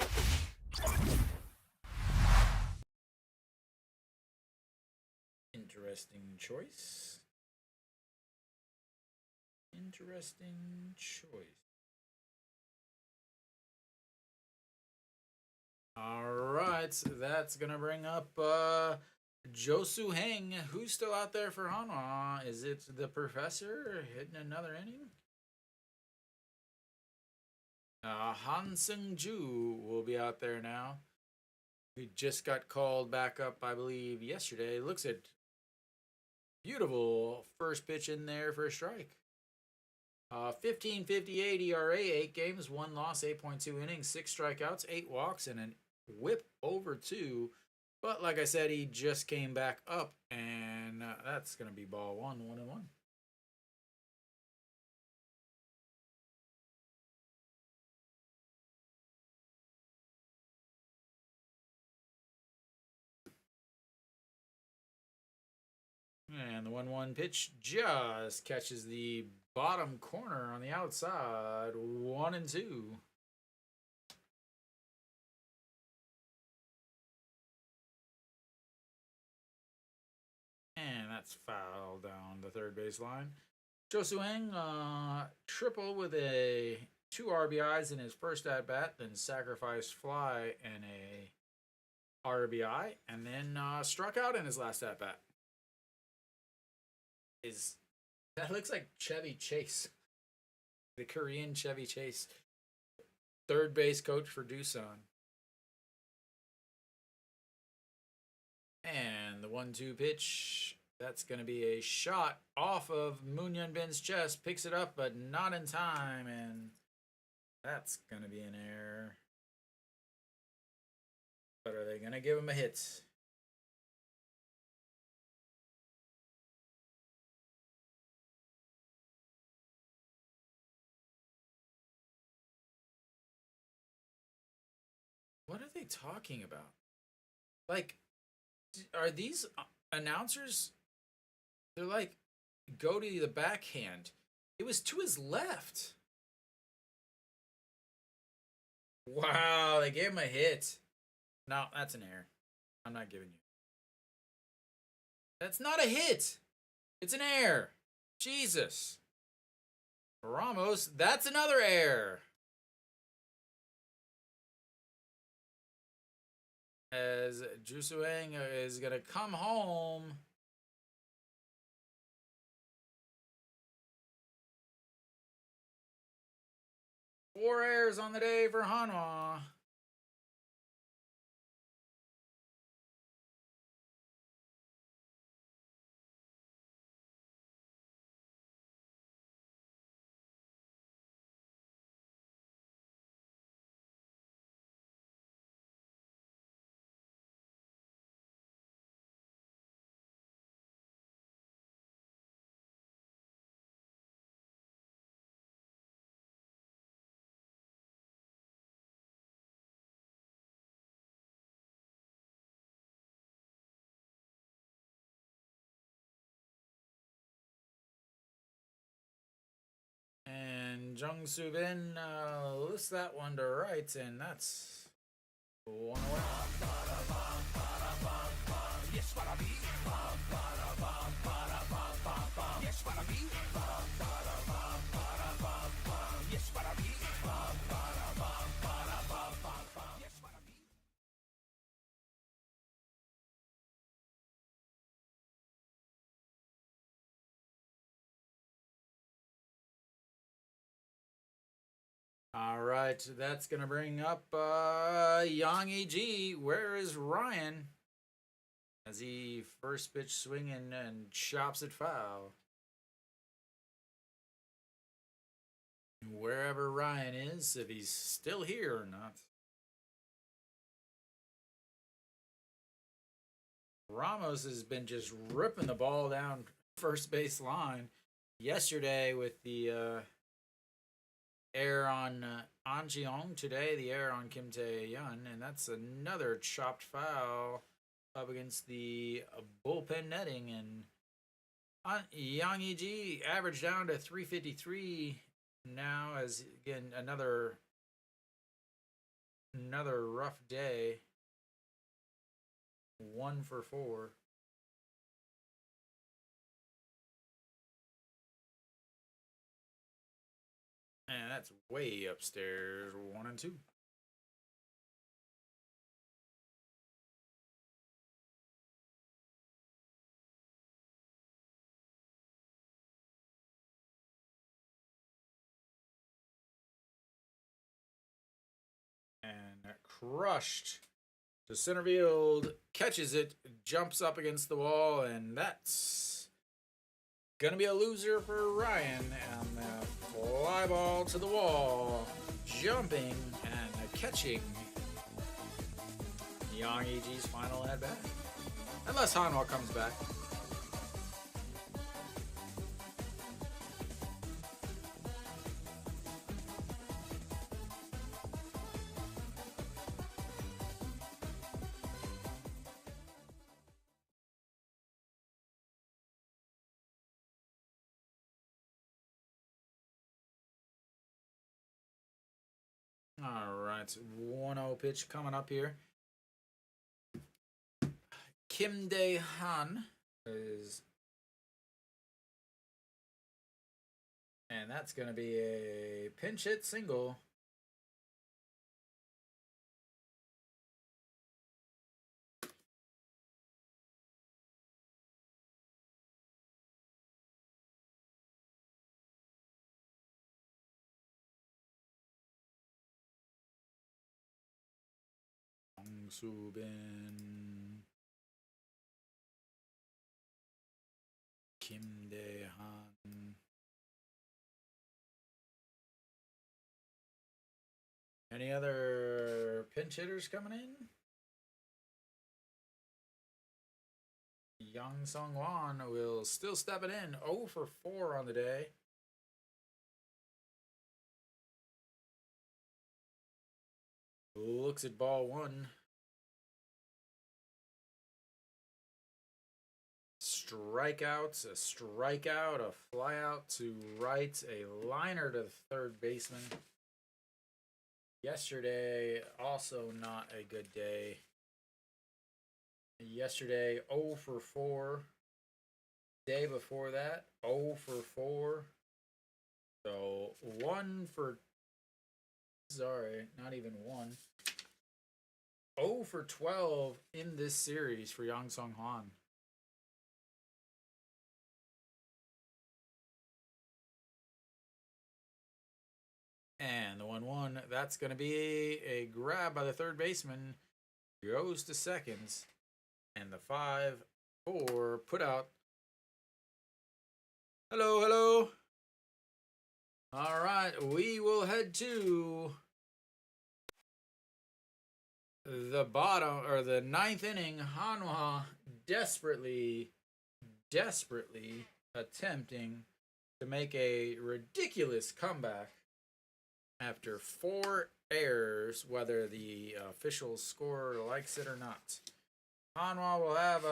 S1: Interesting choice. Interesting choice. All right, that's gonna bring up Josu Heng. Who's still out there for Hanwha? Is it the professor hitting another inning? Han Seung-ju will be out there now. He just got called back up, I believe, yesterday. Looks at beautiful first pitch in there for a strike. 15.58 ERA, 8 games, 1 loss, 8.2 innings, 6 strikeouts, 8 walks, and a whip over 2. But like I said, he just came back up, and that's going to be ball 1, 1-1. And the 1-1 pitch just catches the bottom corner on the outside. 1-2. And that's foul down the third base line. Josueng triple with a 2 RBIs in his first at bat, then sacrifice fly and a RBI, and then struck out in his last at bat. That looks like Chevy Chase, the Korean Chevy Chase, third base coach for Doosan. And the 1-2 pitch, that's going to be a shot off of Moon Hyun-bin's chest, picks it up, but not in time, and that's going to be an error. But are they going to give him a hit? What are they talking about? Like, are these announcers? They're like, go to the backhand. It was to his left. Wow, they gave him a hit. No, that's an error. I'm not giving you. That's not a hit. It's an error. Jesus. Ramos, that's another error. As Jusueng is going to come home. Four errors on the day for Hanwha. And Jung Soo Bin lifts that one to right, and that's 1 away. All right, that's going to bring up Yang E.G. Where is Ryan? As he first pitch swinging and chops it foul. Wherever Ryan is, if he's still here or not. Ramos has been just ripping the ball down first base line yesterday with the error on An Ji-hong, today the error on Kim Tae-yeon, and that's another chopped foul up against the bullpen netting, and Yang E.G. averaged down to 353 now, as again another rough day. 1 for 4. And that's way upstairs. 1-2. crushed to center field, catches it, jumps up against the wall, and that's gonna be a loser for Ryan. And the fly ball to the wall, jumping and catching Yang EG's final at bat. Unless Hanwha comes back. All right, 1-0 pitch coming up here. Kim Dae-han is, and that's going to be a pinch hit single. Subin, Kim Dae-han. Any other pinch hitters coming in? Yang Sung-wan will still step it in. 0 for 4 on the day. Looks at ball one. Strikeouts, a strikeout, a flyout to right, a liner to the third baseman. Yesterday, also not a good day. Yesterday, 0 for 4. Day before that, 0 for 4. So 1 for, sorry, not even 1. 0 for 12 in this series for Yang Sung-hwan. And the 1-1, that's going to be a grab by the third baseman. Goes to seconds. And the 5-4 put out. Hello, hello. All right, we will head to the bottom, or the ninth inning. Hanwha desperately attempting to make a ridiculous comeback after 4 errors, whether the official score likes it or not. Hanwha will have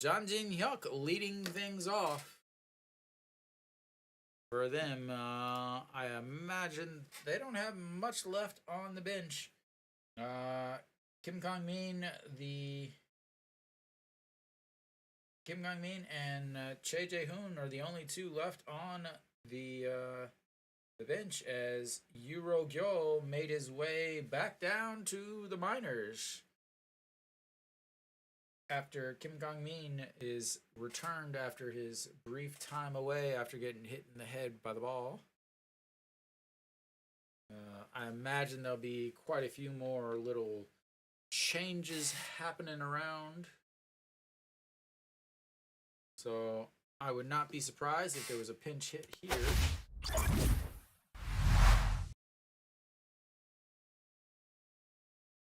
S1: Jang Jin-hyuk leading things off. For them, I imagine they don't have much left on the bench. Kim Kang-min and Choi Jae-hoon are the only 2 left on the bench, as Euro Gyo made his way back down to the minors after Kim Kang-min is returned after his brief time away after getting hit in the head by the ball. I imagine there'll be quite a few more little changes happening around. So I would not be surprised if there was a pinch hit here.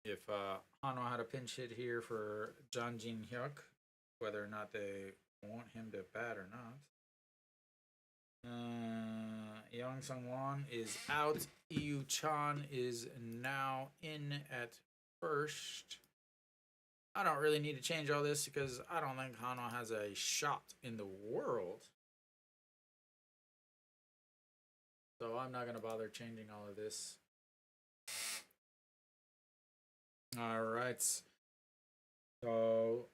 S1: If Hanwha had a pinch hit here for Jang Jin-hyuk, whether or not they want him to bat or not. Yang Sung-wan is out. Yu Chan is now in at first. I don't really need to change all this because I don't think Hanwha has a shot in the world. So I'm not going to bother changing all of this. All right. So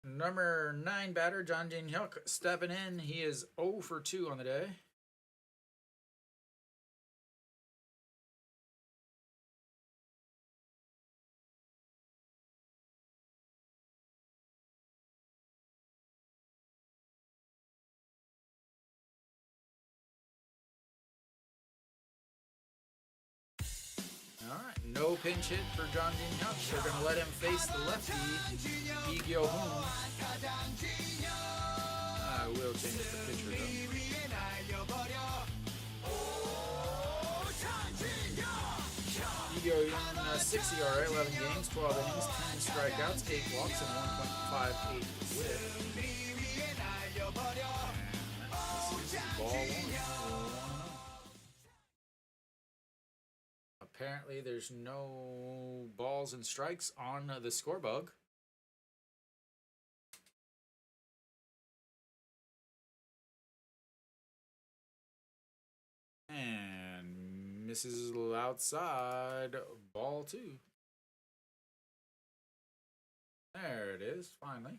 S1: number 9 batter, Jang Jin-hyuk, stepping in. He is 0 for 2 on the day. All right, No pinch hit for John Jin Hyuk. They're going to let him face the lefty, Lee Gyo-hoon. I will change the pitcher, though. Lee Gyo-hoon, 6 ERA, 11 games, 12 innings, 10 strikeouts, 8 walks, and 1.58 whip. And this is ball one. Apparently, there's no balls and strikes on the score bug. And misses outside, ball two. There it is, finally.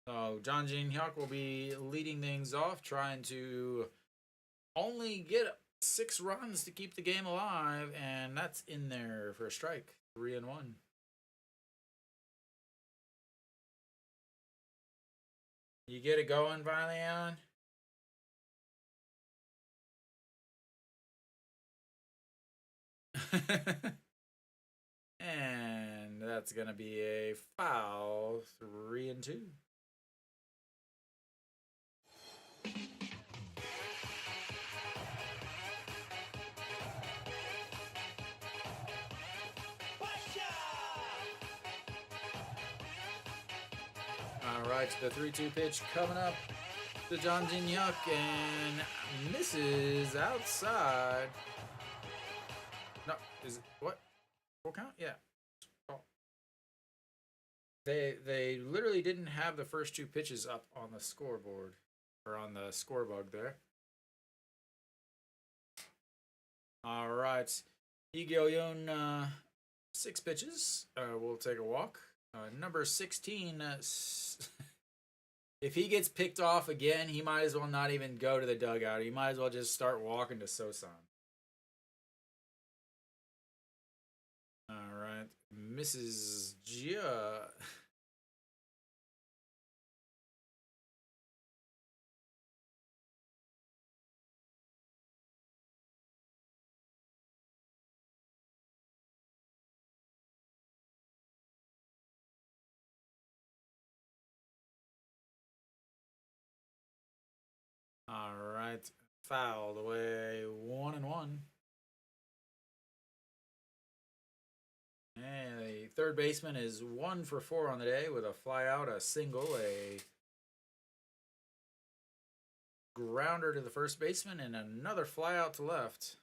S1: So, John Jin Hyuk will be leading things off, trying to only get 6 runs to keep the game alive, and that's in there for a strike. 3-1. You get it going finally, Alan? And that's going to be a foul. 3-2. All right, the 3-2 pitch coming up to John Jin Hyuk and misses outside. No, is it what? Full count? Yeah. Oh. They literally didn't have the first 2 pitches up on the scoreboard or on the score bug there. All right, Lee Gyo-hoon, 6 pitches. We'll take a walk. Number 16, if he gets picked off again, he might as well not even go to the dugout. He might as well just start walking to Doosan. All right, Mrs. Jia. All right, fouled away, 1-1. And the third baseman is 1 for 4 on the day with a fly out, a single, a grounder to the first baseman, and another fly out to left.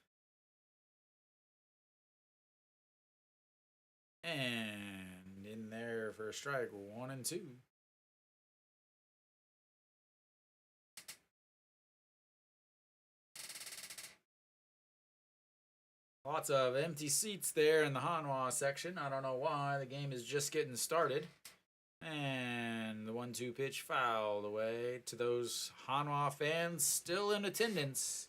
S1: And in there for a strike, 1-2. Lots of empty seats there in the Hanwha section. I don't know why. The game is just getting started. And the 1-2 pitch fouled away to those Hanwha fans still in attendance.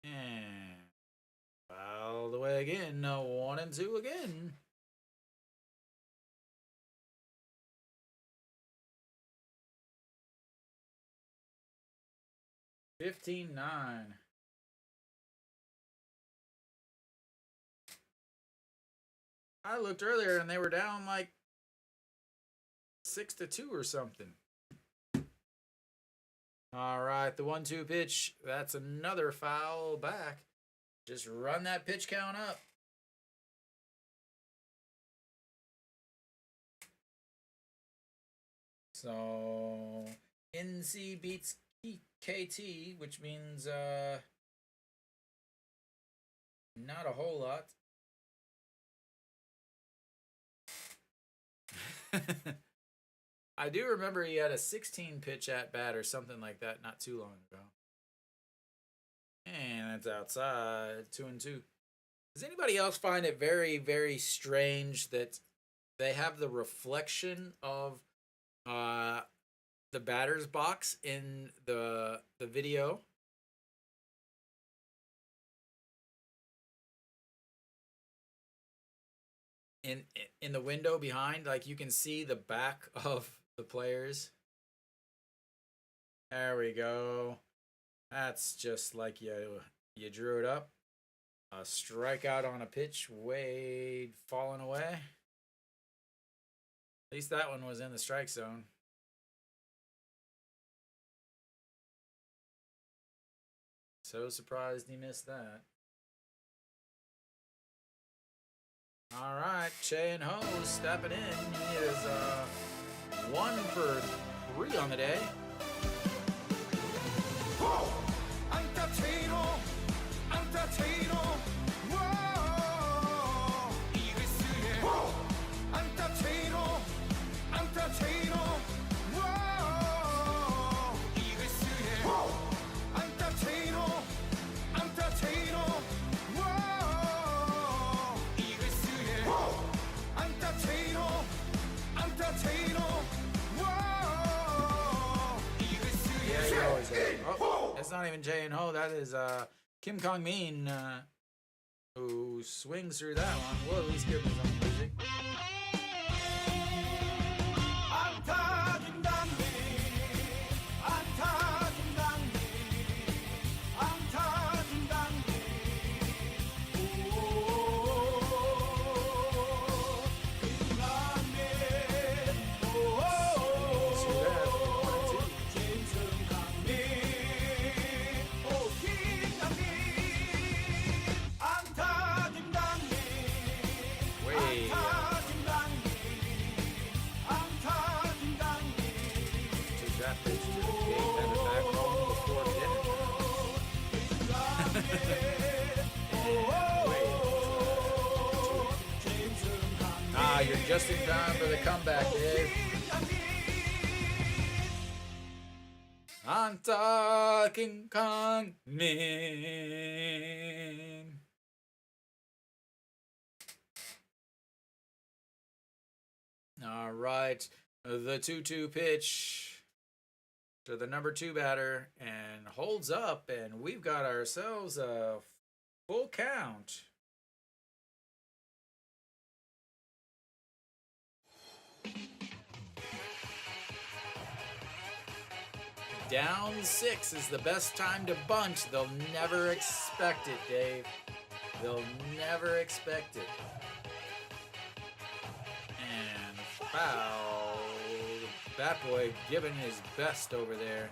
S1: And fouled away again. No, 1-2 again. $15-9. I looked earlier and they were down like 6-2 or something. All right, the 1-2 pitch. That's another foul back. Just run that pitch count up. So NC beats KT, which means not a whole lot. I do remember he had a 16 pitch at bat or something like that not too long ago. And that's outside, 2-2. Does anybody else find it very, very strange that they have the reflection of the batter's box in the video. In the window behind, like you can see the back of the players. There we go. That's just like you drew it up. A strikeout on a pitch, Wade falling away. At least that one was in the strike zone. So surprised he missed that. All right, Hanwha stepping in. He is 1 for 3 on the day. Oh, that's not even Hanwha. That is Kim Kong Min who swings through that one. We'll at least give him some music. You're just in time for the comeback, Dave. I'm talking Kong Min. All right, the 2-2 pitch to the number 2 batter and holds up, and we've got ourselves a full count. Down 6 is the best time to bunt. They'll never expect it, Dave. They'll never expect it. And foul. Bat boy giving his best over there.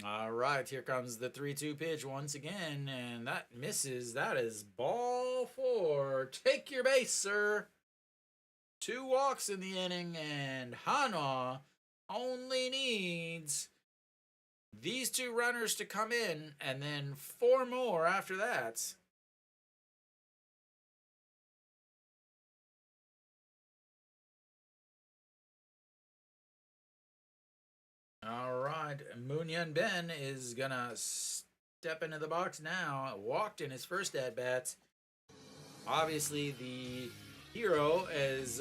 S1: All right, here comes the 3-2 pitch once again, and that misses. That is ball 4. Take your base, sir. 2 walks in the inning, and Hanwha only needs these 2 runners to come in, and then 4 more after that. All right, Moon-Yun Ben is going to step into the box now. Walked in his first at-bat. Obviously, the hero is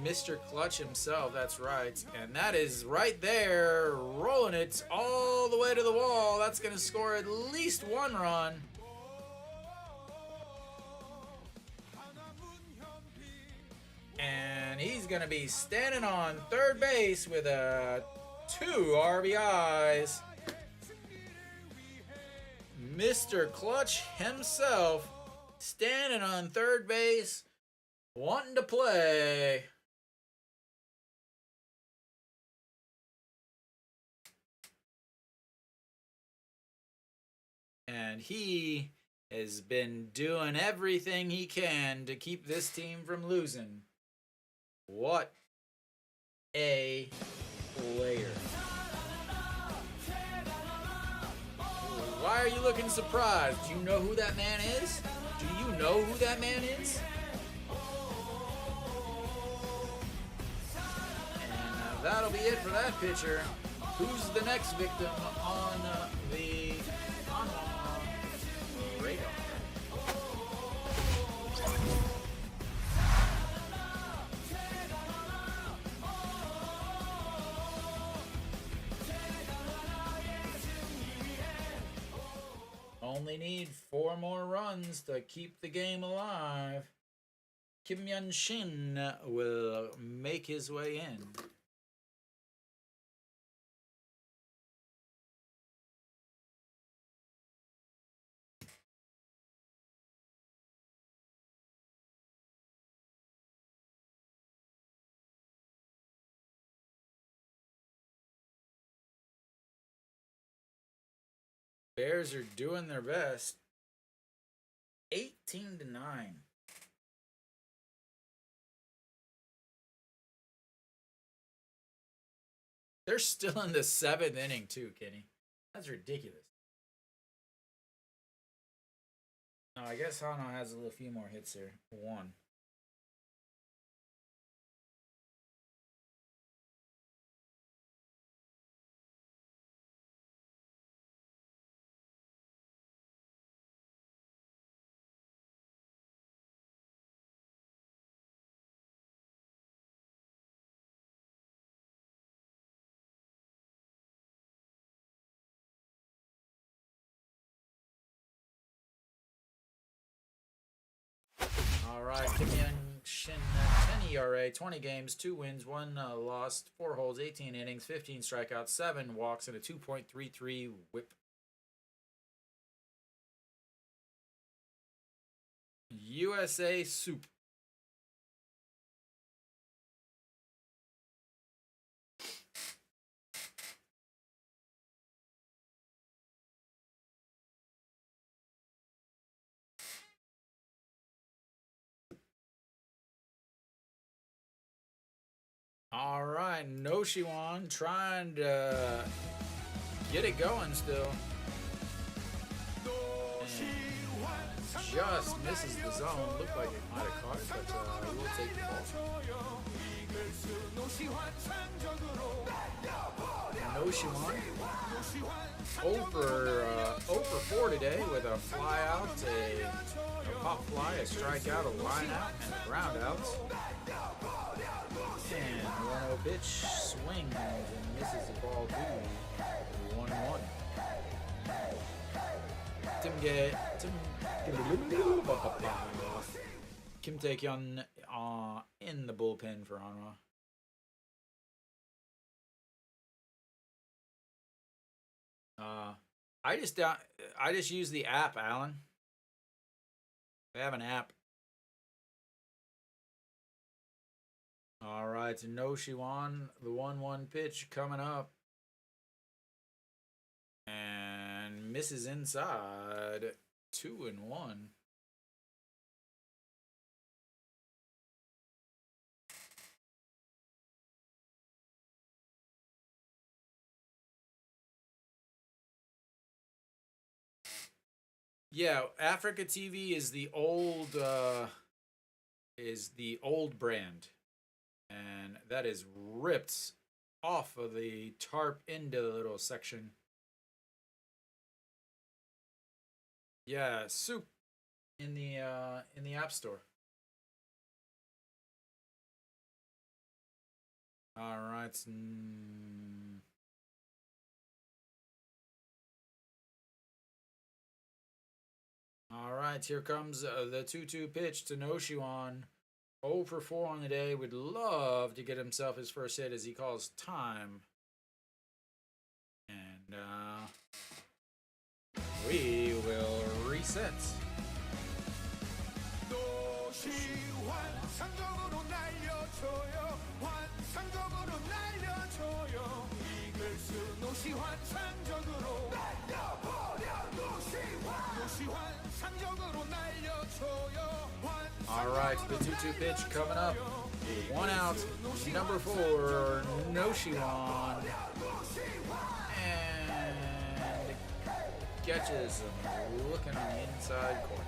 S1: Mr. Clutch himself. That's right. And that is right there, rolling it all the way to the wall. That's going to score at least 1 run. And he's going to be standing on third base with 2 RBIs. Mr. Clutch himself standing on third base, wanting to play. And he has been doing everything he can to keep this team from losing. What a player. Why are you looking surprised? Do you know who that man is? Do you know who that man is? And that'll be it for that pitcher. Who's the next victim on the Hanwha radar? Only need 4 more runs to keep the game alive. Kim Yun-shin will make his way in. Bears are doing their best. 18-9. They're still in the 7th inning too, Kenny. That's ridiculous. No, I guess Hanwha has a few more hits here. 1. All right, Kim Yun-shin, 10 ERA, 20 games, 2 wins, 1 loss, 4 holds, 18 innings, 15 strikeouts, 7 walks, and a 2.33 whip. USA Soup. All right, Noshiwan trying to get it going still. And just misses the zone. Looked like it might have caught it, but we'll take the ball. Noshiwan 0 for 4 today with a fly out, a pop fly, a strikeout, a line out, and a ground out. And 1-0 pitch, swings and misses the ball due. 1-1. Kim Tae-kyun in the bullpen for Hanwha. I just use the app, Alan. They have an app. All right, so Noshiwan, the 1-1 pitch coming up. And misses inside. 2-1. Yeah, Africa TV is the old brand. And that is ripped off of the tarp into the little section. Yeah, Soup in the App Store. All right. All right, here comes the 2-2 pitch to Noshiwan. 0 for 4 on the day. Would love to get himself his first hit as he calls time. And we will reset. All right, the 2-2 pitch coming up. 1 out, number 4, Noshiwan. And catches him looking on the inside corner.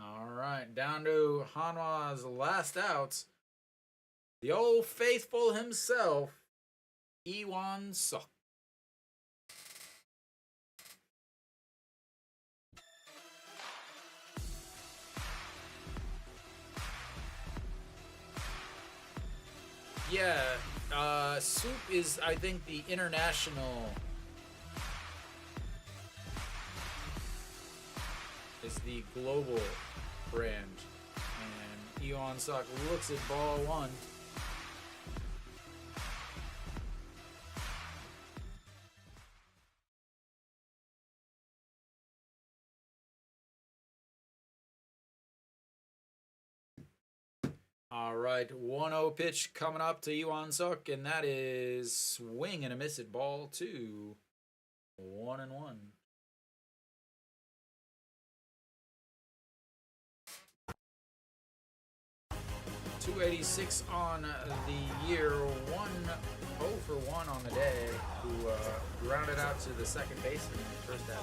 S1: All right, down to Hanwha's last outs. The old faithful himself, Iwan Suk. Yeah, Soup is, I think, the international. Is the global brand. And Iwan Suk looks at ball one. All right, 1-0 pitch coming up to Iwan Suk, and that is swing and a miss at ball two. 1-1. 286 on the year, 0 for 1 on the day, who grounded out to the second baseman in the first at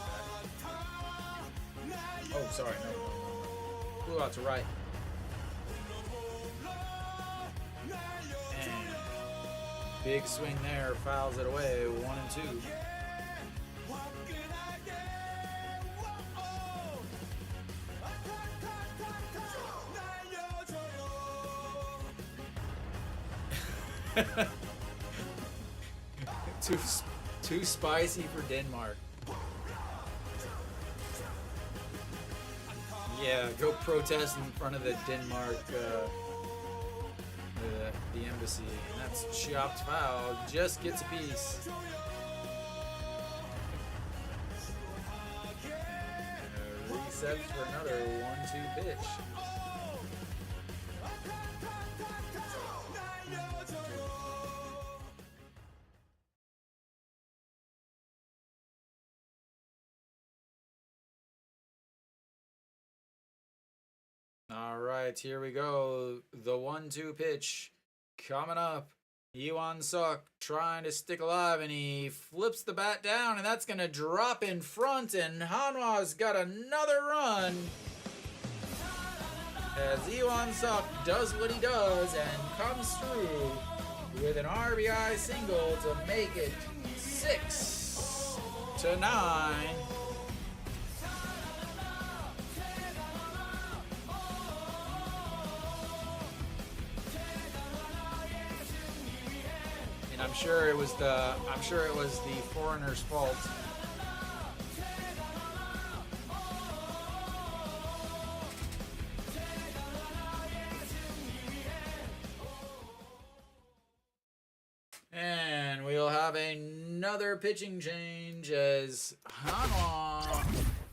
S1: bat. Oh, sorry, no. Flew out to right. And big swing there, fouls it away, 1-2. too spicy for Denmark. Yeah, go protest in front of the Denmark, the embassy. And that's chopped foul. Just gets a piece. Resets for another 1-2 pitch. All right, here we go. The 1-2 pitch coming up. Iwan Suk trying to stick alive, and he flips the bat down, and that's going to drop in front, and Hanwha's got another run. As Iwan Suk does what he does and comes through with an RBI single to make it 6-9. I'm sure it was the foreigner's fault. And we'll have another pitching change as Hanwha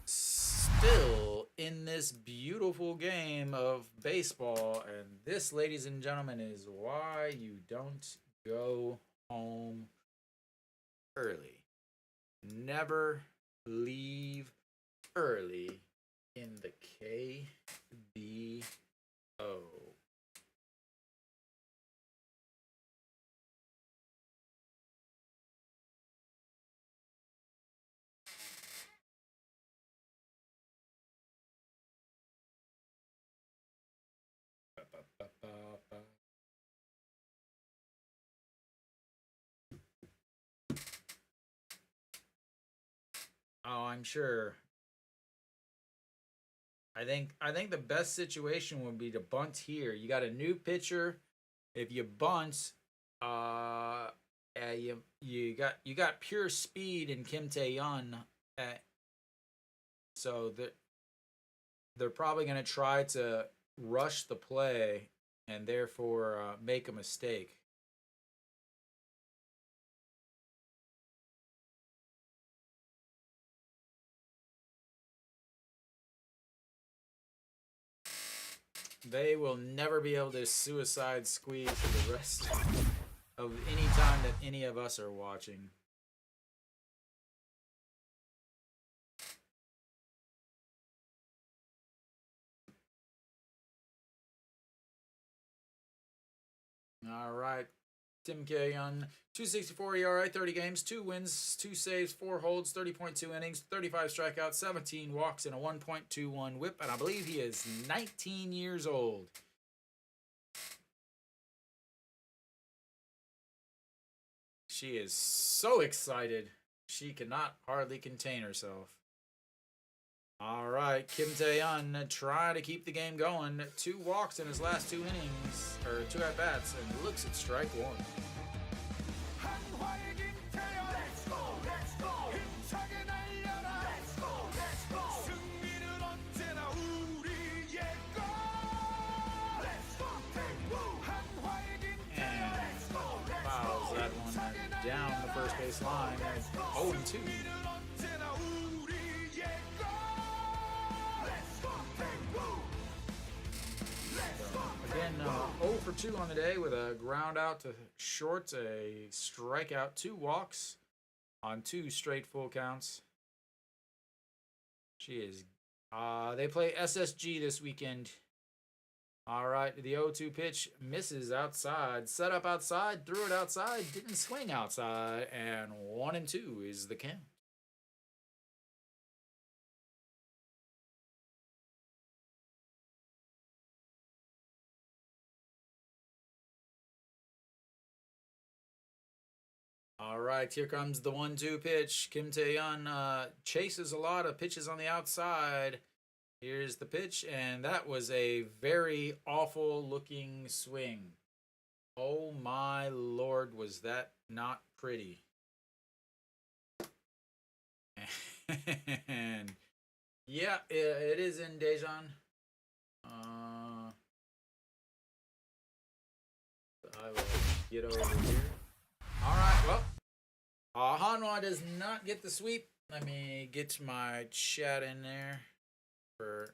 S1: still in this beautiful game of baseball. And this, ladies and gentlemen, is why you don't go home early. Never leave early in the KBO. Oh, I'm sure. I think the best situation would be to bunt here. You got a new pitcher. If you bunt, you got pure speed in Kim Tae-yeon. So they're probably going to try to rush the play and therefore make a mistake. They will never be able to suicide squeeze for the rest of any time that any of us are watching. All right. Tim K on 264 ERA, 30 games, 2 wins, 2 saves, 4 holds, 30.2 innings, 35 strikeouts, 17 walks, and a 1.21 whip. And I believe he is 19 years old. She is so excited. She cannot hardly contain herself. All right, Kim Tae-yeon trying to keep the game going. 2 walks in his last 2 innings, or 2 at-bats, and looks at strike 1. Down the first base line at 0-2. Again, 0 for 2 on the day with a ground out to short, a strikeout, 2 walks on 2 straight full counts. She is. They play SSG this weekend. All right, the 0-2 pitch misses outside. Set up outside, threw it outside, didn't swing outside, and 1-2 is the count. All right, here comes the 1-2 pitch. Kim Tae-yeon chases a lot of pitches on the outside. Here's the pitch, and that was a very awful looking swing. Oh my lord, was that not pretty? And yeah, it is in Daejeon. I will get over here. All right, well, Hanwha does not get the sweep. Let me get my chat in there. For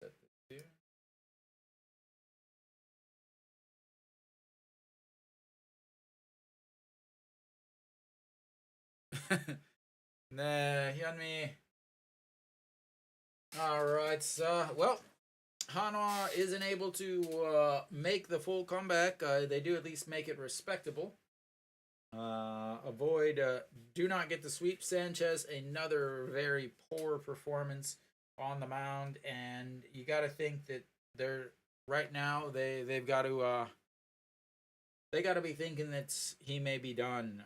S1: set this here. Nah, Hyunmi. All right, so well, Hanwha isn't able to make the full comeback. They do at least make it respectable. Do not get the sweep. Sanchez, another very poor performance on the mound, and you got to think that they're right now they've got to be thinking that he may be done.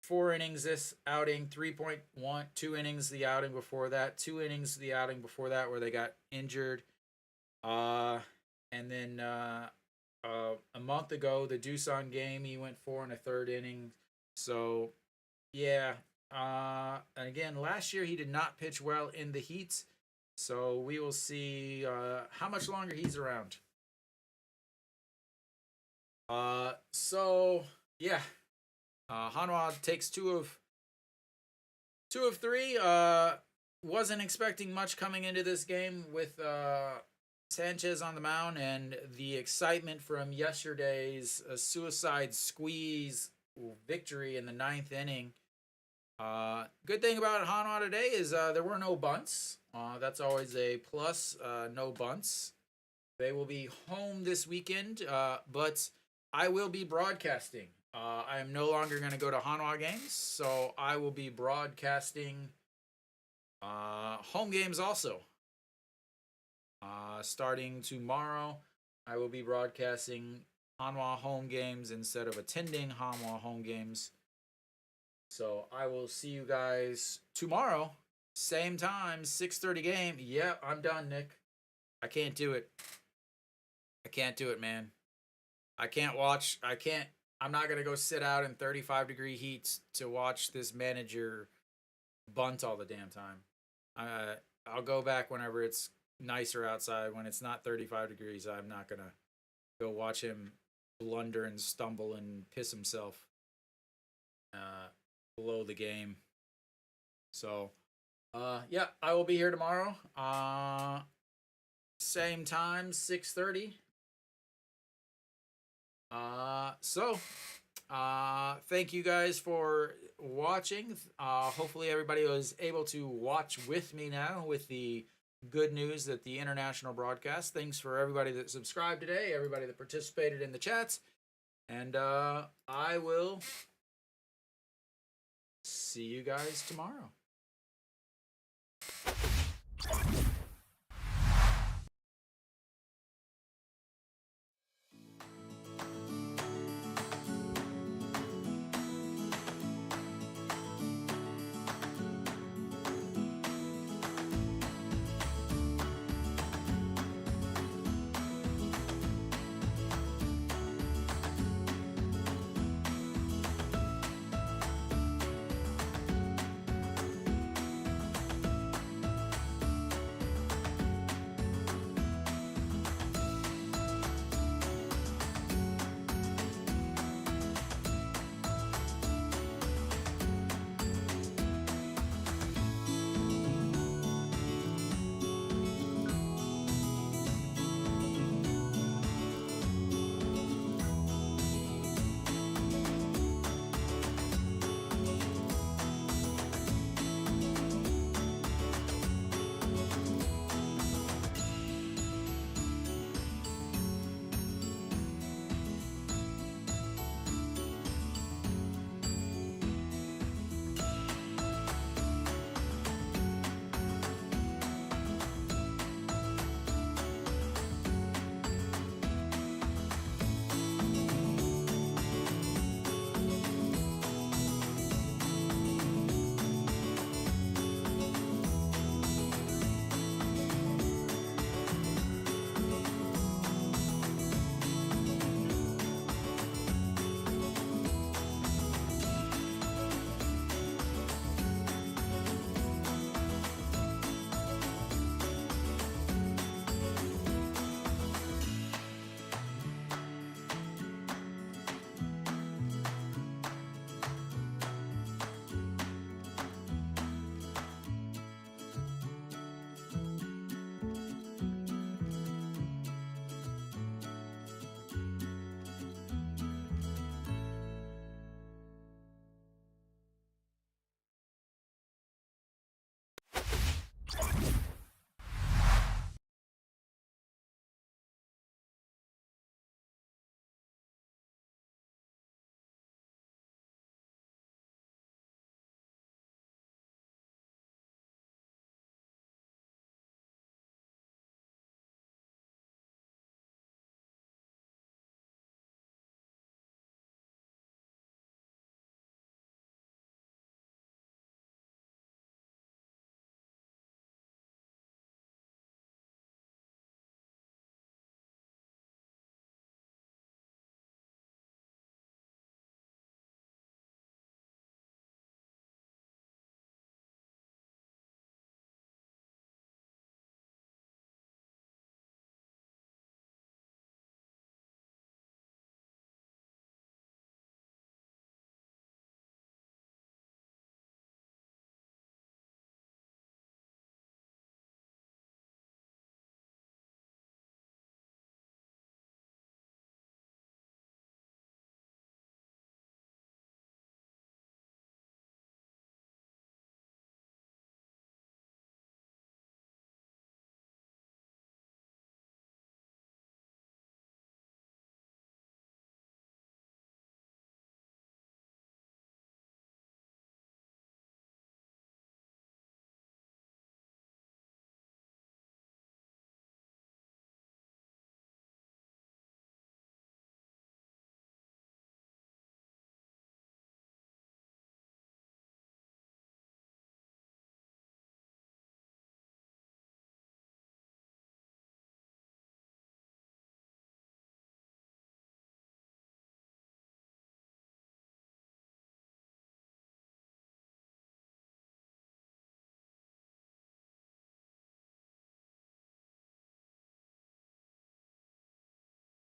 S1: 4 innings this outing, 3.1, 2 innings the outing before that, 2 innings the outing before that where they got injured, and then. A month ago, the Doosan game, he went 4 1/3 innings. So, yeah. And again, last year he did not pitch well in the heat. So we will see how much longer he's around. So yeah, Hanwha takes 2 of 3. Wasn't expecting much coming into this game with Sanchez on the mound and the excitement from yesterday's suicide squeeze victory in the 9th inning. Good thing about Hanwha today is there were no bunts. That's always a plus. No bunts. They will be home this weekend, but I will be broadcasting. I am no longer going to go to Hanwha games, so I will be broadcasting home games also. Starting tomorrow, I will be broadcasting Hanwha home games instead of attending Hanwha home games. So I will see you guys tomorrow, same time, 6:30 game. Yeah, I'm done, Nick. I can't do it. I can't do it, man. I'm not going to go sit out in 35-degree heat to watch this manager bunt all the damn time. I'll go back whenever it's nicer outside. When it's not 35 degrees, I'm not going to go watch him blunder and stumble and piss himself below the game. So, yeah, I will be here tomorrow. Same time, 6:30. So, Thank you guys for watching. Hopefully everybody was able to watch with me now with the good news that the international broadcast. Thanks for everybody that subscribed today, everybody that participated in the chats. And I will see you guys tomorrow.